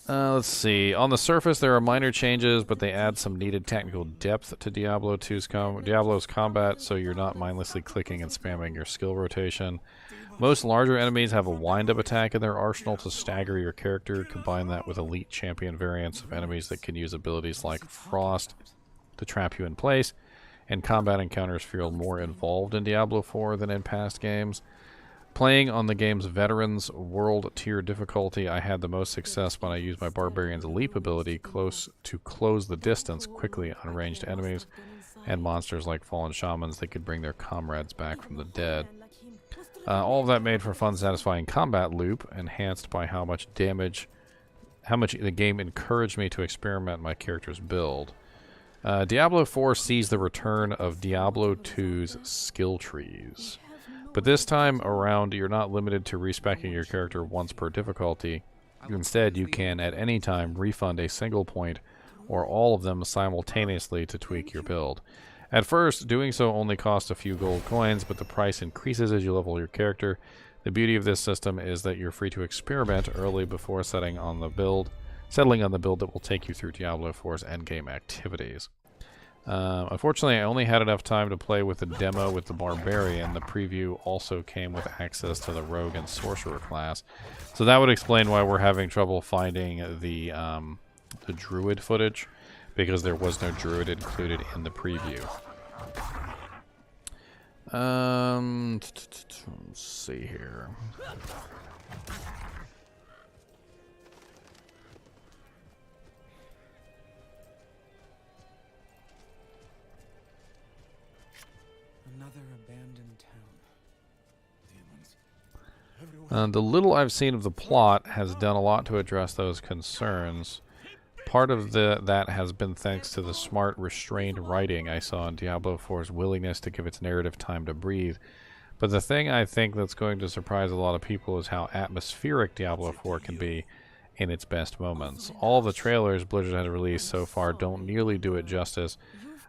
Let's see. On the surface, there are minor changes, but they add some needed technical depth to Diablo's combat, so you're not mindlessly clicking and spamming your skill rotation. Most larger enemies have a wind-up attack in their arsenal to stagger your character. Combine that with elite champion variants of enemies that can use abilities like Frost to trap you in place. And combat encounters feel more involved in Diablo 4 than in past games. Playing on the game's Veterans World Tier difficulty, I had the most success when I used my Barbarian's Leap ability to close the distance quickly on ranged enemies and monsters like fallen shamans that could bring their comrades back from the dead. All of that made for a fun, satisfying combat loop, enhanced by how much the game encouraged me to experiment my character's build. Diablo 4 sees the return of Diablo 2's skill trees. But this time around, you're not limited to respeccing your character once per difficulty. Instead, you can at any time refund a single point or all of them simultaneously to tweak your build. At first, doing so only costs a few gold coins, but the price increases as you level your character. The beauty of this system is that you're free to experiment early before settling on the build that will take you through Diablo 4's endgame activities. Unfortunately, I only had enough time to play with the demo with the Barbarian. The preview also came with access to the Rogue and Sorcerer class. So that would explain why we're having trouble finding the Druid footage, because there was no Druid included in the preview. Let's see here. Another abandoned town. The little I've seen of the plot has done a lot to address those concerns. Part of that has been thanks to the smart, restrained writing I saw in Diablo 4's willingness to give its narrative time to breathe. But the thing I think that's going to surprise a lot of people is how atmospheric Diablo 4 can be in its best moments. All the trailers Blizzard has released so far don't nearly do it justice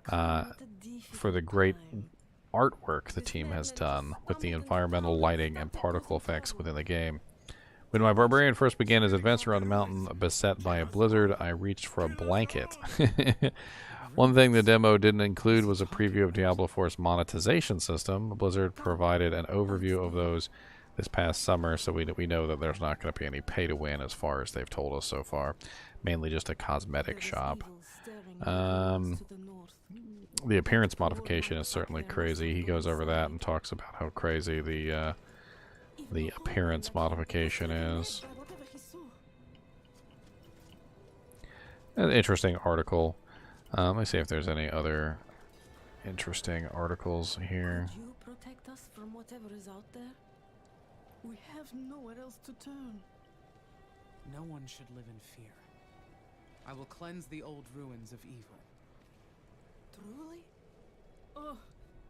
for the great artwork the team has done with the environmental lighting and particle effects within the game. When my Barbarian first began his adventure on a mountain beset by a blizzard, I reached for a blanket. One thing the demo didn't include was a preview of Diablo 4's monetization system. Blizzard provided an overview of those this past summer, so we know that there's not going to be any pay-to-win as far as they've told us so far. Mainly just a cosmetic shop. The appearance modification is certainly crazy. He goes over that and talks about how crazy the appearance modification is. An interesting article. Let me see if there's any other interesting articles here. You protect us from whatever is out there? We have nowhere else to turn. No one should live in fear. I will cleanse the old ruins of evil. Truly? Oh,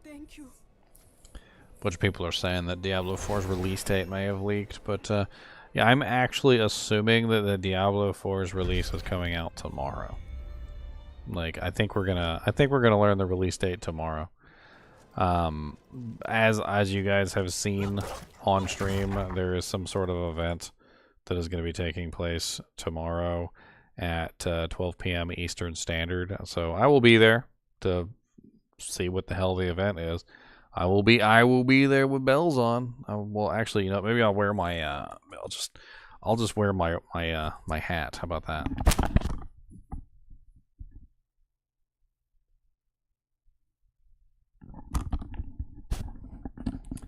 thank you. A bunch of people are saying that Diablo 4's release date may have leaked, but yeah, I'm actually assuming that the Diablo 4's release is coming out tomorrow. Like, I think we're gonna learn the release date tomorrow. As you guys have seen on stream, there is some sort of event that is going to be taking place tomorrow at 12 p.m. Eastern Standard. So I will be there to see what the hell the event is. I will be there with bells on. Well, actually, you know, maybe I'll wear my I'll just wear my hat. How about that?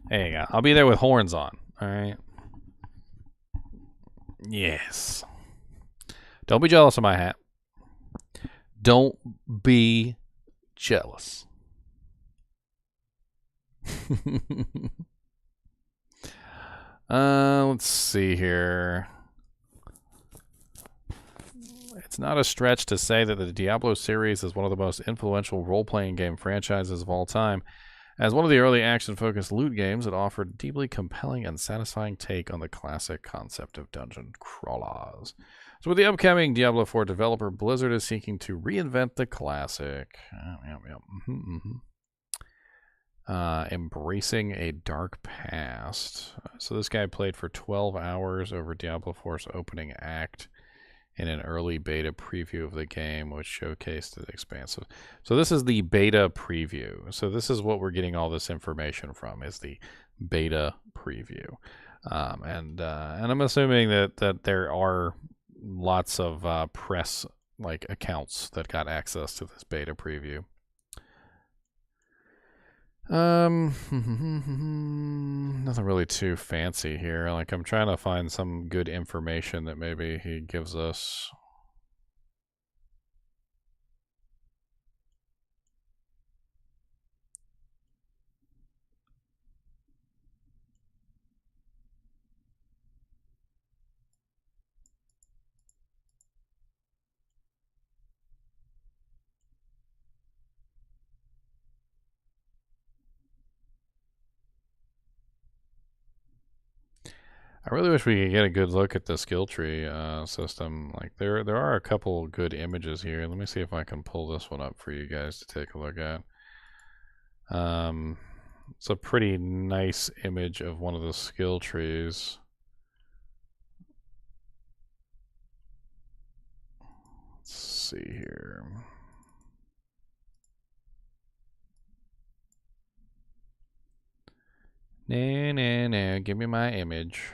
There you go. I'll be there with horns on. All right. Yes. Don't be jealous of my hat. Don't be jealous. Let's see here. It's not a stretch to say that the Diablo series is one of the most influential role-playing game franchises of all time. As one of the early action-focused loot games, it offered a deeply compelling and satisfying take on the classic concept of dungeon crawlers. So with the upcoming Diablo 4 developer, Blizzard is seeking to reinvent the classic. Embracing a dark past. So this guy played for 12 hours over Diablo 4's opening act in an early beta preview of the game, which showcased the expansive. So this is the beta preview. So this is what we're getting all this information from, is the beta preview. And I'm assuming that there are lots of press like accounts that got access to this beta preview. Nothing really too fancy here. Like, I'm trying to find some good information that maybe he gives us. I really wish we could get a good look at the skill tree system. Like, there are a couple good images here. Let me see if I can pull this one up for you guys to take a look at. It's a pretty nice image of one of the skill trees. Let's see here. No. Give me my image.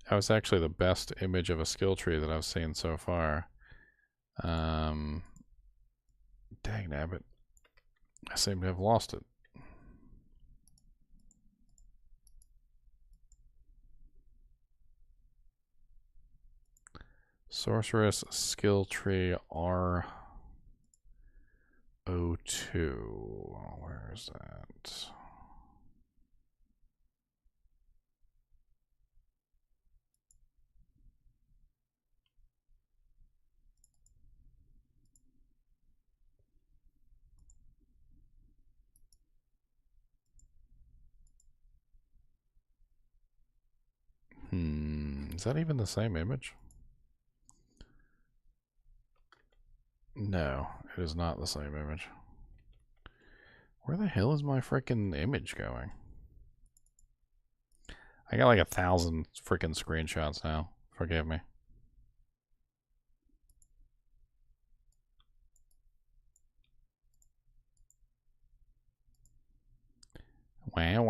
That was actually the best image of a skill tree that I've seen so far. Dang nabbit. I seem to have lost it. Sorceress skill tree R02. Where is that? Is that even the same image? No, it is not the same image. Where the hell is my freaking image going? I got like 1,000 freaking screenshots now. Forgive me. Wow.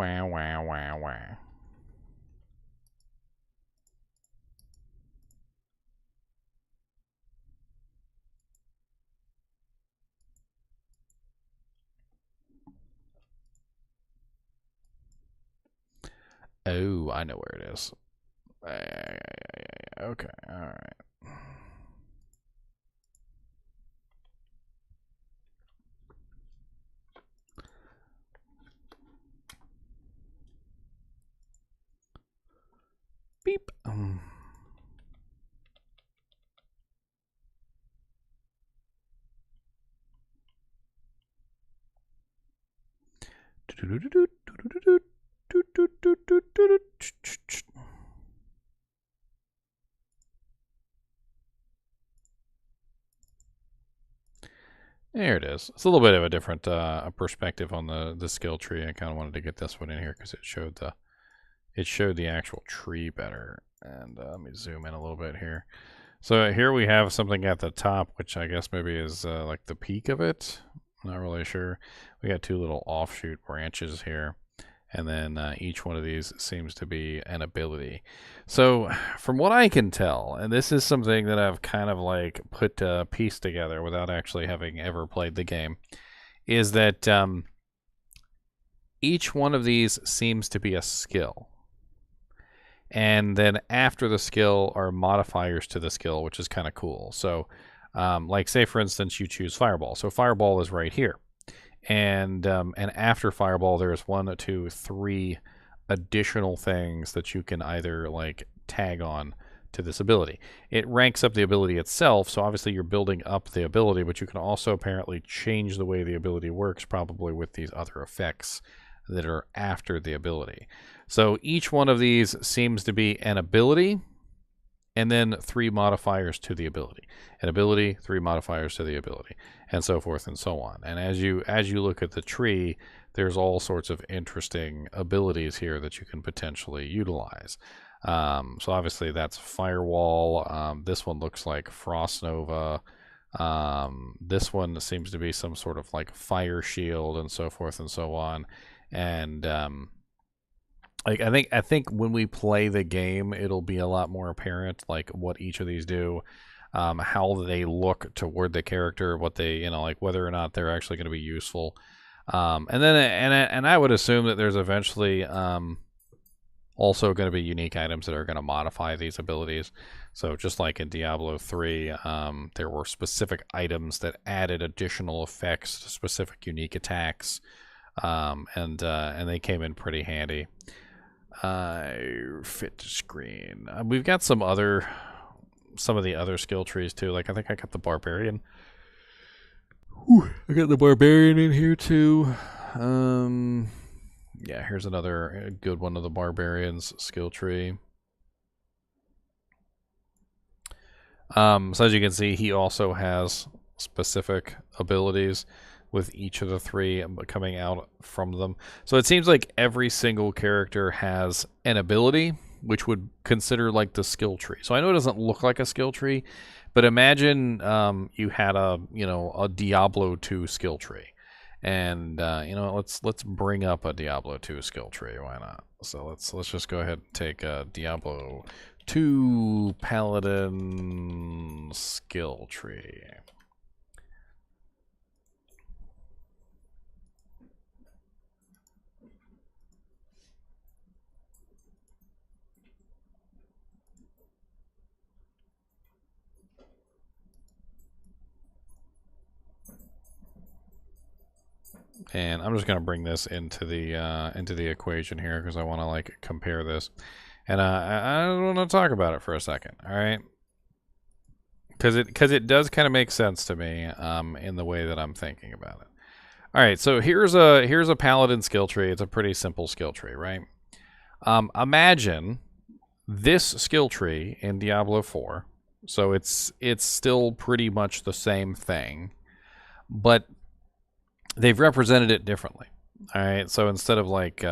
Oh, I know where it is. Okay, alright. Beep. There it is. It's a little bit of a different perspective on the skill tree. I kind of wanted to get this one in here because it showed the actual tree better. And let me zoom in a little bit here. So here we have something at the top, which I guess maybe is like the peak of it. I'm not really sure. We got two little offshoot branches here. And then each one of these seems to be an ability. So from what I can tell, and this is something that I've kind of like put a piece together without actually having ever played the game, is that each one of these seems to be a skill. And then after the skill are modifiers to the skill, which is kind of cool. So like say for instance you choose Fireball. So Fireball is right here. And after Fireball, there's 1, 2, 3 additional things that you can either like tag on to this ability. It ranks up the ability itself, so obviously you're building up the ability, but you can also apparently change the way the ability works, probably with these other effects that are after the ability. So each one of these seems to be an ability, and then 3 modifiers to the ability. An ability, 3 modifiers to the ability, and so forth and so on. And as you look at the tree, there's all sorts of interesting abilities here that you can potentially utilize. So obviously that's Firewall. This one looks like Frost Nova. This one seems to be some sort of like Fire Shield and so forth and so on. And like I think when we play the game, it'll be a lot more apparent like what each of these do, how they look toward the character, what they like whether or not they're actually going to be useful, and then I would assume that there's eventually also going to be unique items that are going to modify these abilities. So just like in Diablo 3, there were specific items that added additional effects to specific unique attacks, and they came in pretty handy. Fit to screen. We've got some of the other skill trees too. Like I think I got the Barbarian. I got the Barbarian in here too. Yeah, here's another good one of the Barbarian's skill tree. So as you can see, he also has specific abilities with each of the 3 coming out from them. So it seems like every single character has an ability, which would consider like the skill tree. So I know it doesn't look like a skill tree, But imagine you had a Diablo 2 skill tree. And let's bring up a Diablo 2 skill tree. Why not? So let's just go ahead and take a Diablo 2 Paladin skill tree. And I'm just going to bring this into the equation here because I want to like compare this, and I want to talk about it for a second. All right, because it does kind of make sense to me in the way that I'm thinking about it. All right, so here's a Paladin skill tree. It's a pretty simple skill tree, right? Imagine this skill tree in Diablo 4. So it's still pretty much the same thing, but they've represented it differently. All right, so instead of like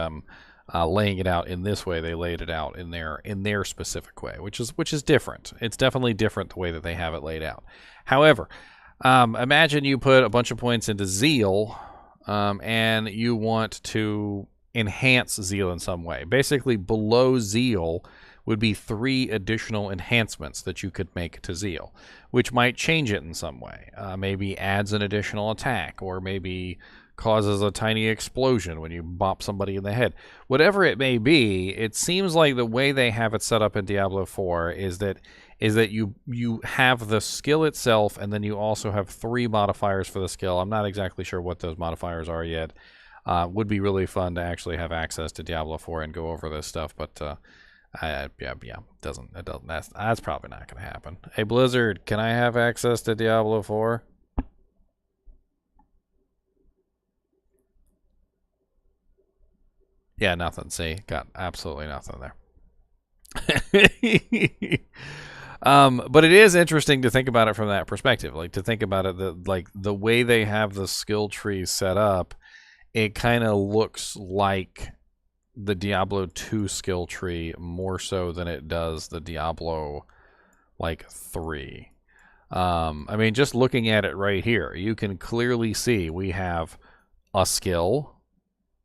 laying it out in this way, they laid it out in their specific way, which is different. It's definitely different the way that they have it laid out. However, imagine you put a bunch of points into zeal, and you want to enhance zeal in some way. Basically, below zeal would be 3 additional enhancements that you could make to zeal, which might change it in some way. Maybe adds an additional attack, or maybe causes a tiny explosion when you bop somebody in the head. Whatever it may be, it seems like the way they have it set up in Diablo 4 is that you have the skill itself, and then you also have 3 modifiers for the skill. I'm not exactly sure what those modifiers are yet. Would be really fun to actually have access to Diablo 4 and go over this stuff, but that's probably not going to happen. Hey Blizzard, can I have access to Diablo 4? Yeah, nothing. See, got absolutely nothing there. But it is interesting to think about it from that perspective. Like, to think about it, the way they have the skill tree set up, it kind of looks like the Diablo 2 skill tree more so than it does the Diablo 3. I mean, just looking at it right here, you can clearly see we have a skill,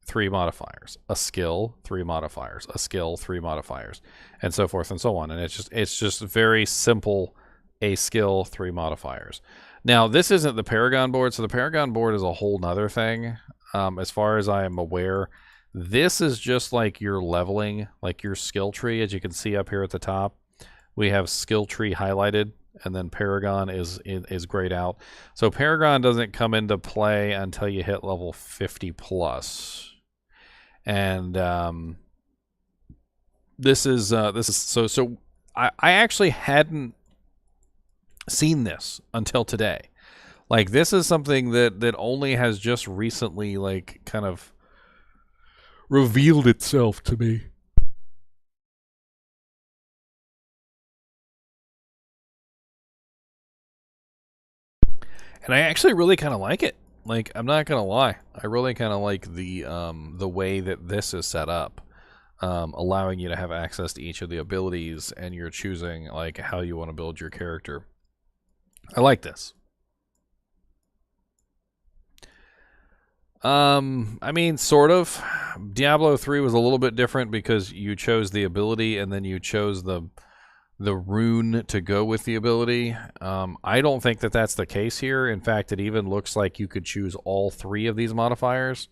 3 modifiers, a skill, 3 modifiers, a skill, 3 modifiers, and so forth and so on. And it's just very simple, a skill, 3 modifiers. Now, this isn't the Paragon board, so the Paragon board is a whole nother thing. As far as I am aware, this is just like your leveling, like your skill tree. As you can see up here at the top, we have skill tree highlighted, and then Paragon is grayed out. So Paragon doesn't come into play until you hit level 50 plus. And this is so I actually hadn't seen this until today. Like, this is something that only has just recently kind of revealed itself to me. And I actually really kind of like it. Like, I'm not gonna lie, I really kind of like the way that this is set up, allowing you to have access to each of the abilities, and you're choosing like how you want to build your character. I like this. I mean, sort of. Diablo 3 was a little bit different because you chose the ability and then you chose the rune to go with the ability. I don't think that that's the case here. In fact, it even looks like you could choose all 3 of these modifiers.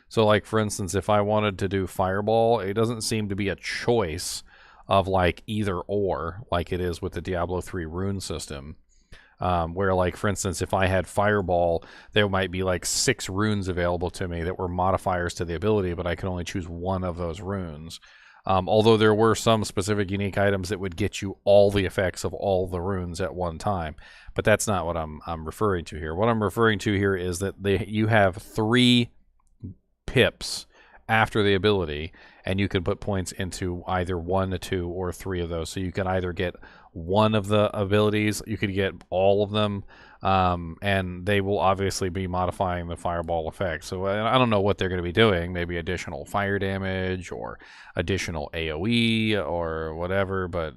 So, like, for instance, if I wanted to do Fireball, it doesn't seem to be a choice of like either or, like it is with the Diablo 3 rune system. Where, like, for instance, if I had Fireball, there might be like 6 runes available to me that were modifiers to the ability, but I could only choose one of those runes. Although there were some specific unique items that would get you all the effects of all the runes at one time. But that's not what I'm referring to here. What I'm referring to here is that you have 3 pips after the ability, and you can put points into either 1, 2, or 3 of those. So you can either get one of the abilities, you could get all of them, and they will obviously be modifying the Fireball effect. So I don't know what they're going to be doing. Maybe additional fire damage or additional AoE or whatever, but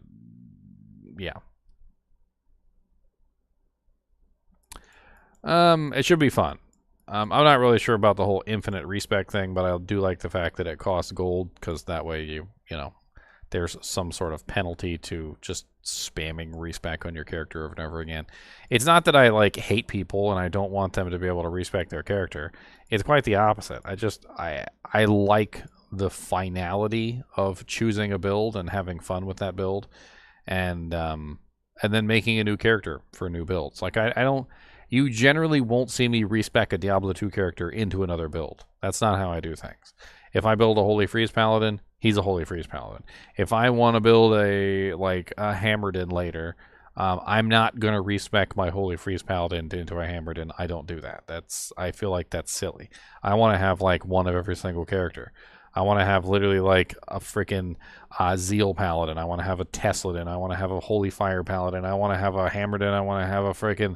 yeah. It should be fun. I'm not really sure about the whole infinite respec thing, but I do like the fact that it costs gold, because that way you know, there's some sort of penalty to just spamming respec on your character over and over again. It's not that I like hate people and I don't want them to be able to respec their character. It's quite the opposite. I like the finality of choosing a build and having fun with that build, and then making a new character for new builds. Like I don't. You generally won't see me respec a Diablo 2 character into another build. That's not how I do things. If I build a Holy Freeze Paladin, he's a Holy Freeze Paladin. If I want to build a Hammerden later, I'm not going to respec my Holy Freeze Paladin into a Hammerden. I don't do that. I feel like that's silly. I want to have like one of every single character. I want to have literally like a freaking Zeal Paladin. I want to have a Tesladin. I want to have a Holy Fire Paladin. I want to have a Hammerden. I want to have a freaking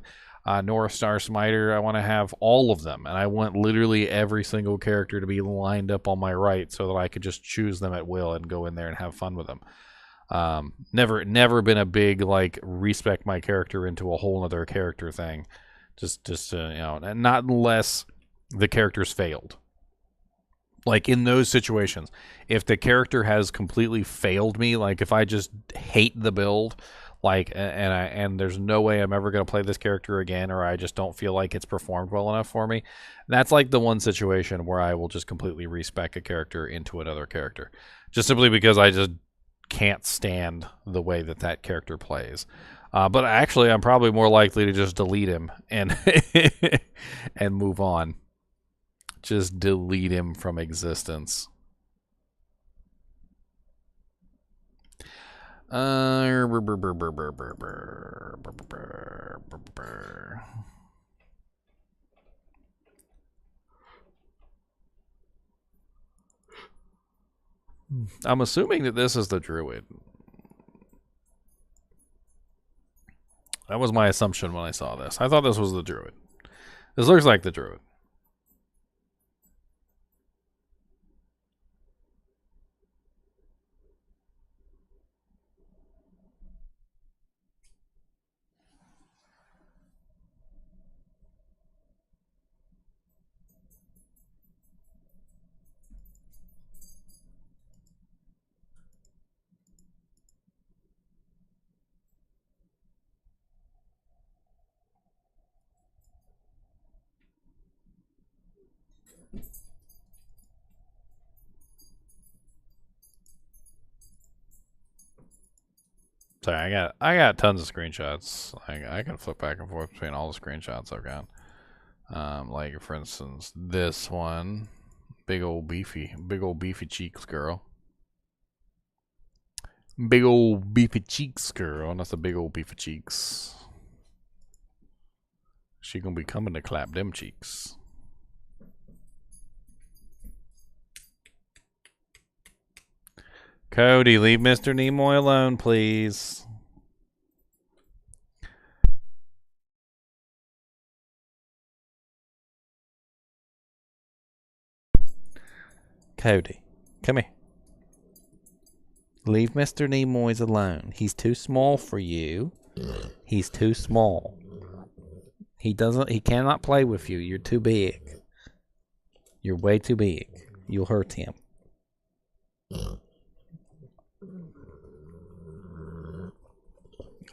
North Star Smiter. I want to have all of them, and I want literally every single character to be lined up on my right so that I could just choose them at will and go in there and have fun with them. Never been a big like respec my character into a whole other character thing. Just you know, not unless the character's failed. Like in those situations, if the character has completely failed me, like if I just hate the build, like, and there's no way I'm ever going to play this character again, or I just don't feel like it's performed well enough for me, that's like the one situation where I will just completely respec a character into another character. Just simply because I just can't stand the way that character plays. But actually, I'm probably more likely to just delete him and and move on. Just delete him from existence. I'm assuming that this is the Druid. That was my assumption when I saw this. I thought this was the Druid. This looks like the Druid. Sorry, I got tons of screenshots. I can flip back and forth between all the screenshots I've got. Like for instance, this one, big old beefy cheeks girl. Big old beefy cheeks girl, and that's a big old beefy cheeks. She gonna be coming to clap them cheeks. Cody, leave Mr. Nimoy alone, please. Cody, come here. Leave Mr. Nimoy alone. He's too small for you. He's too small. He cannot play with you. You're too big. You're way too big. You'll hurt him.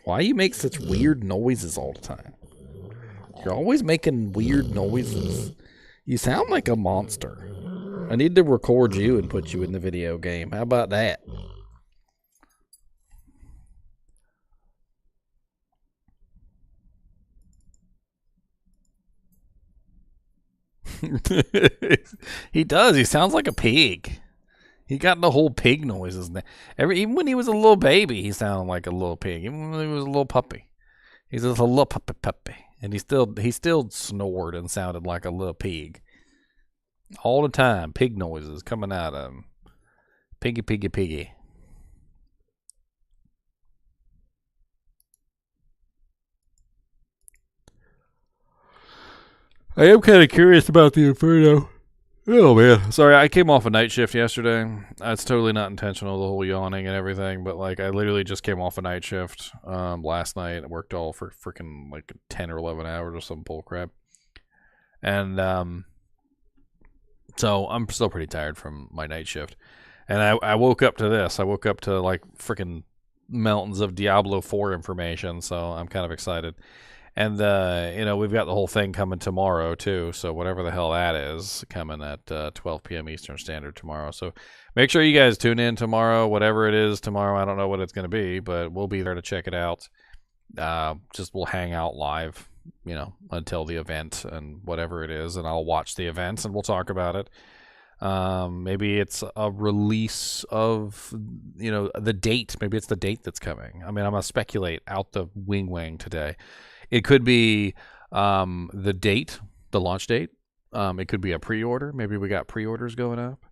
Why you make such weird noises all the time? You're always making weird noises. You sound like a monster. I need to record you and put you in the video game. How about that? He does. He sounds like a pig. He got the whole pig noises. Even when he was a little baby, he sounded like a little pig. Even when he was a little puppy, he's just a little puppy, and he still snored and sounded like a little pig all the time. Pig noises coming out of him. Piggy, piggy, piggy. I am kind of curious about the Inferno. Oh, man. Sorry, I came off a night shift yesterday. It's totally not intentional, the whole yawning and everything, but, like, I literally just came off a night shift last night. I worked all for freaking, like, 10 or 11 hours or some bull crap. And so I'm still pretty tired from my night shift. And I woke up to this. I woke up to like freaking mountains of Diablo 4 information, so I'm kind of excited. And, you know, we've got the whole thing coming tomorrow, too. So whatever the hell that is, coming at 12 p.m. Eastern Standard tomorrow. So make sure you guys tune in tomorrow. Whatever it is tomorrow, I don't know what it's going to be, but we'll be there to check it out. Just we'll hang out live, you know, until the event and whatever it is. And I'll watch the events and we'll talk about it. Maybe it's a release of, you know, the date. Maybe it's the date that's coming. I mean, I'm going to speculate out the wing today. It could be the date, the launch date. It could be a pre-order. Maybe we got pre-orders going up.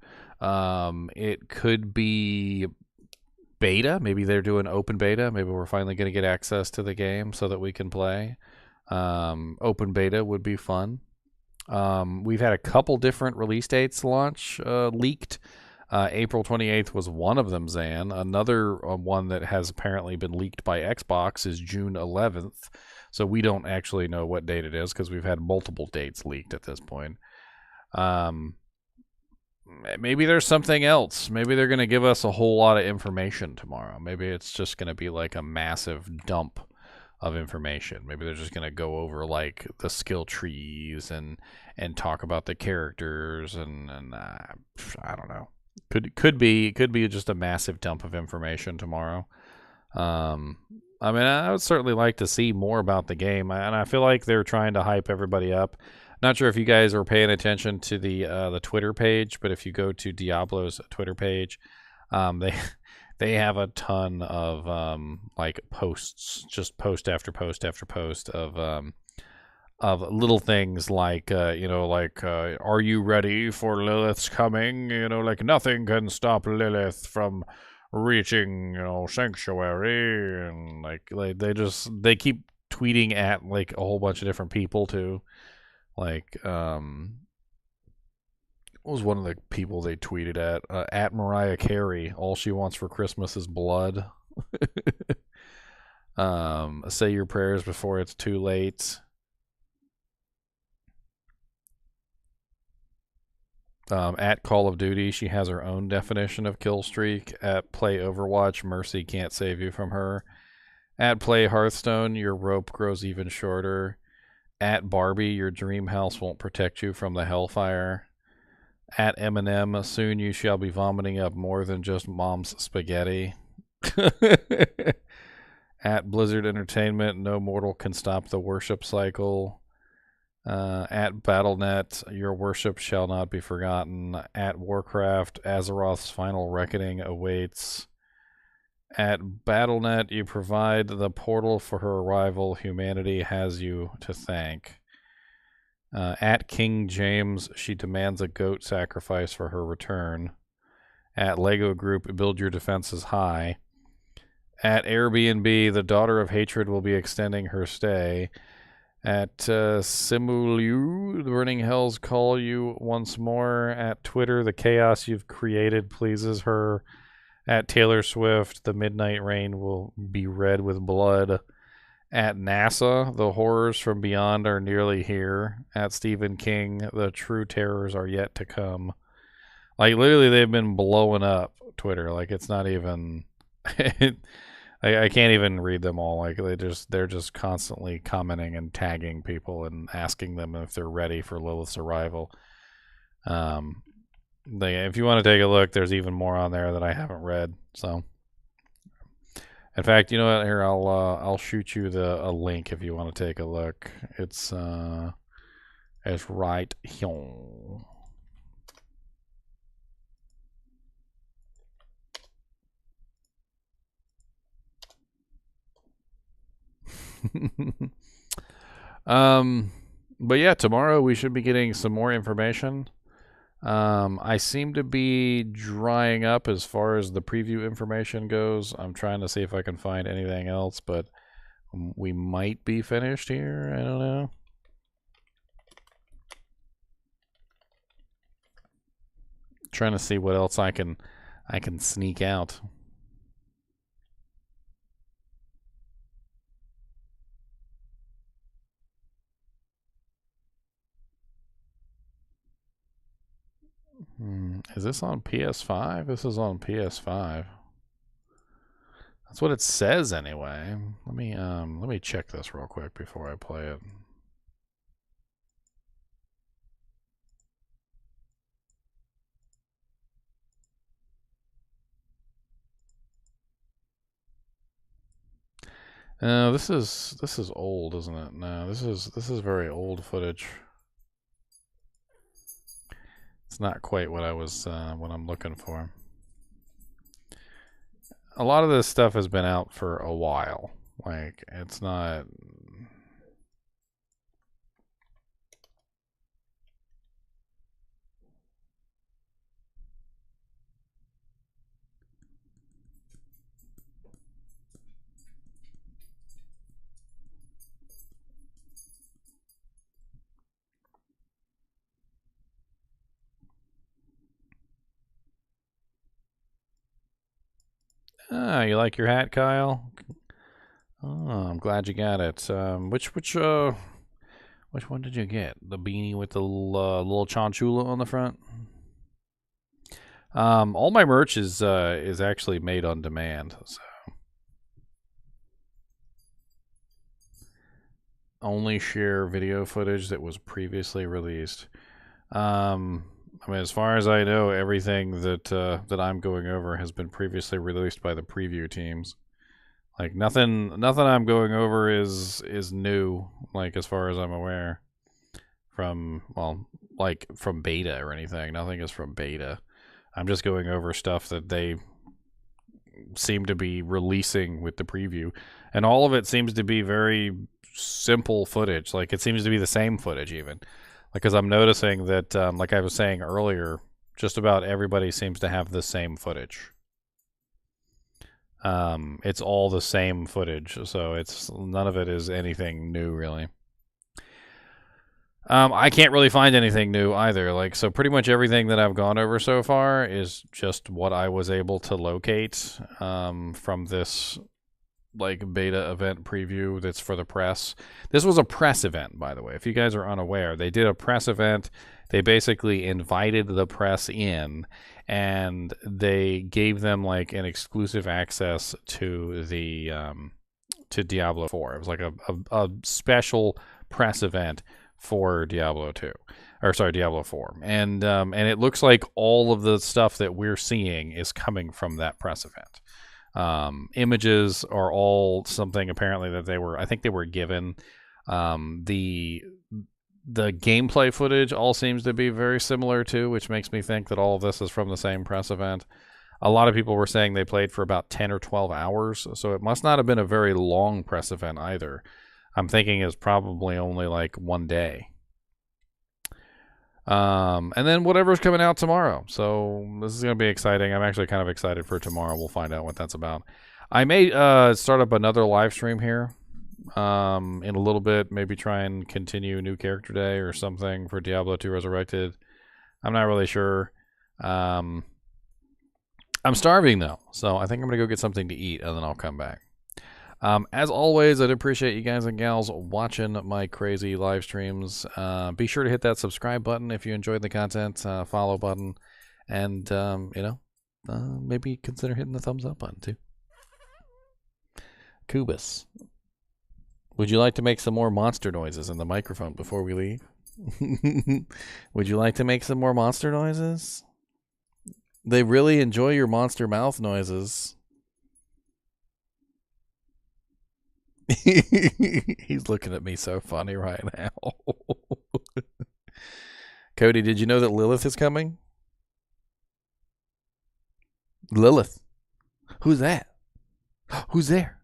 It could be beta. Maybe they're doing open beta. Maybe we're finally going to get access to the game so that we can play. Open beta would be fun. We've had a couple different release dates launch leaked. April 28th was one of them, Zan. Another one that has apparently been leaked by Xbox is June 11th. So we don't actually know what date it is because we've had multiple dates leaked at this point. Maybe there's something else. Maybe they're going to give us a whole lot of information tomorrow. Maybe it's just going to be like a massive dump of information. Maybe they're just going to go over like the skill trees and talk about the characters and I don't know. Could be just a massive dump of information tomorrow. I mean, I would certainly like to see more about the game, and I feel like they're trying to hype everybody up. Not sure if you guys are paying attention to the Twitter page, but if you go to Diablo's Twitter page, they have a ton of like posts, just post after post after post of little things like are you ready for Lilith's coming? You know, like nothing can stop Lilith from reaching, you know, sanctuary, and like they keep tweeting at like a whole bunch of different people too. Like what was one of the people they tweeted at Mariah Carey, all she wants for Christmas is blood. Say your prayers before it's too late. At Call of Duty, she has her own definition of kill streak. At Play Overwatch, Mercy can't save you from her. At Play Hearthstone, your rope grows even shorter. At Barbie, your dream house won't protect you from the hellfire. At Eminem, soon you shall be vomiting up more than just mom's spaghetti. At Blizzard Entertainment, no mortal can stop the worship cycle. At Battle.net, your worship shall not be forgotten. At Warcraft, Azeroth's final reckoning awaits. At Battle.net, you provide the portal for her arrival. Humanity has you to thank. At King James, she demands a goat sacrifice for her return. At Lego Group, build your defenses high. At Airbnb, the daughter of hatred will be extending her stay. At Simuliu, the burning hells call you once more. At Twitter, the chaos you've created pleases her. At Taylor Swift, the midnight rain will be red with blood. At NASA, the horrors from beyond are nearly here. At Stephen King, the true terrors are yet to come. Like, literally, they've been blowing up Twitter. Like, it's not even... I can't even read them all. Like, they're just constantly commenting and tagging people and asking them if they're ready for Lilith's arrival. If you want to take a look, there's even more on there that I haven't read. So, in fact, you know what? Here, I'll shoot you a link if you want to take a look. It's right here. But yeah, tomorrow we should be getting some more information. I seem to be drying up as far as the preview information goes. I'm trying to see if I can find anything else, but we might be finished here. I don't know. Trying to see what else I can sneak out. Is this on PS5? This is on PS5. That's what it says anyway. Let me check this real quick before I play it. No, this is old, isn't it? No, this is very old footage. It's not quite what I was what I'm looking for. A lot of this stuff has been out for a while. Like, it's not. Ah, you like your hat, Kyle? Oh, I'm glad you got it. Which one did you get? The beanie with the little Chinchilla on the front? All my merch is actually made on demand, so only share video footage that was previously released. I mean, as far as I know, everything that I'm going over has been previously released by the preview teams. Like nothing I'm going over is new. Like as far as I'm aware, from beta or anything. Nothing is from beta. I'm just going over stuff that they seem to be releasing with the preview, and all of it seems to be very simple footage. Like it seems to be the same footage even. Because I'm noticing that, like I was saying earlier, just about everybody seems to have the same footage. It's all the same footage, so none of it is anything new, really. I can't really find anything new either. Like, so pretty much everything that I've gone over so far is just what I was able to locate from this like beta event preview that's for the press. This was a press event, by the way. If you guys are unaware, they did a press event. They basically invited the press in, and they gave them like an exclusive access to the to Diablo 4. It was like a special press event for Diablo 2, or sorry, Diablo 4, and it looks like all of the stuff that we're seeing is coming from that press event. Images are all something apparently that I think they were given. The gameplay footage all seems to be very similar too, which makes me think that all of this is from the same press event. A lot of people were saying they played for about 10 or 12 hours, so it must not have been a very long press event either. I'm thinking it's probably only like one day. And then whatever's coming out tomorrow. So this is going to be exciting. I'm actually kind of excited for tomorrow. We'll find out what that's about. I may start up another live stream here in a little bit. Maybe try and continue New Character Day or something for Diablo 2 Resurrected. I'm not really sure. I'm starving though, so I think I'm going to go get something to eat and then I'll come back. As always, I'd appreciate you guys and gals watching my crazy live streams. Be sure to hit that subscribe button if you enjoyed the content, follow button, and, maybe consider hitting the thumbs up button too. Kubus, would you like to make some more monster noises in the microphone before we leave? Would you like to make some more monster noises? They really enjoy your monster mouth noises. He's looking at me so funny right now. Cody, did you know that Lilith is coming? Lilith. Who's that? Who's there?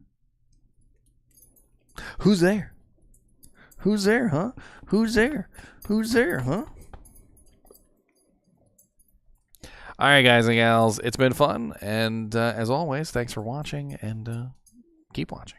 Who's there? Who's there, huh? Who's there? Who's there, huh? All right, guys and gals, it's been fun. And as always, thanks for watching and keep watching.